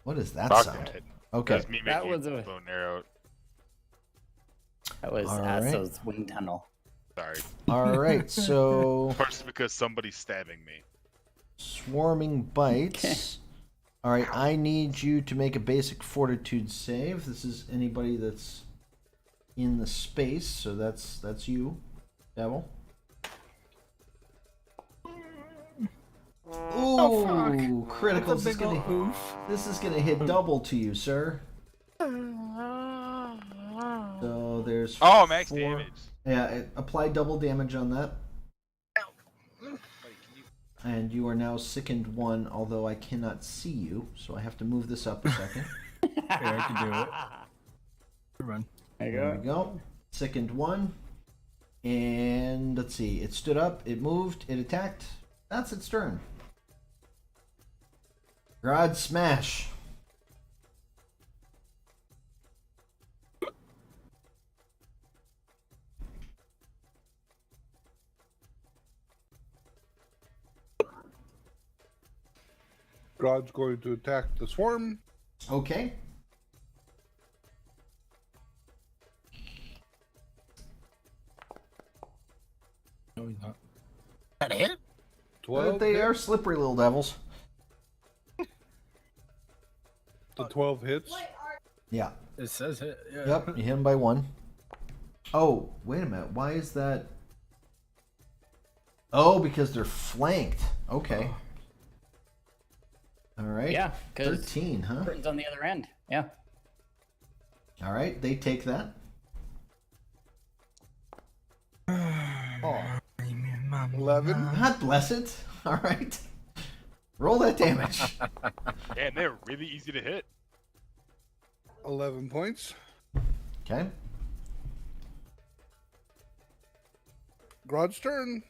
What is that Fuck sound? that. Okay. That's me That making was a- bow and arrow. That was All right. Asso's wind tunnel. Sorry. All right, so Partially because somebody's stabbing me. swarming bites. All right, I need you to make a basic fortitude save. This is anybody that's in the space, so that's you, Devil. Ooh, critical. That's a big ol' oof. This is gonna hit double to you, sir. So there's Oh, max 4. damage. Yeah, apply double damage on that. Buddy, can you... And you are now sickened 1, although I cannot see you, so I have to move this up a second. Yeah, I can do it. Run. There we go. Sickened 1. And let's see. It stood up, it moved, it attacked. That's its turn. Grod smash. God's going to attack the swarm. Okay. No, he's not. That hit? 12 They hit. are slippery little devils. The 12 hits. Yeah. It says hit. Yeah. Yep, you hit him by 1. Oh, wait a minute. Why is that? Oh, because they're flanked. Okay. All right. Yeah, because 13, huh? curtain's on the other end. Yeah. All right, they take that. Oh, 11. God bless it. All right. Roll that damage. Man, they're really easy to hit. 11 points. Okay. Grod's turn.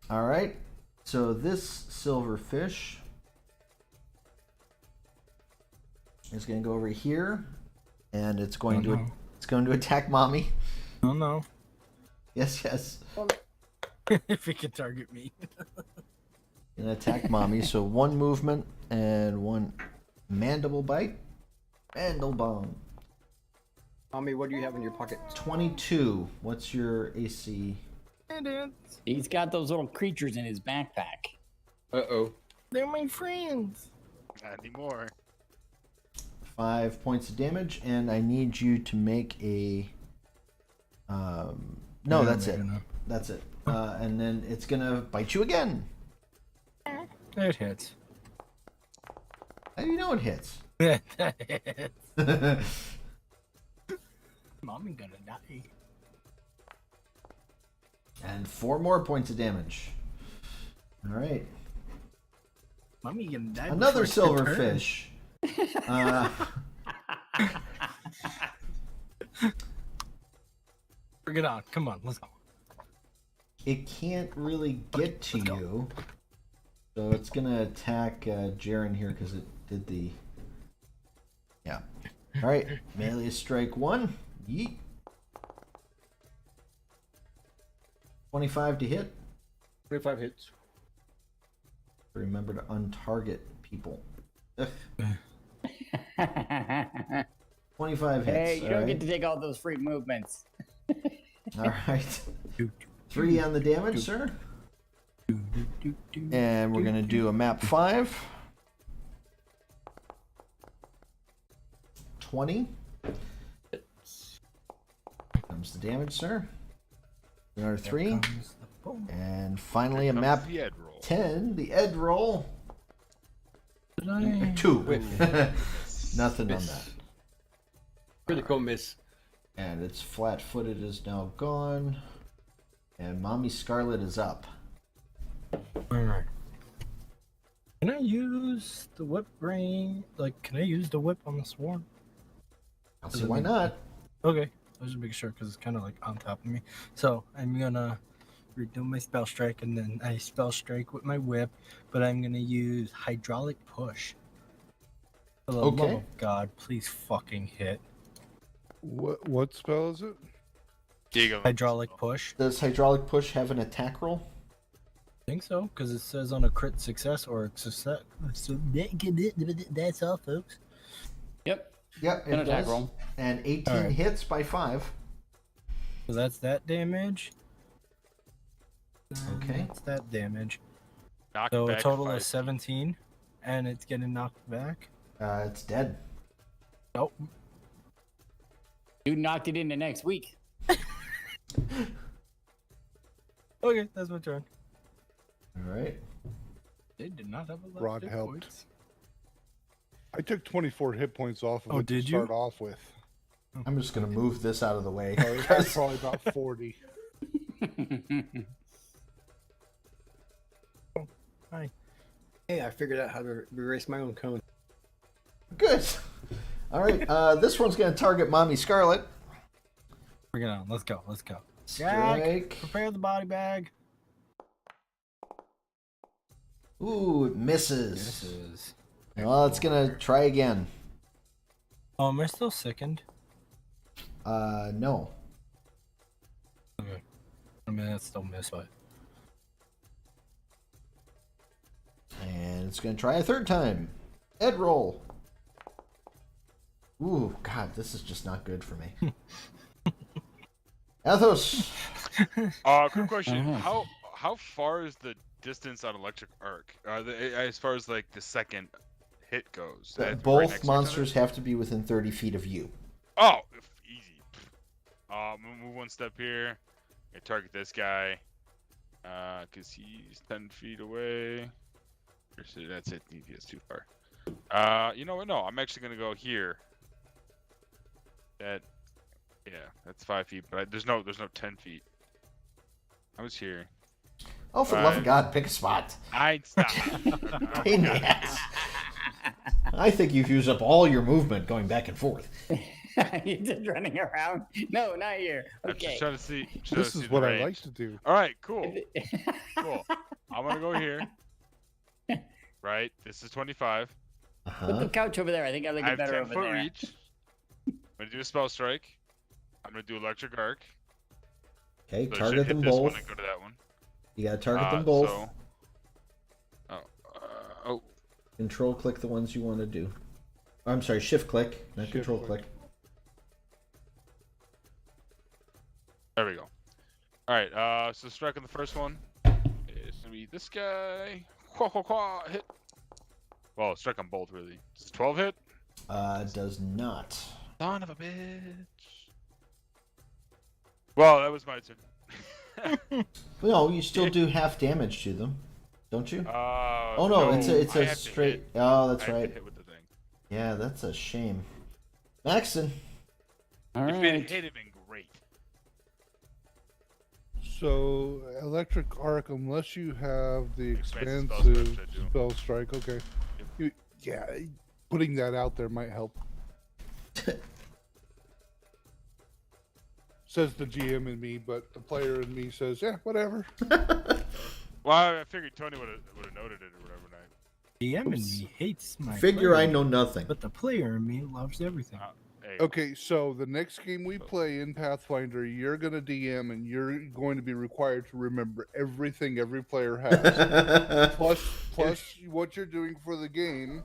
All right. So this silverfish is going to go over here, and it's going to attack Mommy. Oh no. Yes, yes. If it can target me. Gonna attack Mommy. So 1 movement and 1 mandible bite. Mandible. Mommy, what do you have in your pocket? 22. What's your AC? He's got those little creatures in his backpack. Uh-oh. They're my friends. Not anymore. 5 points of damage, and I need you to make a. No, Yeah, that's maybe it. not. That's it. And then it's gonna bite you again. It hits. How do you know it hits? That hits. Mommy gonna die. And 4 more points of damage. All right. Mommy gonna die. Another before it's her turn. silverfish. Bring it on. Come on, let's go. It can't really get to let's go. you, so it's gonna attack Jaren here because it did the. Yeah. All right. Melee strike 1. Yeet. 25 to hit. 25 hits. Remember to untarget people. Ugh. 25 hits. Hey, you all don't right. get to take all those free movements. All right. 3 on the damage, sir. And we're gonna do a map 5. 20. Comes the damage, sir. Another 3. And finally a Comes map the Ed roll. 10, the Ed roll. 2. Nothing on Miss. that. Critical miss. And its flat-footed is now gone. And Mommy Scarlet is up. Alright. Can I use the whip ring? Like, can I use the whip on the swarm? I'll see why not. Okay. I was just making sure because it's kind of like on top of me. So I'm gonna redo my spell strike and then I spell strike with my whip, but I'm gonna use hydraulic push. For the love Okay. of God, please fucking hit. What spell is it? Diego. Hydraulic push. Does hydraulic push have an attack roll? I think so, because it says on a crit success or a success. So that's all, folks. Yep. Yep, An it attack does. roll. And 18 Alright. hits by 5. So that's that damage. Okay. That's that damage. Knock So a back total 5 of 17, and it's getting knocked back. It's dead. Nope. Dude knocked it into next week. Okay, that's my turn. Alright. They did not have a lot Rod of hit helped. points. I took 24 hit points off of Oh, it to did you? start off with. I'm just going to move this out of the way. That's probably about 40. Hi. Hey, I figured out how to erase my own cone. Good. Alright, this one's going to target Mommy Scarlet. Bring it on. Let's go. Let's go. Strike. Prepare the body bag. Ooh, it misses. This is. Well, it's going to try again. Am I still sickened? No. Okay. I mean, that's still miss, but. And it's going to try a third time. Ed roll. Ooh, God, this is just not good for me. Athos. Quick question. Uh-huh. How far is the distance on electric arc? As far as like the second hit goes. They have to be right next Both to each other? monsters have to be within 30 feet of you. Oh, easy. Move one step here. I target this guy. Cause he's 10 feet away. That's it. He gets too far. You know what? No, I'm actually gonna go here. That's 5 feet, but there's no 10 feet. I was here. Oh, for the love of God, pick a spot. I'd stop. Pain in the ass. I think you've used up all your movement going back and forth. You're just running around. No, not here. I'm Okay. just trying to see. This is what I like to do. All right, cool. Cool. I'm gonna go here. Right. This is 25. Put the couch over there. I think I like I it have better 10 over foot there. reach. I'm gonna do a spell strike. I'm gonna do electric arc. Okay, So I should target hit them this both. one and go to that one. You gotta target them both. Oh. Control click the ones you want to do. I'm sorry, shift click, not Shift control click. click. There we go. All right. So strike on the first one. It's gonna be this guy. Hit. Well, strike on both really. Does 12 hit? Does not. Son of a bitch. Well, that was my turn. No, you still do half damage to them, don't you? Oh Oh no, it's I a have to straight. hit. Oh, that's I have to right. hit with the thing. Yeah, that's a shame. Maxon. All If it right. hit, it'd been great. So, electric arc, unless you have the Expansive expansive spell strike, I do. spell strike, okay. Yep. Yeah, putting that out there might help. Says the GM in me, but the player in me says, yeah, whatever. Well, I figured Tony would have noted it or whatever. And DM in Oops. me hates my Figure player, I know nothing. but the player in me loves everything. hey, Okay, so the next game we play in Pathfinder, you're going to DM and you're going to be required to remember everything every player has. plus what you're doing for the game.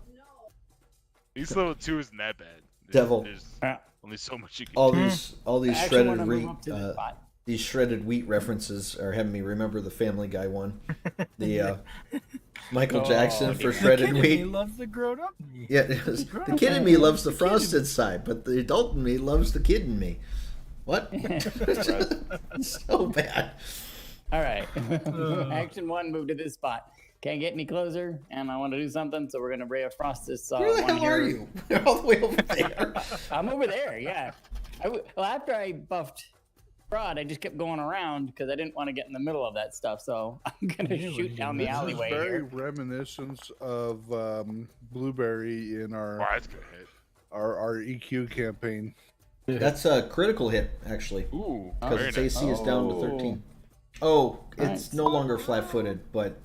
These level 2 isn't that bad. Devil. There's Ah. only so much you can all do. these I actually shredded want to wheat move up to this spot. these shredded wheat references are having me remember the Family Guy one. The Michael Jackson for The shredded kid in me wheat. loves the grown up me. Yeah, it was, the kid in me loves the frosted side, but the adult in me loves the kid in me. What? So bad. All right. Action 1, move to this spot. Can't get any closer, and I want to do something, so we're going to Ray of Frost this Where the one hell here. are you? You're all the way over there. I'm over there, yeah. Well, after I buffed Rod, I just kept going around because I didn't want to get in the middle of that stuff, so I'm going to shoot down the This is alleyway very here. reminiscent of Blueberry in Wow, that's a good hit. our EQ campaign. That's a critical hit, actually, Ooh, because very its nice. AC is down to 13. Oh, it's Nice. no longer flat-footed, but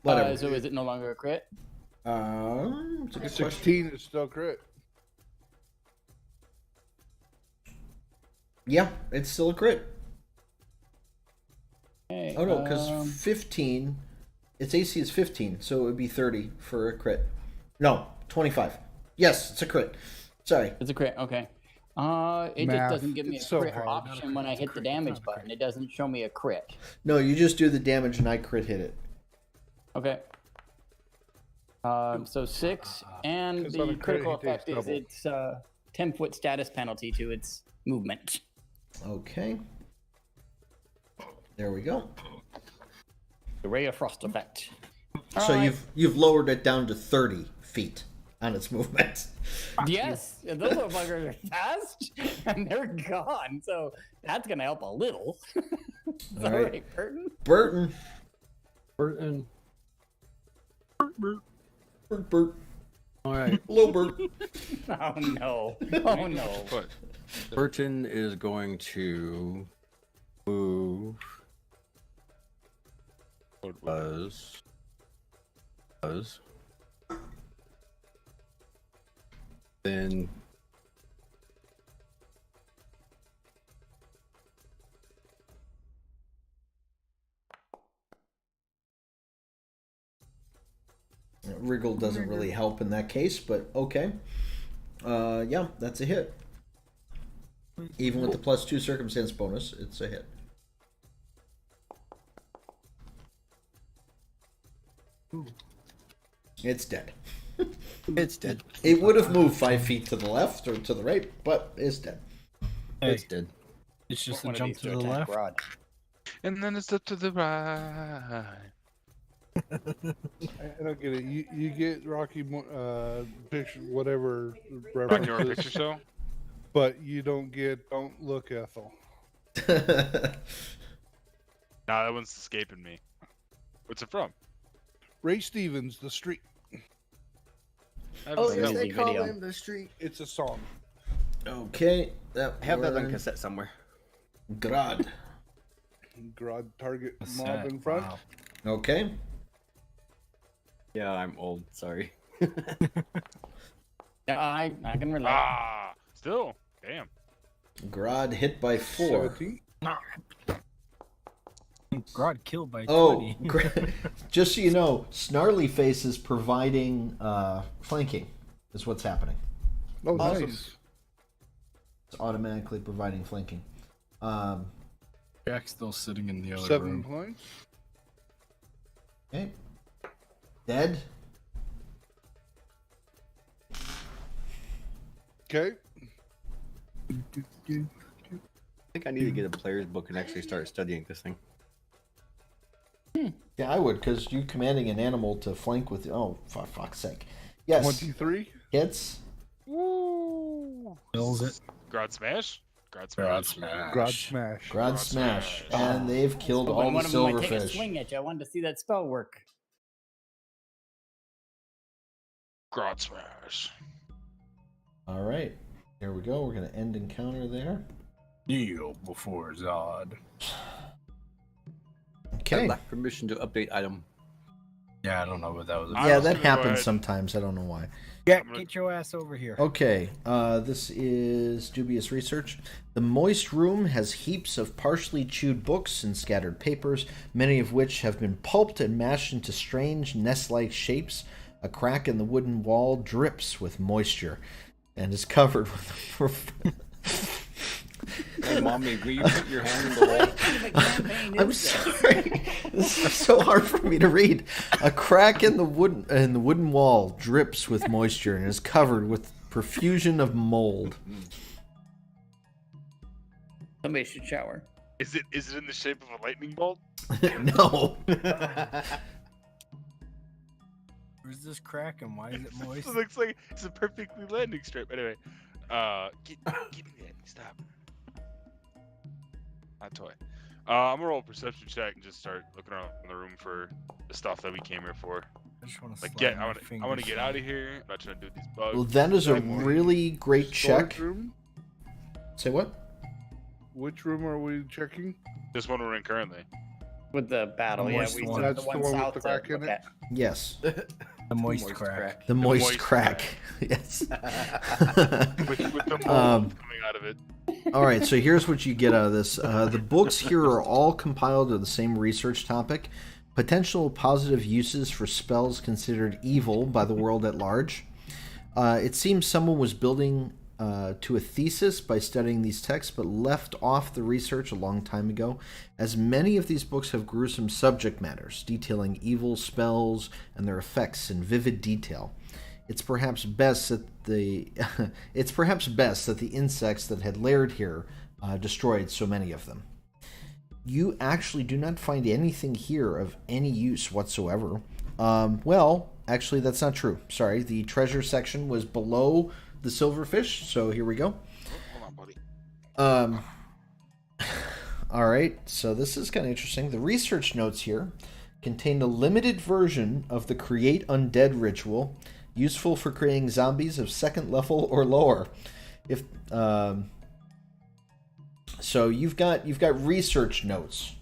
whatever. So is it no longer a crit? It's a good question. 16 is still crit. Yeah, it's still a crit. Okay, Oh no, because 15, its AC is 15, so it would be 30 for a crit. No, 25. Yes, it's a crit. Sorry. it's a crit. Okay. It Math, just doesn't give me a it's so crit hard. option when I hit the damage button. It doesn't show me a crit. No, you just do the damage and I crit hit it. Okay. So 6, and 'Cause on the a crit, critical he takes effect is double. its 10-foot status penalty to its movement. Okay. There we go. The Ray of Frost effect. So Alright. you've lowered it down to 30 feet on its movement. Yes, those little buggers are fast, and they're gone. So that's gonna help a little. All right. Sorry, Burton. Burton. Burton. Bert. All right. Hello, Bert. Oh no! Oh no! But Burton is going to move. Buzz. Then Wriggle doesn't really help in that case, but okay. Yeah, that's a hit. Even with the +2 circumstance bonus, it's a hit. It's dead. it's dead. It would have moved 5 feet to the left or to the right, but it's dead. It's dead. It's just a One of jump these to the attack left. Rod. and then it's up to the right. I don't get it. You get Rocky picture whatever Rocky Horror references, Picture Show. but you don't get Don't Look Ethel. Nah, that one's escaping me. What's it from? Ray Stevens, The Street. I haven't seen that they one. call video. him the street. It's a song. Okay. That I have that on one- cassette somewhere. Grod. Grod target What's mob that? in front. Wow. Okay. Yeah, I'm old. Sorry. Yeah, I can relate. Ah, still, damn. Grod hit by 4. 17. Grod killed by Oh, 20. just so you know, Snarly Face is providing flanking, is what's happening. Oh, Awesome. nice. It's automatically providing flanking. Jack's still sitting in the other 7 room. points. Okay. Dead. Okay. I think I need to get a player's book and actually start studying this thing. Yeah, I would, because you commanding an animal to flank with... Oh, for fuck's sake. Yes. 23. Hits. Woo! Kills it. Grod smash. Grod Grod smash. Grod smash. Grod smash. And they've killed But all when the one of them might take a silverfish. swing at you, I wanted to see that spell work. Grod smash. All right. Here we go. We're going to end encounter there. Kneel before Zod. Okay. I lack permission to update item. Yeah, I don't know what that was. I Yeah, was that gonna go happens ahead. sometimes. I don't know why. Jack, gonna- get your ass over here. Okay, this is dubious research. The moist room has heaps of partially chewed books and scattered papers, many of which have been pulped and mashed into strange nest-like shapes. A crack in the wooden wall drips with moisture and is covered with... Hey, mommy, will you put your hand in the wall? What kind of a campaign I'm is this? sorry. This is so hard for me to read. A crack in the wooden wall drips with moisture and is covered with profusion of mold. Somebody should shower. Is it in the shape of a lightning bolt? No. Where's this crack and why is it moist? It looks like it's a perfectly landing strip. Anyway, give me that. Stop. Not toy. I'm gonna roll a perception check and just start looking around the room for the stuff that we came here for. I just want to Like, I want to get out of here. I'm not trying to do these bugs. Well, that is a Like, really great Storage check. room? Say what? Which room are we checking? This one we're in currently. With the battle, The yeah, moist we one. took That's the one with south the to crack in look it? at. Yes. The moist crack. The moist moist crack. Yes. With the mold Um, coming out of it. All right, so here's what you get out of this. The books here are all compiled to the same research topic: potential positive uses for spells considered evil by the world at large. It seems someone was building to a thesis by studying these texts, but left off the research a long time ago, as many of these books have gruesome subject matters, detailing evil spells and their effects in vivid detail. It's perhaps best that the insects that had laired here destroyed so many of them. You actually do not find anything here of any use whatsoever. Well, actually, that's not true. Sorry, the treasure section was below the Silverfish, so here we go. Hold on, buddy. All right, so this is kind of interesting. The research notes here contain a limited version of the Create Undead ritual, useful for creating zombies of second level or lower. If so, you've got research notes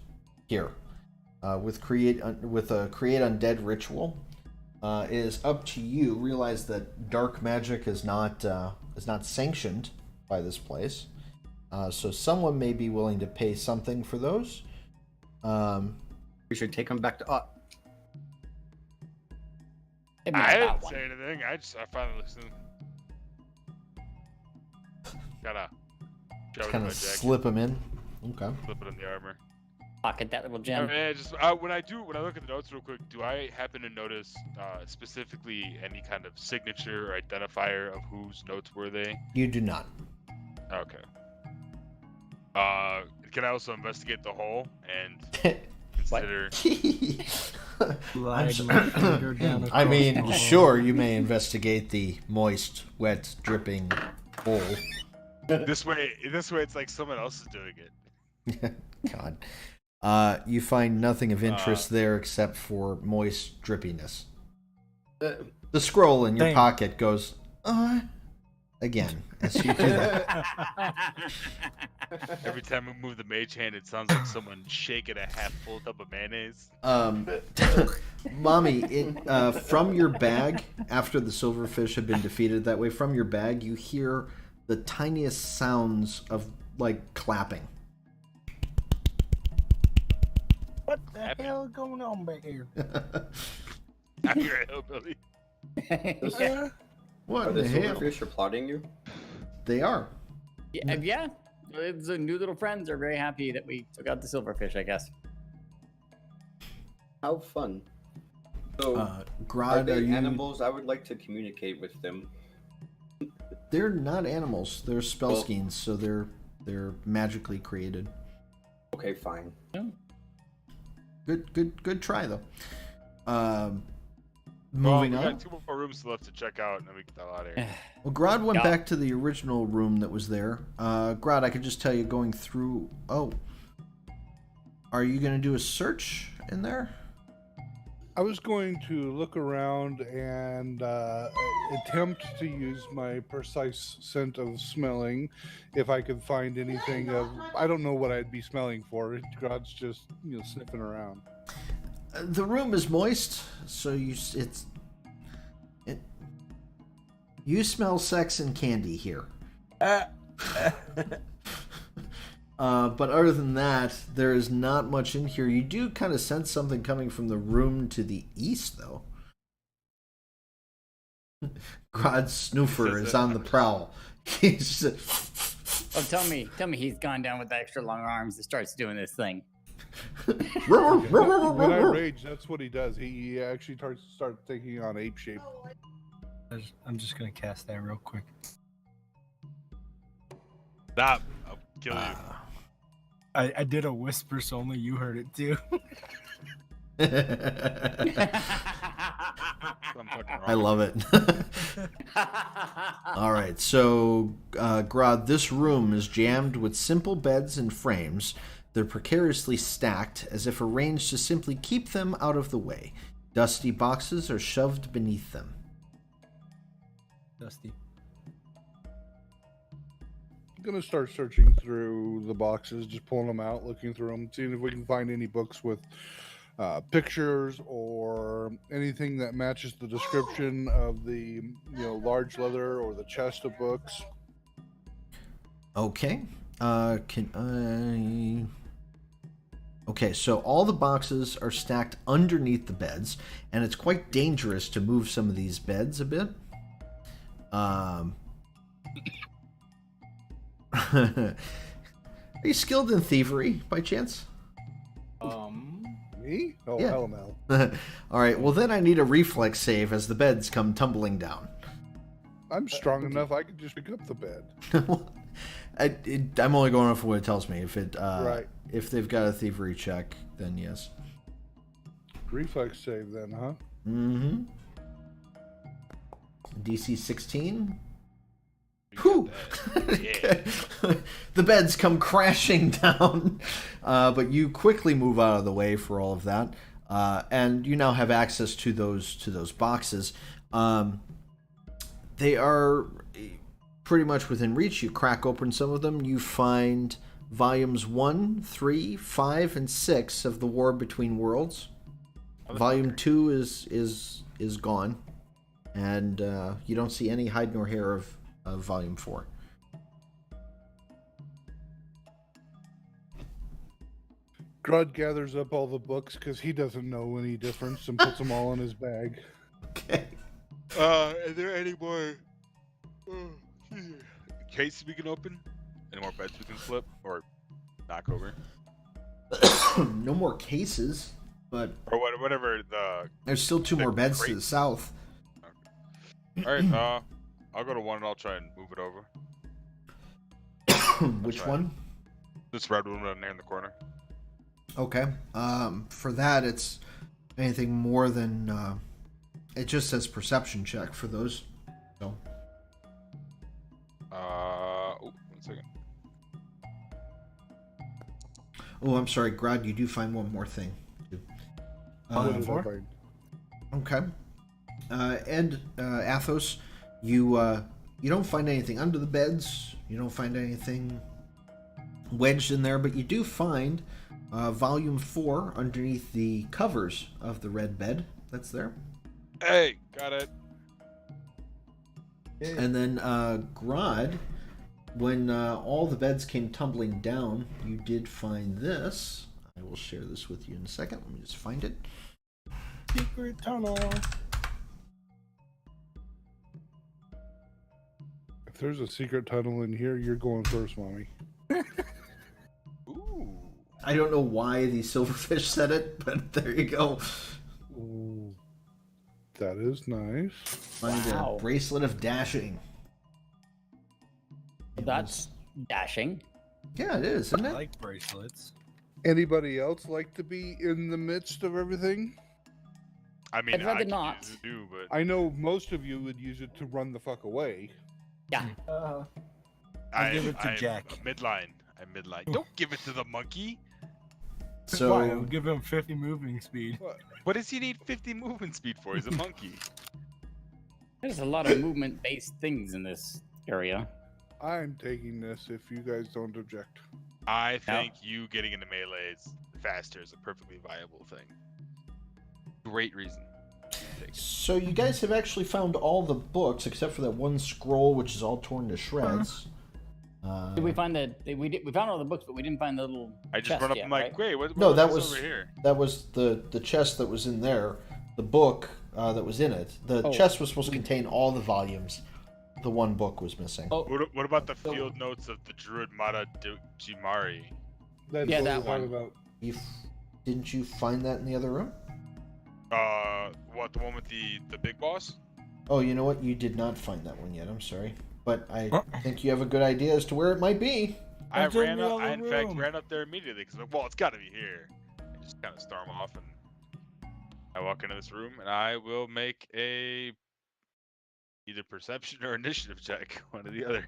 here with a Create Undead ritual. It is up to you. Realize that dark magic is not sanctioned by this place, so someone may be willing to pay something for those. We should take them back to Maybe not I that didn't one. say anything. I finally listened. Gotta shove it in Kind my of jacket. slip them in. Okay. Slip it in the armor. Pocket that little I gem. mean, just when I look at the notes real quick, do I happen to notice specifically any kind of signature or identifier of whose notes were they? You do not. Okay. Can I also investigate the hole and consider? Glide my finger down I across mean, the hall. sure, you may investigate the moist, wet, dripping hole. This way, it's like someone else is doing it. God. You find nothing of interest there except for moist drippiness. The scroll in your Thank- pocket goes, again, as you do that. Every time we move the mage hand, it sounds like someone shaking a half full tub of mayonnaise. Mommy, from your bag, after the silverfish had been defeated that way, from your bag, you hear the tiniest sounds of, like, clapping. What the hell going on back here? You're a hillbilly. What Are the the hell? silverfish applauding you? They are. Yeah. It's a new little friends are very happy that we took out the silverfish, I guess. How fun. So, are Grod, they are you... animals? I would like to communicate with them. They're not animals. They're spell Well- skeins, so they're magically created. Okay, fine. Good try though. Well, Moving we on. got 2 more rooms left to check out, and then we get the hell out of here. Well, Grod went Yeah. back to the original room that was there. Grod, I could just tell you going through. Oh, are you gonna do a search in there? I was going to look around and attempt to use my precise scent of smelling if I could find anything of. I don't know what I'd be smelling for. God's just sniffing around. The room is moist, so you smell sex and candy here. But other than that, there is not much in here. You do kind of sense something coming from the room to the east, though. Grod Snoofer is on the prowl. He's Oh, tell me he's gone down with the extra long arms and starts doing this thing. When I rage, that's what he does. He actually starts taking on ape shape. I'm just gonna cast that real quick. Stop! I'll kill you. I did a whisper, so only you heard it too. I'm fucking wrong. I love it. All right, so Grod, this room is jammed with simple beds and frames. They're precariously stacked, as if arranged to simply keep them out of the way. Dusty boxes are shoved beneath them. Dusty. I'm gonna start searching through the boxes, just pulling them out, looking through them, seeing if we can find any books with pictures or anything that matches the description of the large leather or the chest of books. Okay. Can I? Okay, so all the boxes are stacked underneath the beds, and it's quite dangerous to move some of these beds a bit. Are you skilled in thievery by chance? Me? Oh, Yeah. hell no. All right, well then I need a reflex save as the beds come tumbling down. I'm strong enough I could just pick up the bed. I'm only going off of what it tells me. If it Right. if they've got a thievery check, then yes. Reflex save then, huh? Mm-hmm. DC 16. You got Whew. that. Yeah. The beds come crashing down, but you quickly move out of the way for all of that, and you now have access to those boxes. They are pretty much within reach. You crack open some of them. You find volumes 1, 3, 5, and 6 of The War Between Worlds. Volume 2 is gone, and you don't see any hide nor hair of Volume 4. Grud gathers up all the books because he doesn't know any difference and puts them all in his bag. Okay. Are there any more cases we can open? Any more beds we can flip or knock over? No more cases, but Or whatever the... there's still 2 more beds to the crates. south. Alright, I'll go to one and I'll try and move it over. Which right. one? This red one down there in the corner. Okay. For that, it's anything more than. It just says perception check for those. So. Oh, 1 second. Oh, I'm sorry, Grad. You do find one more thing. What did I four? find? Okay. And Athos, you don't find anything under the beds. You don't find anything wedged in there, but you do find volume 4 underneath the covers of the red bed. That's there. Hey, got it. And then Grod, when all the beds came tumbling down, you did find this. I will share this with you in a second. Let me just find it. Secret tunnel. If there's a secret tunnel in here, you're going first, Mommy. Ooh. I don't know why the silverfish said it, but there you go. Ooh, that is nice. Find Wow. a bracelet of dashing. That's dashing. Yeah, it is, isn't I it? like bracelets. Anybody else like to be in the midst of everything? I mean, I'd rather I could not. use it too, but I know most of you would use it to run the fuck away. Yeah. I'll give it to Jack. Midline. I'm midline. Don't give it to the monkey. Why? I'll So give him 50 moving speed. What does he need 50 movement speed for? He's a monkey. There's a lot of movement-based things in this area. I'm taking this if you guys don't object. I think you getting into melees faster is a perfectly viable thing. Great reason. Take it. So you guys have actually found all the books except for that one scroll, which is all torn to shreds. Did we find we found all the books, but we didn't find the little. I just chest run up yet, and like, right? wait, what? No, that what's was over here. that was the chest that was in there. The book that was in it. The Oh. chest was supposed to contain all the volumes. The one book was missing. Oh, What about the field notes of the Druid Mata Jimari? That's Yeah, what that we're talking one. about. Didn't you find that in the other room? What, the one with the big boss? Oh, you know what? You did not find that one yet. I'm sorry, but I think you have a good idea as to where it might be. I It's in ran the up. other I in fact room. ran up there immediately because well, it's got to be here. I just kind of storm off and I walk into this room and I will make a either perception or initiative check, one or the other.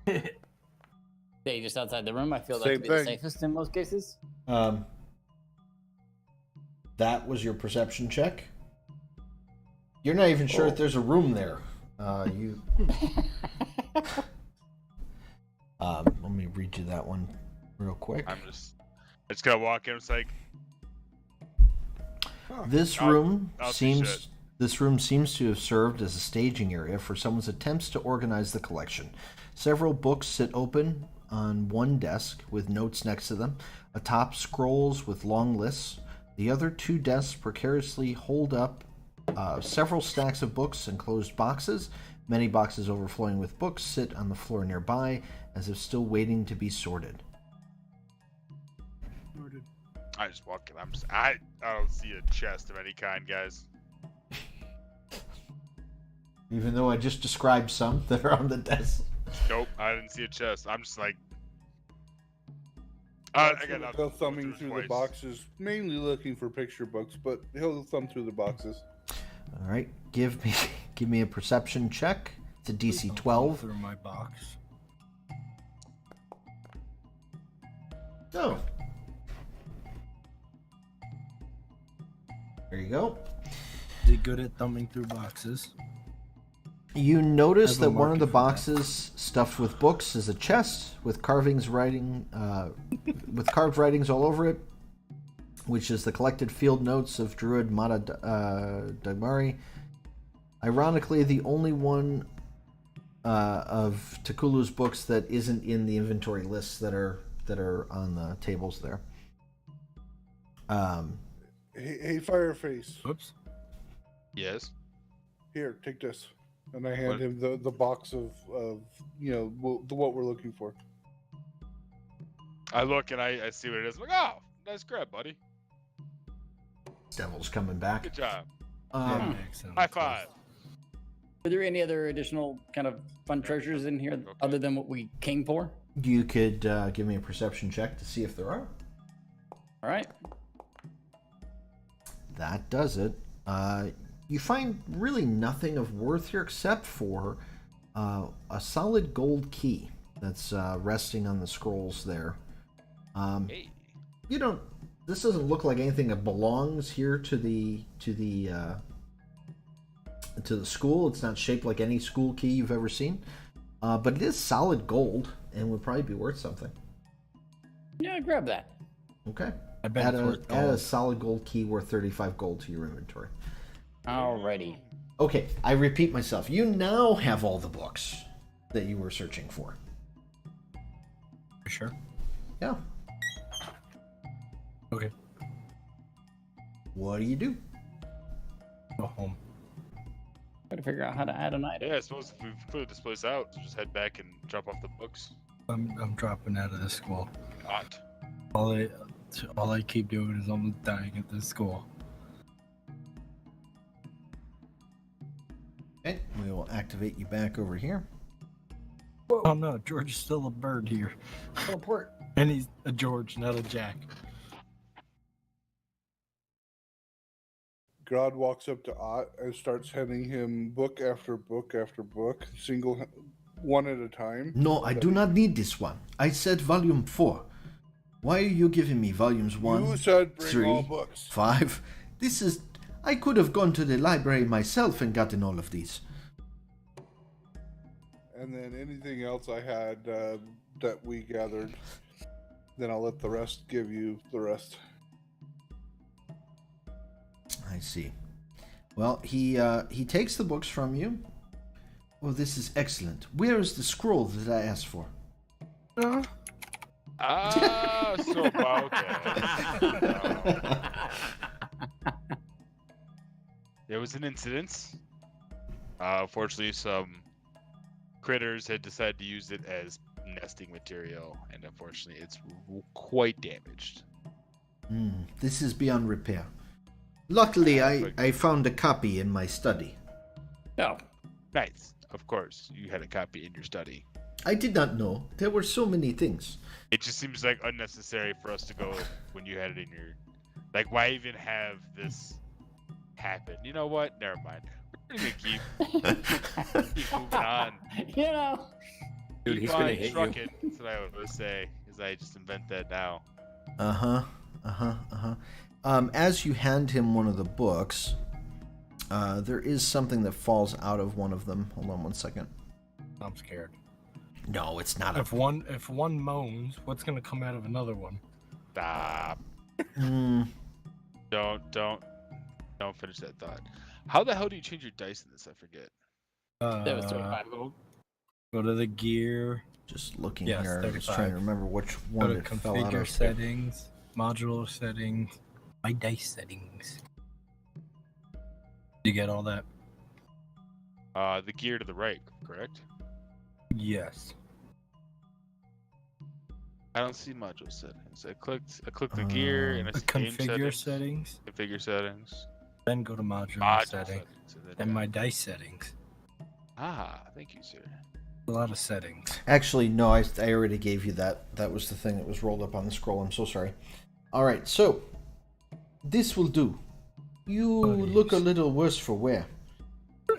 stay just outside the room. I feel that Same to be the thing. safest in most cases. That was your perception check. You're not even sure if there's a room there. You. Let me read you that one real quick. I just gotta walk in. It's like This I'll- room I'll see seems shit. this room seems to have served as a staging area for someone's attempts to organize the collection. Several books sit open on one desk with notes next to them, atop scrolls with long lists. The other two desks precariously hold up several stacks of books and closed boxes. Many boxes overflowing with books sit on the floor nearby, as if still waiting to be sorted. I just walk in. I don't see a chest of any kind, guys. Even though I just described some that are on the desk. Nope, I didn't see a chest. I'm just like, Matt's I got gonna nothing. go thumbing through the twice. boxes, mainly looking for picture books, but he'll thumb through the boxes. All right, give me a perception check. It's a DC 12. Through my box. Oh. There you go. Is he good at thumbing through boxes? You notice I have that a one of the marker for that. boxes stuffed with books is a chest with carved writings all over it, which is the collected field notes of Druid Mata Dagmari. Ironically, the only one of Takulu's books that isn't in the inventory lists that are on the tables there. Hey, Fireface. Oops. Yes. Here, take this. And I hand What? him the box of what we're looking for. I look and I see what it is. I'm like, oh, nice grab, buddy. Devil's coming back. Good job. Excellent. High five. Are there any other additional kind of fun treasures in here other than what we came for? You could give me a perception check to see if there are. All right. That does it. You find really nothing of worth here except for a solid gold key that's resting on the scrolls there. Hey. You don't. This doesn't look like anything that belongs here to the school. It's not shaped like any school key you've ever seen, but it is solid gold and would probably be worth something. Yeah, grab that. Okay. I bet Add it's worth a gold. solid gold key worth 35 gold to your inventory. Alrighty. Okay, I repeat myself. You now have all the books that you were searching for. Sure. Yeah. Okay. What do you do? Go home. Got to figure out how to add an item. Yeah, I suppose if we clear this place out, just head back and drop off the books. I'm dropping out of this school. Not. All I keep doing is almost dying at this school. Okay, we will activate you back over here. Oh no, George is still a bird here. Teleport. And he's a George, not a Jack. God walks up to Ott and starts handing him book after book after book, one at a time. No, I do not need this one. I said volume 4. Why are you giving me volumes 1, You said bring 3, all books. 5? This is... I could have gone to the library myself and gotten all of these. And then anything else I had that we gathered, then I'll let the rest give you the rest. I see. Well, he takes the books from you. Oh, this is excellent. Where is the scroll that I asked for? So okay. There was an incident. Fortunately, some critters had decided to use it as nesting material, and unfortunately, it's quite damaged. This is beyond repair. Luckily, I found a copy in my study. Oh, Nice. Of course, you had a copy in your study. I did not know. There were so many things. It just seems like unnecessary for us to go when you had it in your... Like, why even have this happen? You know what? Never mind. We're gonna keep moving on. you know. Dude, Keep he's on gonna hit you. trucking. That's what I would always say, is I just invent that now. As you hand him one of the books, there is something that falls out of one of them. Hold on one second. I'm scared. No, it's not If one moans, what's gonna come out of another one? Stop. a... Don't finish that thought. How the hell do you change your dice in this? I forget. That was 25 gold. Go to the gear, Just looking Yes, here. I was 35. trying to remember which Go one to it fell out configure of. settings, modular settings, my dice settings. You get all that? The gear to the right, correct? Yes. I don't see module settings. I clicked the gear and I The see game configure settings. settings, Configure settings. then go to modular Module settings, settings. And then my dice settings. Thank you, sir. A lot of settings. Actually, no, I already gave you that. That was the thing that was rolled up on the scroll. I'm so sorry. All right, so this will do. You look a little worse for wear.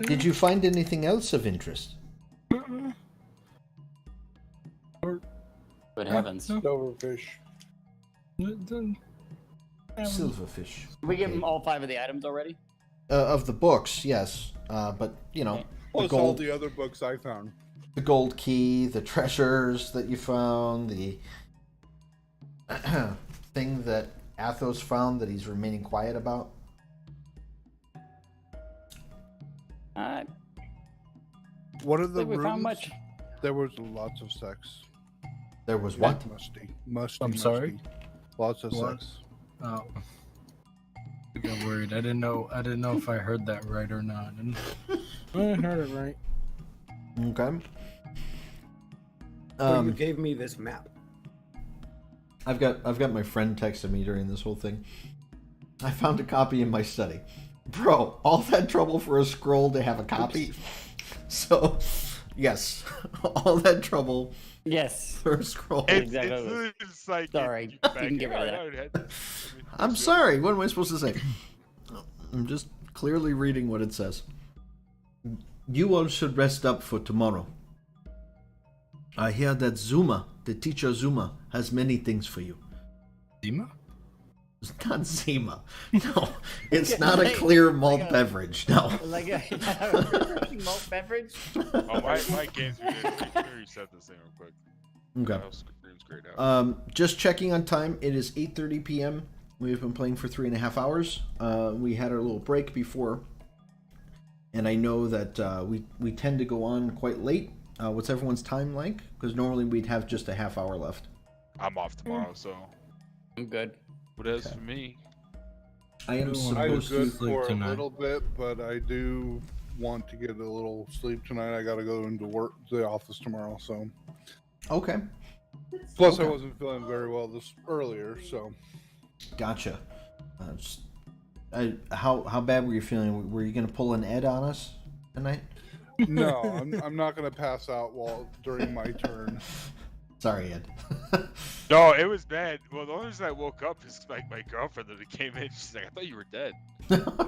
Did you find anything else of interest? Good heavens. Silverfish. Silverfish. Did we give him all 5 of the items already? Of the books, yes. But, you know, Plus all the other books I found. the gold key, the treasures that you found, the thing that Athos found that he's remaining quiet about. One of the think we rooms, found much. there was lots of sex. There was what? Musty. I'm sorry? Lots of What? sex. Oh. I got worried. I didn't know if I heard that right or not. And I heard it right. Okay. You gave me this map. I've got my friend texting me during this whole thing. I found a copy in my study. Bro, all that trouble for a scroll to have a copy. So, yes, all that trouble Yes. for a scroll. Exactly. It's literally just like Sorry, you can get rid of that. I'm sorry. What am I supposed to say? I'm just clearly reading what it says. You all should rest up for tomorrow. I hear that Zuma, the teacher Zuma, has many things for you. Zima? It's not Zima. No, it's not a clear malt beverage. No. Like a refreshing malt beverage? Oh, my games are good. Let me reset this thing real quick. Okay. My screen's grayed out. Just checking on time. It is 8:30 p.m. We've been playing for 3.5 hours. We had our little break before, and I know that we tend to go on quite late. What's everyone's time like? Because normally we'd have just a half hour left. I'm off tomorrow, so I'm good. what else for me? I am I'm supposed good to. sleep for tonight. a little bit, but I do want to get a little sleep tonight. I got to go into work, the office tomorrow. So, Okay, plus Okay. I wasn't feeling very well this earlier. So, gotcha. How bad were you feeling? Were you gonna pull an Ed on us tonight? no, I'm not gonna pass out during my turn. Sorry, Ed. No, it was bad. Well, the only reason I woke up is like my girlfriend that came in. She's like, "I thought you were dead."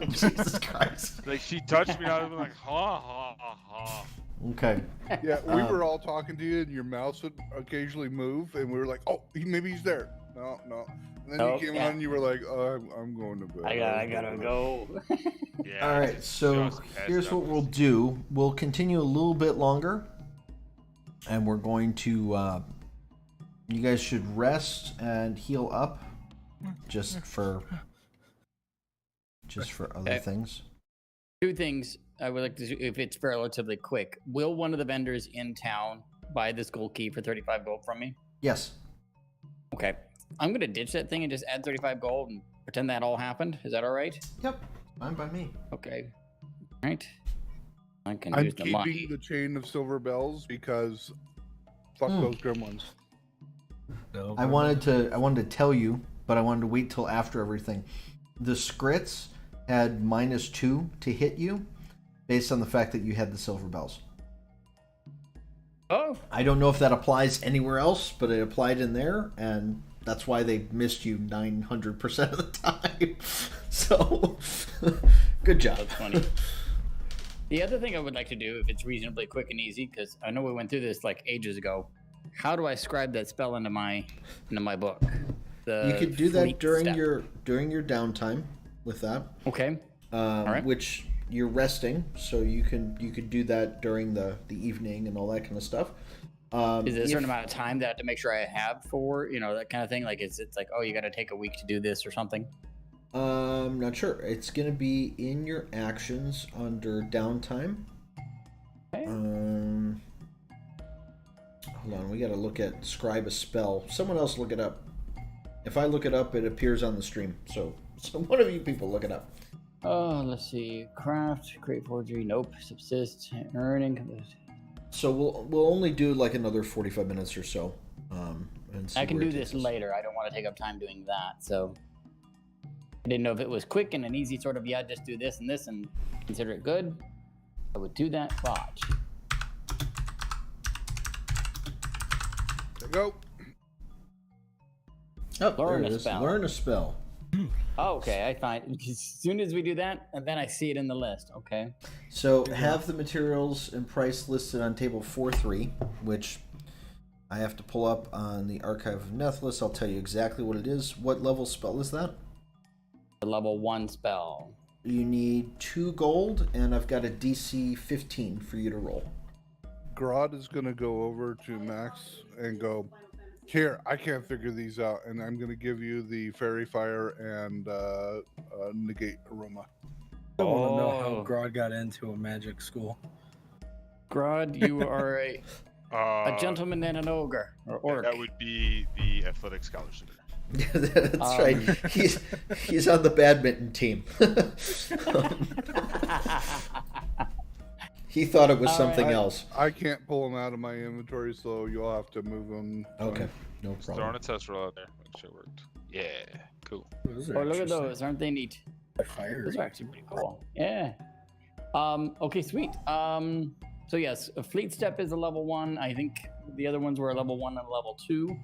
Jesus Christ. Like she touched me, and I was like, "Ha ha ha ha." Okay. Yeah, we were all talking to you, and your mouse would occasionally move, and we were like, "Oh, maybe he's there." No. And then Oh, you came yeah. on, and you were like, "Oh, I'm going to bed." I gotta go. Yeah. All right, so just passed here's out. what we'll do. We'll continue a little bit longer, and we're going to. You guys should rest and heal up, just for other Okay. things. 2 things I would like to do, if it's relatively quick. Will one of the vendors in town buy this gold key for 35 gold from me? Yes. Okay. I'm gonna ditch that thing and just add 35 gold and pretend that all happened. Is that all right? Yep. Fine by me. Okay. All right. I can I'm use the keeping money. the chain of silver bells because fuck those gremlins. I wanted to tell you, but I wanted to wait till after everything. The scrits had -2 to hit you, based on the fact that you had the silver bells. Oh, I don't know if that applies anywhere else, but it applied in there, and that's why they missed you 900% of the time. So, good job. that's funny. The other thing I would like to do, if it's reasonably quick and easy, because I know we went through this like ages ago. How do I scribe that spell into my book? You could do that fleet during step. your downtime with that, Okay. right. which you're resting, so you could do that during the evening and all that kind of stuff. Is there a if- certain amount of time that I have to make sure I have for that kind of thing? Like, it's like, oh, you got to take a week to do this or something? Not sure. It's gonna be in your actions under downtime. Okay. Hold on, we gotta look at scribe a spell. Someone else look it up. If I look it up, it appears on the stream. So one of you people look it up. Oh, let's see. Craft, create forgery, nope. Subsist, earning. So we'll only do like another 45 minutes or so. And see I can where do it takes this us. later. I don't want to take up time doing that. So I didn't know if it was quick and an easy sort of, yeah, just do this and consider it good. I would do that. Watch. There you go. Oh, Learn there a it is. spell. Learn a spell. Oh, okay, I find as soon as we do that, and then I see it in the list. Okay. So have the materials and price listed on table 4.3, which I have to pull up on the Archive of Nethless. I'll tell you exactly what it is. What level spell is that? The level 1 spell. You need 2 gold, and I've got a DC 15 for you to roll. Grodd is going to go over to Max and go, here, I can't figure these out, and I'm going to give you the Fairy Fire and Negate Aroma. I want to know how Oh. Grodd got into a magic school. Grodd, you are a gentleman and an ogre or orc. That would be the athletic scholarship. That's right. He's on the badminton team. He thought it was something else. I can't pull them out of my inventory, so you'll have to move them. Okay, no Just throwing a problem. test roll out there. Make sure it worked. Yeah, cool. Those are Oh, look at interesting. those! Aren't they neat? Fire. Those are actually pretty cool. Yeah. Okay, sweet. So yes, a fleet step is a level 1. I think the other ones were a level 1 and a level 2.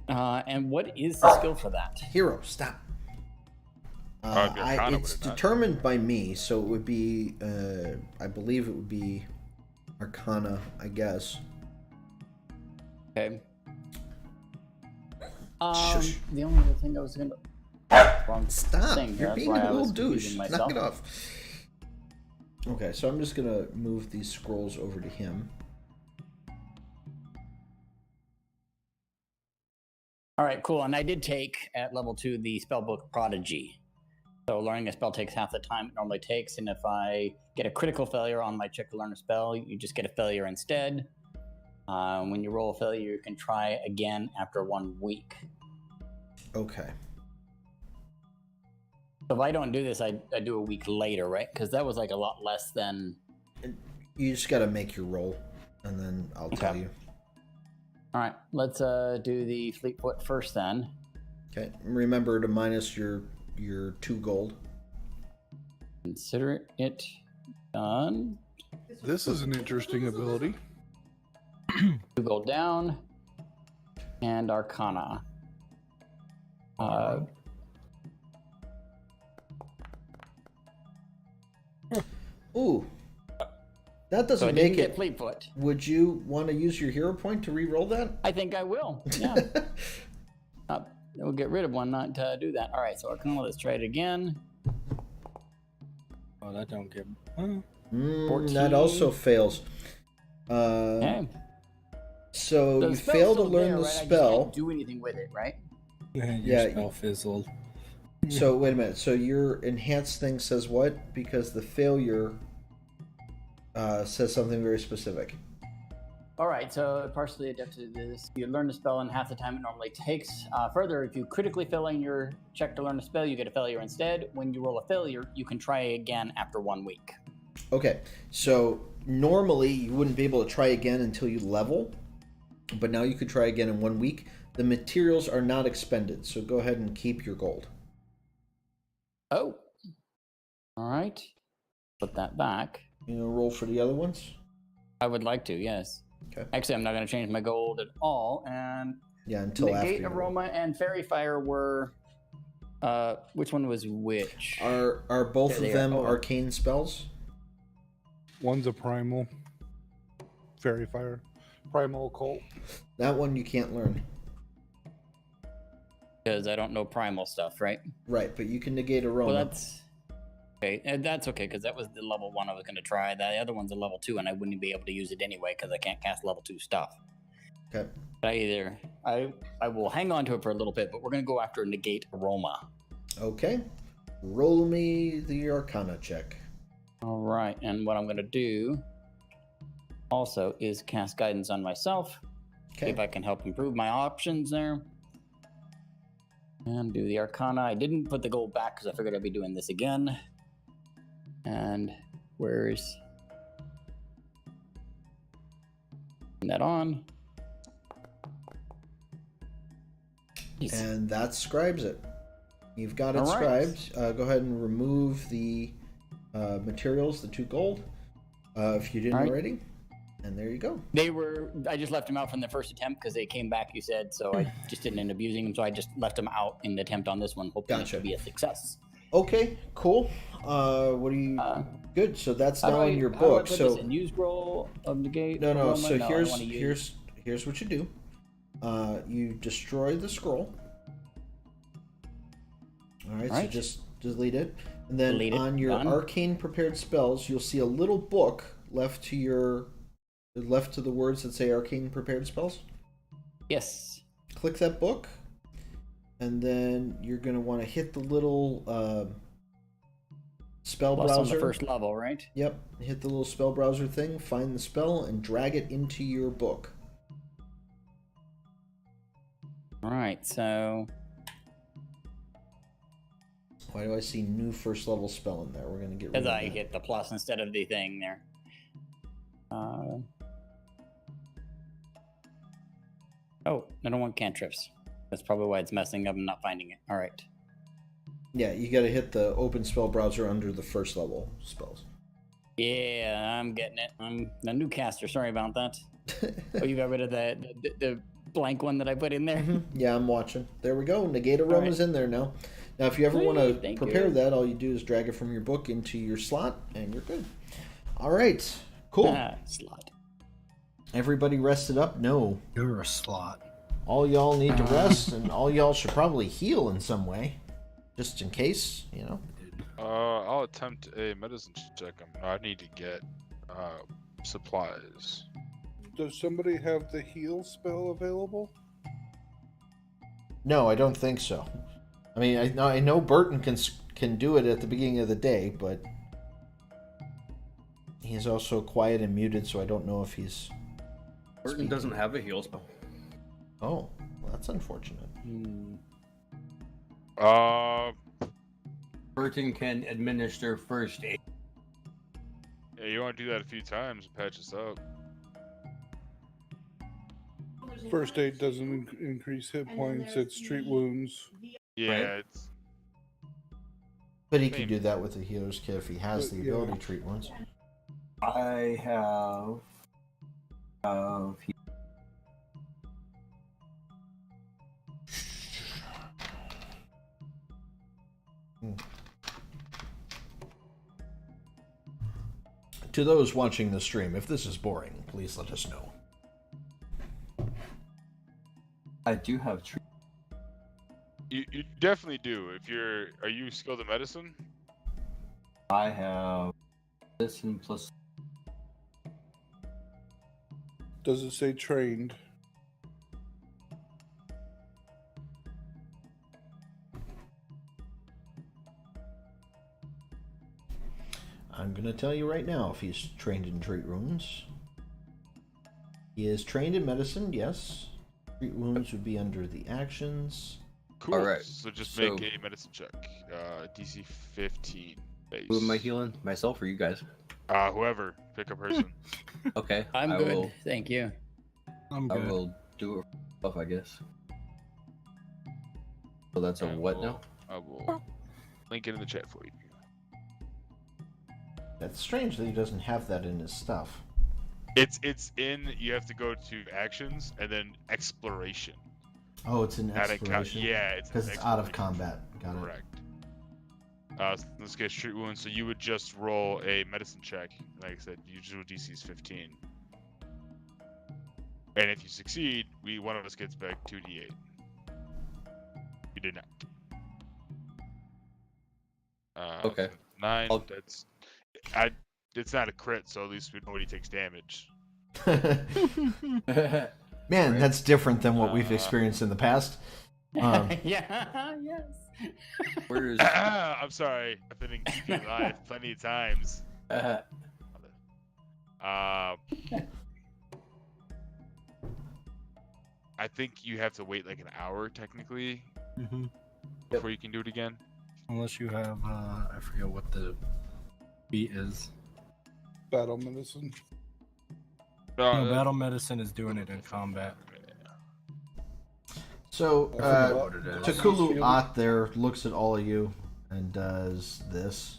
And what is the skill for that? Hero, stop. It'd be Arcana, It's would it not? determined by me, so it would be, I believe it would be Arcana, I guess. Okay. Shush. The only other thing I was gonna wrong Stop! thing. You're That's being why a I was little douche. confusing Knock myself. it off. Okay, so I'm just gonna move these scrolls over to him. All right, cool. And I did take at level 2 the spellbook Prodigy. So learning a spell takes half the time it normally takes, and if I get a critical failure on my check to learn a spell, you just get a failure instead. When you roll a failure, you can try again after 1 week. Okay. So if I don't do this, I do a week later, right? Because that was like a lot less than. You just gotta make your roll, and then I'll tell you. All right, let's do the Fleetfoot first then. Okay. Remember to minus your 2 gold. Consider it done. This is an interesting ability. 2 gold down, and Arcana. Ooh. That So I doesn't didn't make get it. Fleetfoot. Would you want to use your hero point to re-roll that? I think I will. Yeah. We'll get rid of one, not do that. All right, so Arcana, let's try it again. Oh, that don't get. That 14. also fails. Okay. So The you spell's fail to still learn there, the right? I just spell. can't do anything with it, right? Your Yeah. spell fizzled. So wait a minute. So your enhanced thing says what? Because the failure says something very specific. All right, so partially adapted to this. You learn the spell in half the time it normally takes. Further, if you critically fail in your check to learn a spell, you get a failure instead. When you roll a failure, you can try again after 1 week. Okay. So normally you wouldn't be able to try again until you level, but now you could try again in 1 week. The materials are not expended, so go ahead and keep your gold. Oh. All right. Put that back. You know, roll for the other ones. I would like to, yes. Okay. Actually, I'm not going to change my gold at all. And Yeah, until after. Negate, you roll. Aroma, and Fairy Fire were. Which one was which? Are both There of they are. them Oh. arcane spells? One's a primal. Fairy Fire. Primal Occult. That one you can't learn. Because I don't know primal stuff, right? Right, but you can negate aroma. Well, that's okay. And that's okay because that was the level 1 I was going to try. The other one's a level 2, and I wouldn't be able to use it anyway because I can't cast level 2 stuff. Okay. But I will hang on to it for a little bit, but we're going to go after Negate Aroma. Okay. Roll me the Arcana check. All right, and what I'm going to do also is cast guidance on myself. See if I can help improve my options there. And do the Arcana. I didn't put the gold back because I figured I'd be doing this again. And where's that on? And that scribes it. You've got it All right. scribed. Go ahead and remove the materials, the 2 gold, if you didn't All right. already. And there you go. I just left them out from the first attempt because they came back, you said, so I just didn't end up using them. So I just left them out in the attempt on this one, hoping Gotcha. it to be a success. Okay, cool. What do you... Good, so that's now in your How do I book. put So this in? Use scroll of negate. No. Roll So my- I don't wanna use- here's what you do. You destroy the scroll. All right. So Right. just delete it, and then Delete it. on your Done. arcane prepared spells, you'll see a little book left to the words that say arcane prepared spells. Yes. Click that book, and then you're gonna want to hit the little spell Plus browser. on the first level, right? Yep. Hit the little spell browser thing, find the spell, and drag it into your book. All right. So Why do I see new first level spell in there? We're gonna get rid as of I that. hit the plus instead of the thing there. Oh, I don't want cantrips. That's probably why it's messing up and not finding it. All right. Yeah, you gotta hit the open spell browser under the first level spells. Yeah, I'm getting it. I'm a new caster. Sorry about that. Oh, you got rid of the blank one that I put in there? Yeah, I'm watching. There we go. Negate Aroma's in there now. Now, if you ever want to Thank prepare you. that, all you do is drag it from your book into your slot, and you're good. All right. Cool. Slot. Everybody rested up? No. You're a slot. All y'all need to rest, and all y'all should probably heal in some way. Just in case, you know. I'll attempt a medicine check. I need to get supplies. Does somebody have the heal spell available? No, I don't think so. I mean, I know Burton can do it at the beginning of the day, but he's also quiet and muted, so I don't know if he's... Burton doesn't have a heal spell. Oh, well, that's unfortunate. Burton can administer first aid. Yeah, you want to do that a few times and patch us up. First aid doesn't increase hit points, it's treat wounds. Yeah, Right. it's But he can Same. do that with the healer's kit if he has the Yeah. ability to treat wounds. I have. To those watching the stream, if this is boring, please let us know. I do have treat. you definitely do. Are you skilled in medicine? I have medicine plus. Does it say trained? I'm going to tell you right now if he's trained in treat wounds. He is trained in medicine, yes. Treat wounds would be under the actions. Cool. Alright, So just so- make a medicine check. DC 15 base. Who am I healing? Myself or you guys? Whoever. Pick a person. Okay. I'm I good. Will, Thank you. I'm I good. will do it for myself, I guess. So that's a what now? I will link it in the chat for you. That's strange that he doesn't have that in his stuff. It's in. You have to go to actions and then exploration. Oh, it's an Out of exploration? yeah, it's Because it's out of exploration. combat. Got it. Correct. So in this case, treat wounds. So you would just roll a medicine check. Like I said, usual DC is 15. And if you succeed, one of us gets back 2d8. You did not. Okay. 9. I'll- It's not a crit, so at least we know when he takes damage. Man, that's different than what we've experienced in the past. Yeah. Yes. Where is? I'm sorry. I've been keeping you alive plenty of times. I think you have to wait like an hour technically Mm-hmm. before you can do it again. Unless you have, I forget what the beat is. Battle medicine. No, battle medicine is doing it in combat. So, I forgot what it is. Takulu Ott there looks at all of you and does this.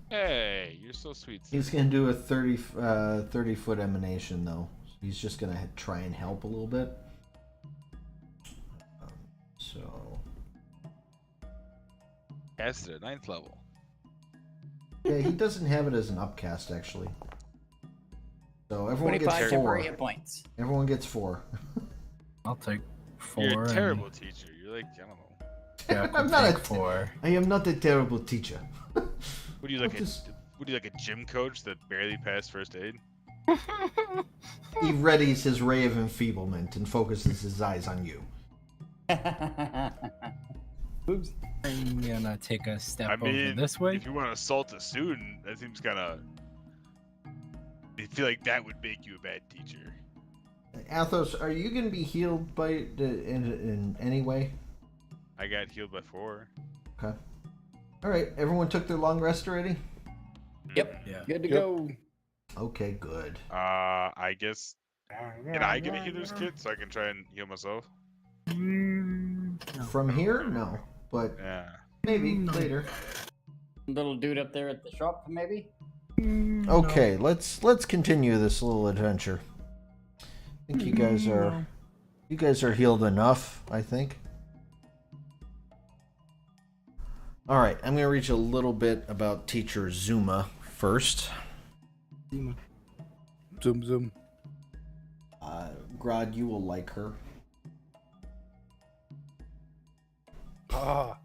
Hey, you're so sweet. He's going to do a 30-foot emanation, though. He's just going to try and help a little bit. So... Cast it at 9th level. Yeah, he doesn't have it as an upcast, actually. So everyone 25 gets 4. temporary hit points. Everyone gets 4. I'll take 4. You're a and terrible teacher. You're like, I don't know. Jack will I'm not take a 4. I am not a terrible teacher. What do you like? What does- What do you like? A gym coach that barely passed first aid? He readies his ray of enfeeblement and focuses his eyes on you. Oops. I'm gonna take a step I mean, over this way. if you want to assault a student, that seems kind of. I feel like that would make you a bad teacher. Athos, are you going to be healed by in any way? I got healed by 4. Okay. All right. Everyone took their long rest already? Yep. Yeah. Good to Yep. go. Okay, good. I guess. Can I get a healer's kit so I can try and heal myself? From here? No. But Yeah. maybe later. Little dude up there at the shop, maybe? Okay, let's continue this little adventure. I think you guys are healed enough, I think. All right, I'm going to read you a little bit about teacher Zuma first. Zoom zoom. Grodd, you will like her. Ah.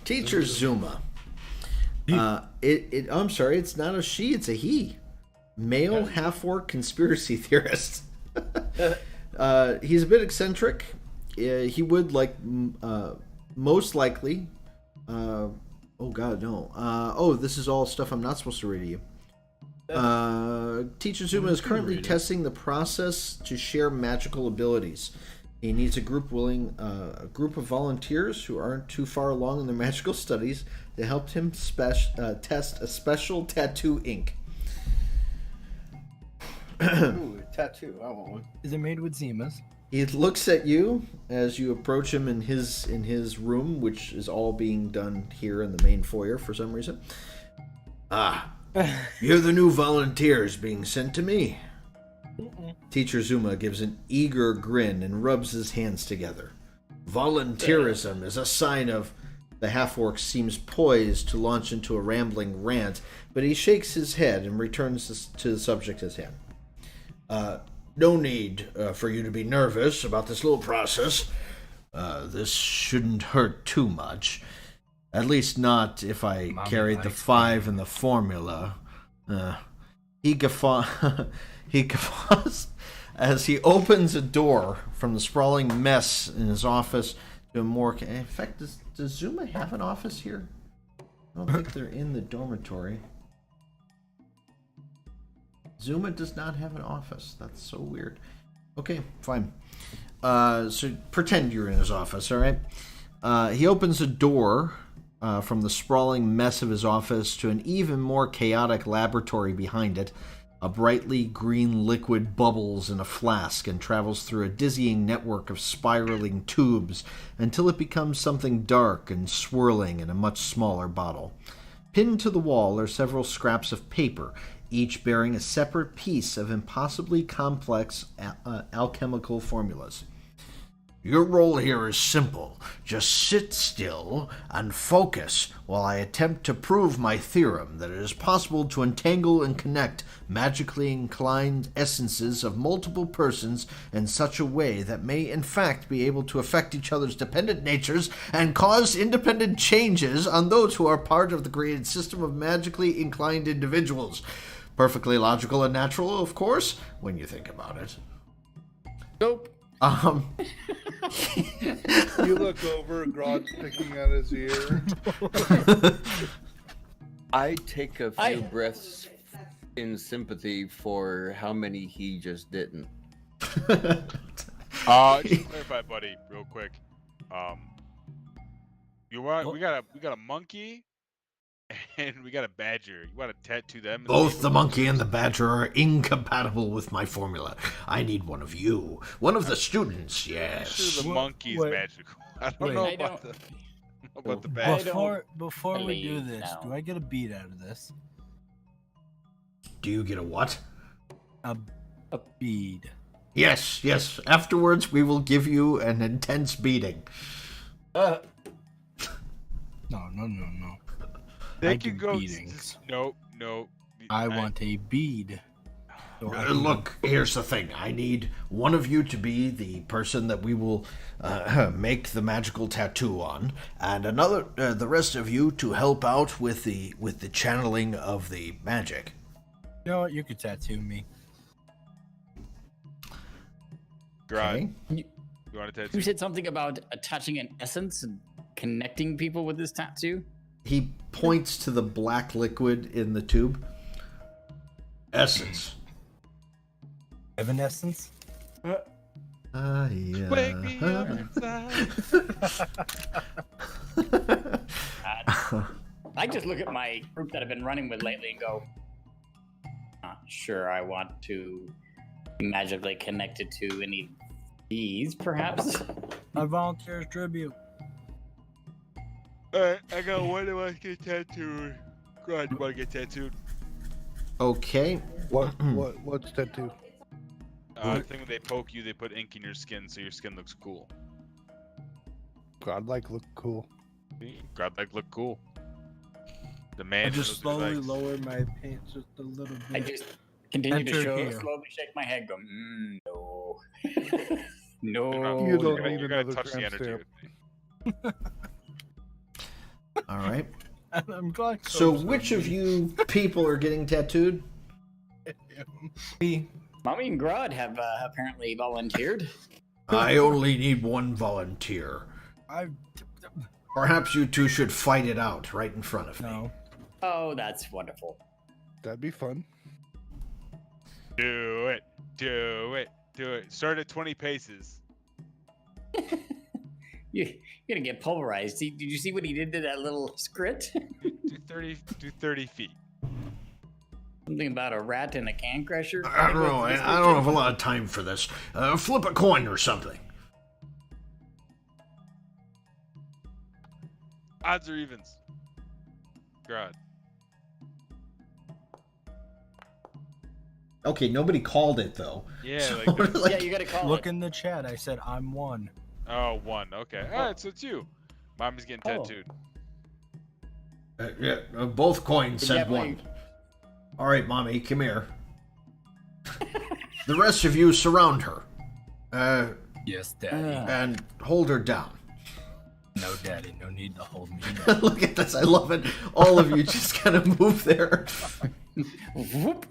Teacher Zuma. I'm sorry, it's not a she, it's a he. Male half-orc conspiracy theorist. He's a bit eccentric. He would most likely. Oh God, no. This is all stuff I'm not supposed to read to you. Teacher Zuma is currently testing the process to share magical abilities. He needs a group of volunteers who aren't too far along in their magical studies to help him test a special tattoo ink. Ooh, a tattoo. I want one. Is it made with Zimas? He looks at you as you approach him in his room, which is all being done here in the main foyer for some reason. You're the new volunteers being sent to me. Teacher Zuma gives an eager grin and rubs his hands together. Volunteerism is a sign of... The half-orc seems poised to launch into a rambling rant, but he shakes his head and returns to the subject at hand. No need for you to be nervous about this little process. This shouldn't hurt too much. At least not if I carried the 5 in the formula. He guffaws as he opens a door from the sprawling mess in his office to a more... In fact, does Zuma have an office here? I don't think they're in the dormitory. Zuma does not have an office. That's so weird. Okay, fine. So pretend you're in his office, all right? He opens a door from the sprawling mess of his office to an even more chaotic laboratory behind it. A brightly green liquid bubbles in a flask and travels through a dizzying network of spiraling tubes until it becomes something dark and swirling in a much smaller bottle. Pinned to the wall are several scraps of paper, each bearing a separate piece of impossibly complex alchemical formulas. Your role here is simple. Just sit still and focus while I attempt to prove my theorem that it is possible to entangle and connect magically inclined essences of multiple persons in such a way that may in fact be able to affect each other's dependent natures and cause independent changes on those who are part of the created system of magically inclined individuals. Perfectly logical and natural, of course, when you think about it. Nope. You look over, Grodd's picking at his ear. I take a few breaths in sympathy for how many he just didn't. Just to clarify, buddy, real quick. You want we got a monkey and we got a badger. You want to tattoo them? Both the monkey and the badger are incompatible with my formula. I need one of you. One of the students, I'm yes. sure the monkey's Wait. magical. I don't Wait. know I about don't- the badger. Before we do believe this, no. do I get a bead out of this? Do you get a what? A bead. Yes, yes. Afterwards, we will give you an intense beating. No. They I can do go. beatings. No. I want a bead. So I can- Look, here's the thing. I need one of you to be the person that we will make the magical tattoo on, and the rest of you to help out with the channeling of the magic. You know what? You could tattoo me. Grod, Okay? you want to Who tattoo? said something about attaching an essence and connecting people with this tattoo? He points to the black liquid in the tube. Essence. Evanescence? Yeah. Wake me up inside. I just look at my group that I've been running with lately and go, not sure I want to be magically connected to any of these, perhaps. I volunteer as tribute. Alright, I got one that wants to get tattooed. Grod, you want to get tattooed? Okay. What's tattoo? I think when they poke you, they put ink in your skin so your skin looks cool. Godlike look cool. Godlike look cool. The I man just knows what he slowly likes. lower my pants just a little I bit. just continue to Enter here. slowly shake my head, go, no. no. You don't gotta- need you gotta another touch the tramp energy stamp. with me. All right. I'm glad. So which of you people are getting tattooed? Me. Mommy and Grod have apparently volunteered. I only need one volunteer. Perhaps you two should fight it out right in front of me. No. Oh, that's wonderful. That'd be fun. Do it. Do it. Do it. Start at 20 paces. You're gonna get pulverized. Did you see what he did to that little scrit? Do 30 feet. Something about a rat and a can crusher? I don't know. I don't have a lot of time for this. Flip a coin or something. Odds or evens? God. Okay, nobody called it though. Yeah, So like, we're there's- like- Yeah, you gotta call Look it. in the chat. I said I'm one. oh, one. Okay. Alright, so it's you. Mommy's getting Oh. tattooed. Both coins Yeah, said but one. All right, mommy, come here. The rest of you surround her, Yes, Daddy. and hold her down. No, Daddy. No need to hold me. Look at this. I love it. All of you just kind of move there. Whoop.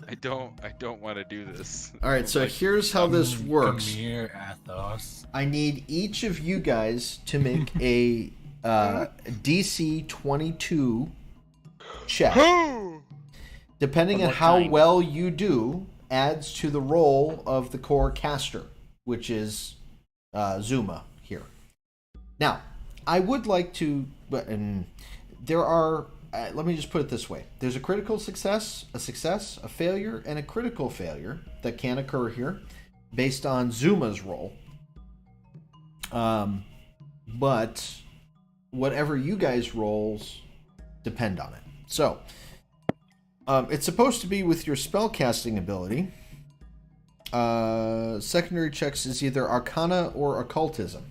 I don't want to do this. All right, so here's how this works. Come here, Athos. I need each of you guys to make a DC 22 check. Depending on Of what how kind? well you do, adds to the role of the core caster, which is Zuma here. Now, I would like to, and there are, let me just put it this way. There's a critical success, a failure, and a critical failure that can occur here based on Zuma's role. But whatever you guys rolls depend on it. So, it's supposed to be with your spellcasting ability. Secondary checks is either Arcana or Occultism.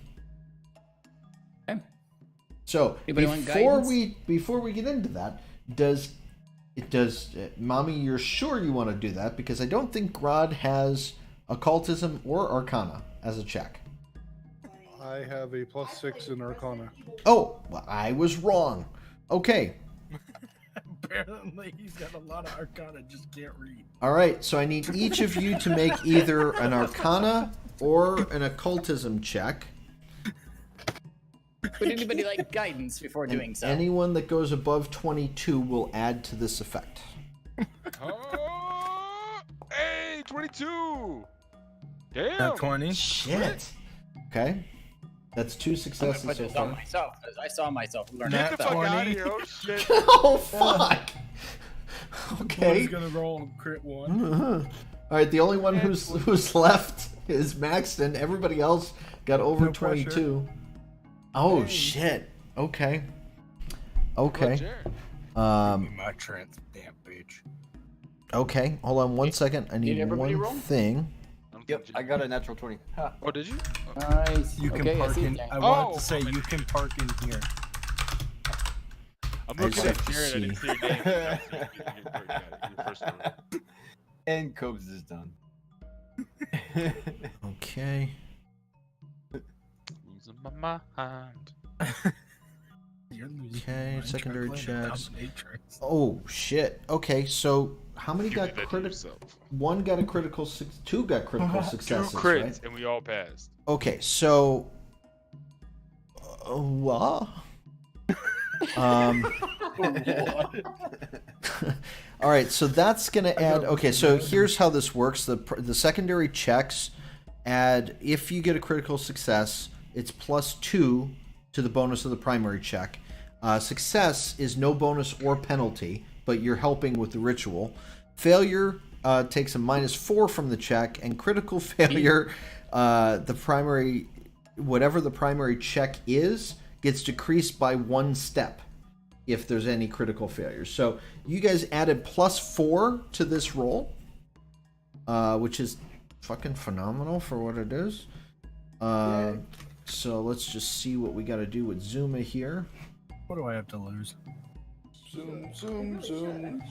Okay. So Anybody want before guidance? we get into that, does Mommy? You're sure you want to do that because I don't think Grod has Occultism or Arcana as a check. I have a +6 in Arcana. Oh, well, I was wrong. Okay. Apparently, he's got a lot of Arcana, just can't read. All right, so I need each of you to make either an Arcana or an Occultism check. Would anybody like guidance before doing And so? anyone that goes above 22 will add to this effect. Oh, hey, 22. Damn. Got 20. Shit. Okay. That's 2 I'm gonna successes put so this far. on myself because I saw myself learn. Nat Get the fuck out 20. of here. Oh shit. Oh fuck. Who's Okay. gonna roll a crit one? All right. The only one who's left is Maxton. Everybody else got over No pressure. 22. Oh Hey. shit. Okay. Well, Okay. Jared. Give me my trance, damn bitch. Okay. Hold on 1 second. I need everybody one roll? thing. Yep, I got a natural 20. Ha. Oh, did you? Nice. You can okay, I park see in. it. I wanted Oh, to say you can park in here. I'm I looking just at have to Jared. I didn't see your name. Your first name. And Cobes is done. Okay. Losing my mind. You're losing Okay, your mind secondary trying to play the checks. dominatrix. Oh shit. Okay. So how many You got did that to critical? yourself. One got a critical. 2 got critical Two successes. crits, Right? and we all passed. Okay. So. What? Um. All right, so that's gonna add. Okay, so here's how this works: the secondary checks add, if you get a critical success, it's +2 to the bonus of the primary check. Success is no bonus or penalty, but you're helping with the ritual. Failure takes a -4 from the check, and critical failure, the primary, whatever the primary check is, gets decreased by 1 step if there's any critical failures. So you guys added +4 to this roll, which is fucking phenomenal for what it is. So let's just see what we got to do with Zuma here. What do I have to lose? Zoom, zoom, zoom.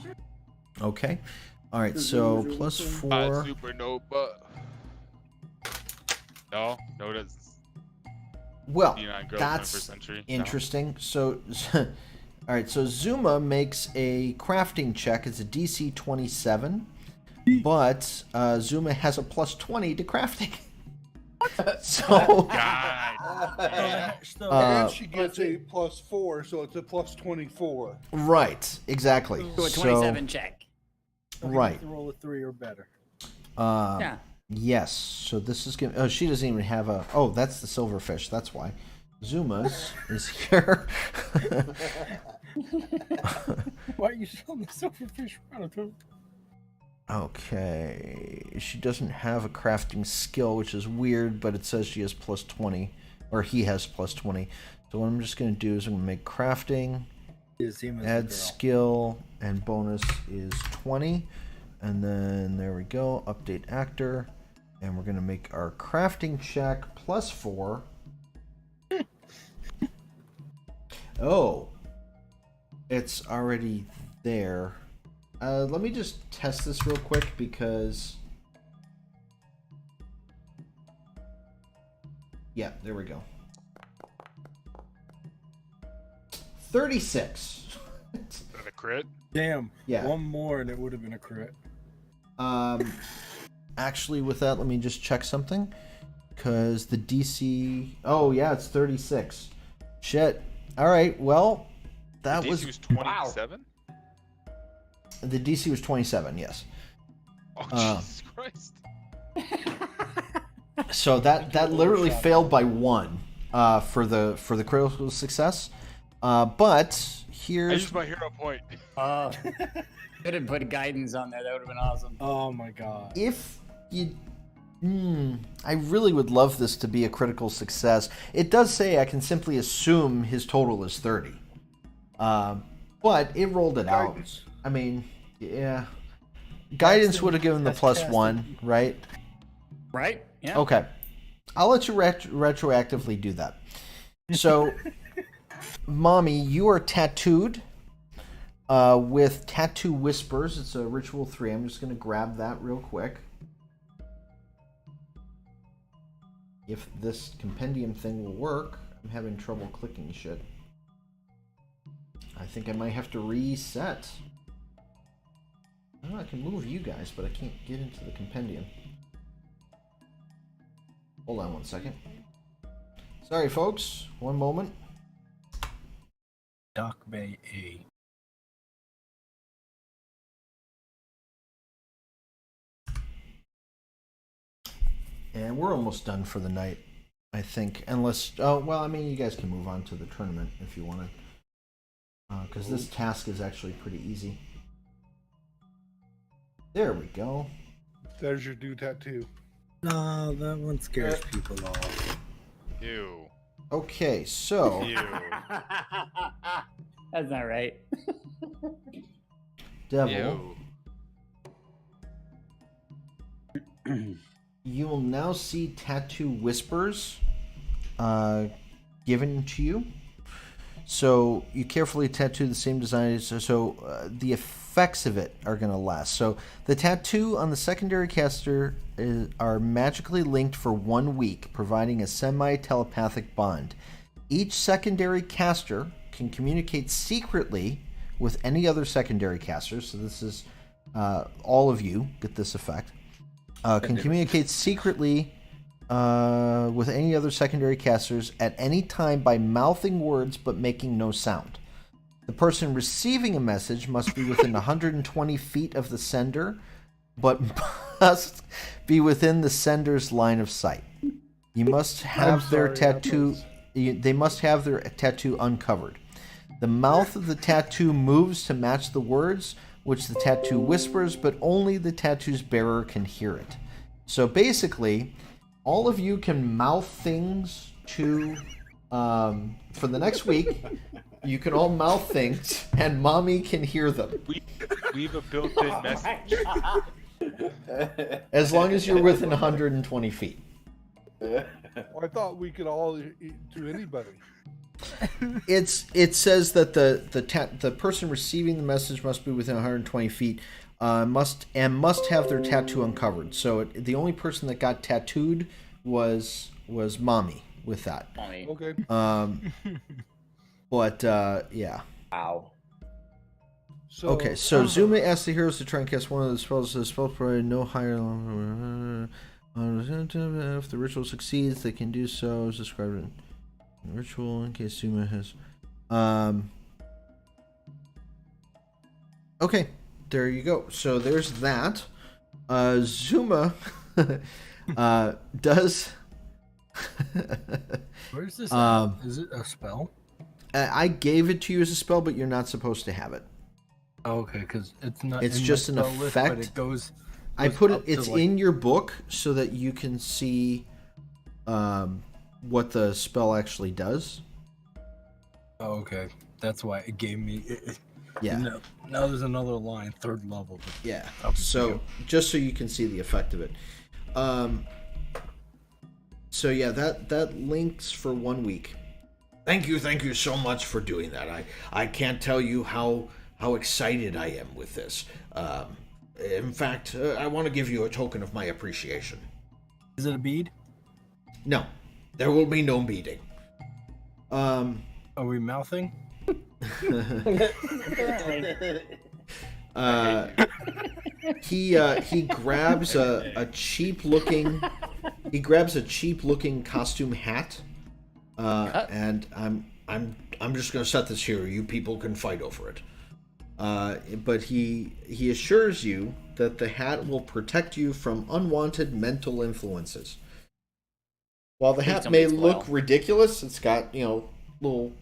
Okay. All right, so +4. Supernova. No, that's Well, D9 girl, 21st that's century. No. interesting. So, all right, so Zuma makes a crafting check. It's a DC 27, but Zuma has a +20 to crafting. So, God. So, And she gets a +4, so it's a +24. right, exactly. So a 27 check. you right. have to roll a 3 or better. Yeah. Yes. So this is gonna. Oh, she doesn't even have a. Oh, that's the silverfish. That's why. Zuma's is here. Why are you showing the silverfish around? Okay. She doesn't have a crafting skill, which is weird, but it says she has +20, or he has +20. So what I'm just gonna do is I'm gonna make crafting, add skill, and bonus is 20, and then there we go. Update actor, and we're gonna make our crafting check +4. Oh, it's already there. Let me just test this real quick because... Yeah, there we go. 36. A crit? Damn. Yeah. One more and it would have been a crit. Actually, with that, let me just check something. Because the DC... Oh, yeah, it's 36. Shit. All right, well, that DC was... was 27? The DC was 27, yes. Oh, Jesus Christ. So that literally failed by 1 for the critical success. But I here's used my hero point. Could have put guidance on there. That would have been awesome. Oh my god. if you. I really would love this to be a critical success. It does say I can simply assume his total is 30. But it rolled it out. Guidance. I mean, yeah. Guidance would have given the That's +1, right? Right? Yeah. Okay. I'll let you retroactively do that. So, Mommy, you are tattooed with Tattoo Whispers. It's a Ritual 3. I'm just going to grab that real quick. If this compendium thing will work. I'm having trouble clicking shit. I think I might have to reset. Oh, I can move you guys, but I can't get into the compendium. Hold on 1 second. Sorry, folks. One moment. Dock Bay A. And we're almost done for the night, I think. Unless, oh, well, I mean, you guys can move on to the tournament if you want to. Because this task is actually pretty easy. There we go. There's your do tattoo. No, that one scares people off. Ew. Okay, so Ew. That's not right. Devil, Ew. you will now see tattoo whispers given to you. So you carefully tattoo the same design, so the effects of it are going to last. So the tattoo on the secondary caster are magically linked for 1 week, providing a semi-telepathic bond. Each secondary caster can communicate secretly with any other secondary caster. So this is all of you get this effect. Can communicate secretly with any other secondary casters at any time by mouthing words but making no sound. The person receiving a message must be within 120 feet of the sender, but must be within the sender's line of sight. You must have their tattoo. They must have their tattoo uncovered. The mouth of the tattoo moves to match the words which the tattoo whispers, but only the tattoo's bearer can hear it. So basically, all of you can mouth things to, for the next week, you can all mouth things, and Mommy can hear them. We have a built-in message. As long as you're within 120 feet. Well, I thought we could all to anybody. It says that the person receiving the message must be within 120 feet, must have their tattoo uncovered. So the only person that got tattooed was Mommy with that. Mommy. Okay. But yeah. Wow. So, Okay, so Zuma asks the heroes to try and cast one of the spells. The spell provided no higher. If the ritual succeeds, they can do so as described in the ritual. In case Zuma has. Okay, there you go. So there's that. Zuma does. Where's this? Is it a spell? I gave it to you as a spell, but you're not supposed to have it. Oh, okay, because it's not. It's in just the an spell list, effect. but it goes. I put it. up to, It's like- in your book so that you can see what the spell actually does. Oh, okay. That's why it gave me. Yeah. No, now there's another line, 3rd level. But Yeah. up to So you. just so you can see the effect of it. So yeah, that links for 1 week. Thank you so much for doing that. I can't tell you how excited I am with this. In fact, I want to give you a token of my appreciation. Is it a bead? No, there will be no beating. Are we mouthing? He grabs a cheap looking costume hat, and I'm just gonna set this here. You people can fight over it. But he assures you that the hat will protect you from unwanted mental influences. While the hat may look ridiculous, it's got little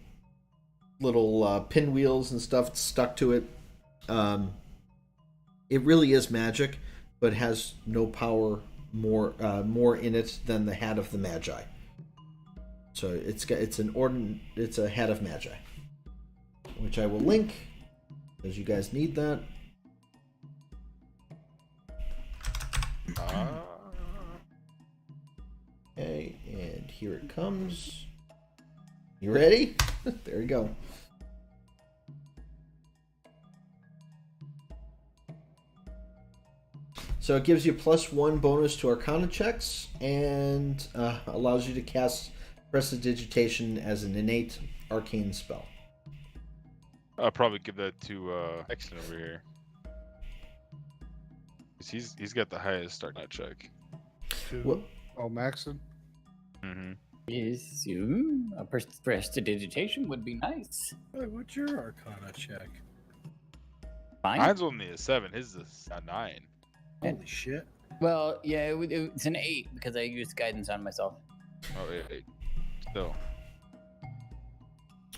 pinwheels and stuff stuck to it. It really is magic, but has no power more in it than the hat of the Magi. So it's a hat of Magi, which I will link because you guys need that. Okay, and here it comes. You ready? There you go. So it gives you +1 bonus to Arcana checks and allows you to cast Prestidigitation as an innate arcane spell. I'll probably give that to Exton over here. 'Cause he's got the highest Arcana check. What? Oh, Maxon? Mm-hmm. Yes, a prestidigitation would be nice. Wait, what's your Arcana check? Fine. Mine's only a 7. His is a 9. Holy shit. Well, yeah, it's an 8 because I used guidance on myself. Oh, wait. Still, All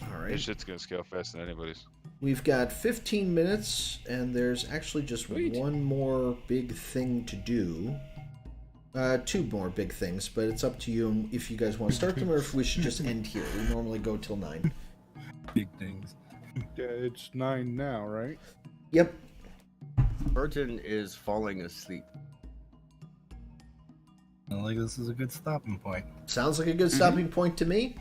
this right. shit's gonna scale faster than anybody's. We've got 15 minutes, and there's actually just Sweet. one more big thing to do. Two more big things, but it's up to you if you guys want to start them or if we should just end here. We normally go till 9. Big things. Yeah, it's 9 now, right? Yep. Burton is falling asleep. I like this is a good stopping point. Sounds like a good stopping point to me.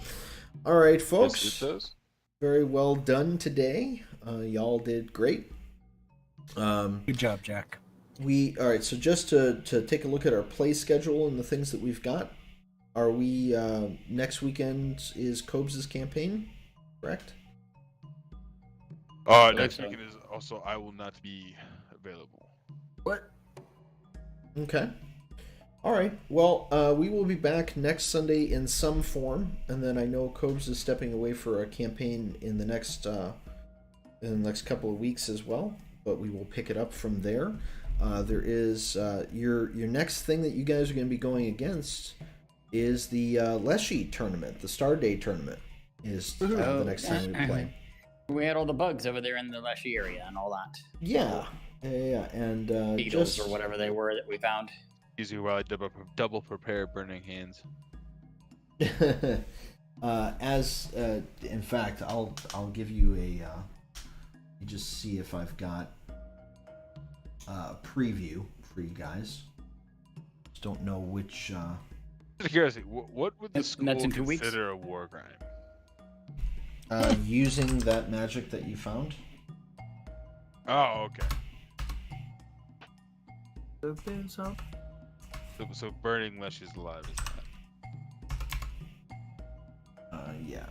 All right, folks. Yes, it does. Very well done today. Y'all did great. Good job, Jack. All right, so just to take a look at our play schedule and the things that we've got, are we next weekend is Cobes' campaign, correct? Next so. weekend is also I will not be available. What? Okay. All right. Well, we will be back next Sunday in some form, and then I know Cobes is stepping away for a campaign in the next couple of weeks as well. But we will pick it up from there. There is your next thing that you guys are going to be going against is the Leshy tournament, the Star Day tournament is the next time we play. We had all the bugs over there in the Leshy area and all that. Yeah, and Beetles or whatever they were that we found. Usually while I double prepare burning hands. In fact, I'll give you a you just see if I've got a preview for you guys. Just don't know which. Just curiosity, what would the school that's in 2 weeks? consider a war crime? Using that magic that you found. Oh, okay. So, So burning Leshy's alive is that? Yeah.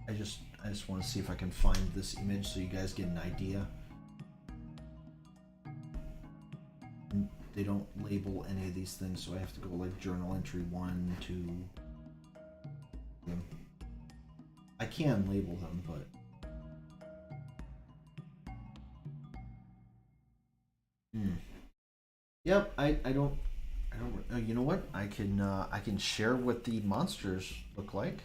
I just want to see if I can find this image so you guys get an idea. They don't label any of these things, so I have to go like journal entry 1, 2. I can label them, but Yep, I don't. You know what? I can share what the monsters look like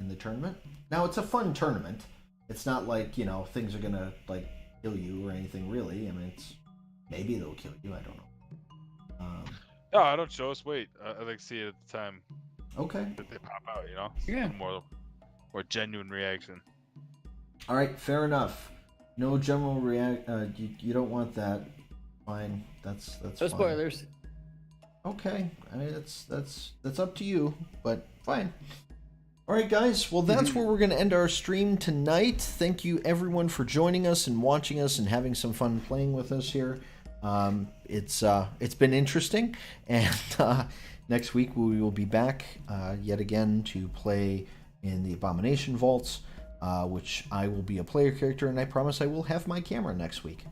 in the tournament. Now it's a fun tournament. It's not like things are gonna like kill you or anything really. I mean, maybe they'll kill you. I don't know. No, don't show us. Wait, I like to see it at the time Okay. that they pop out. Yeah. More genuine reaction. All right. Fair enough. No general react. You don't want that. Fine. That's No fine. spoilers. Okay. I mean, that's up to you, but fine. All right, guys. Well, that's where we're going to end our stream tonight. Thank you, everyone, for joining us and watching us and having some fun playing with us here. It's been interesting, and next week we will be back yet again to play in the Abomination Vaults, which I will be a player character, and I promise I will have my camera next week.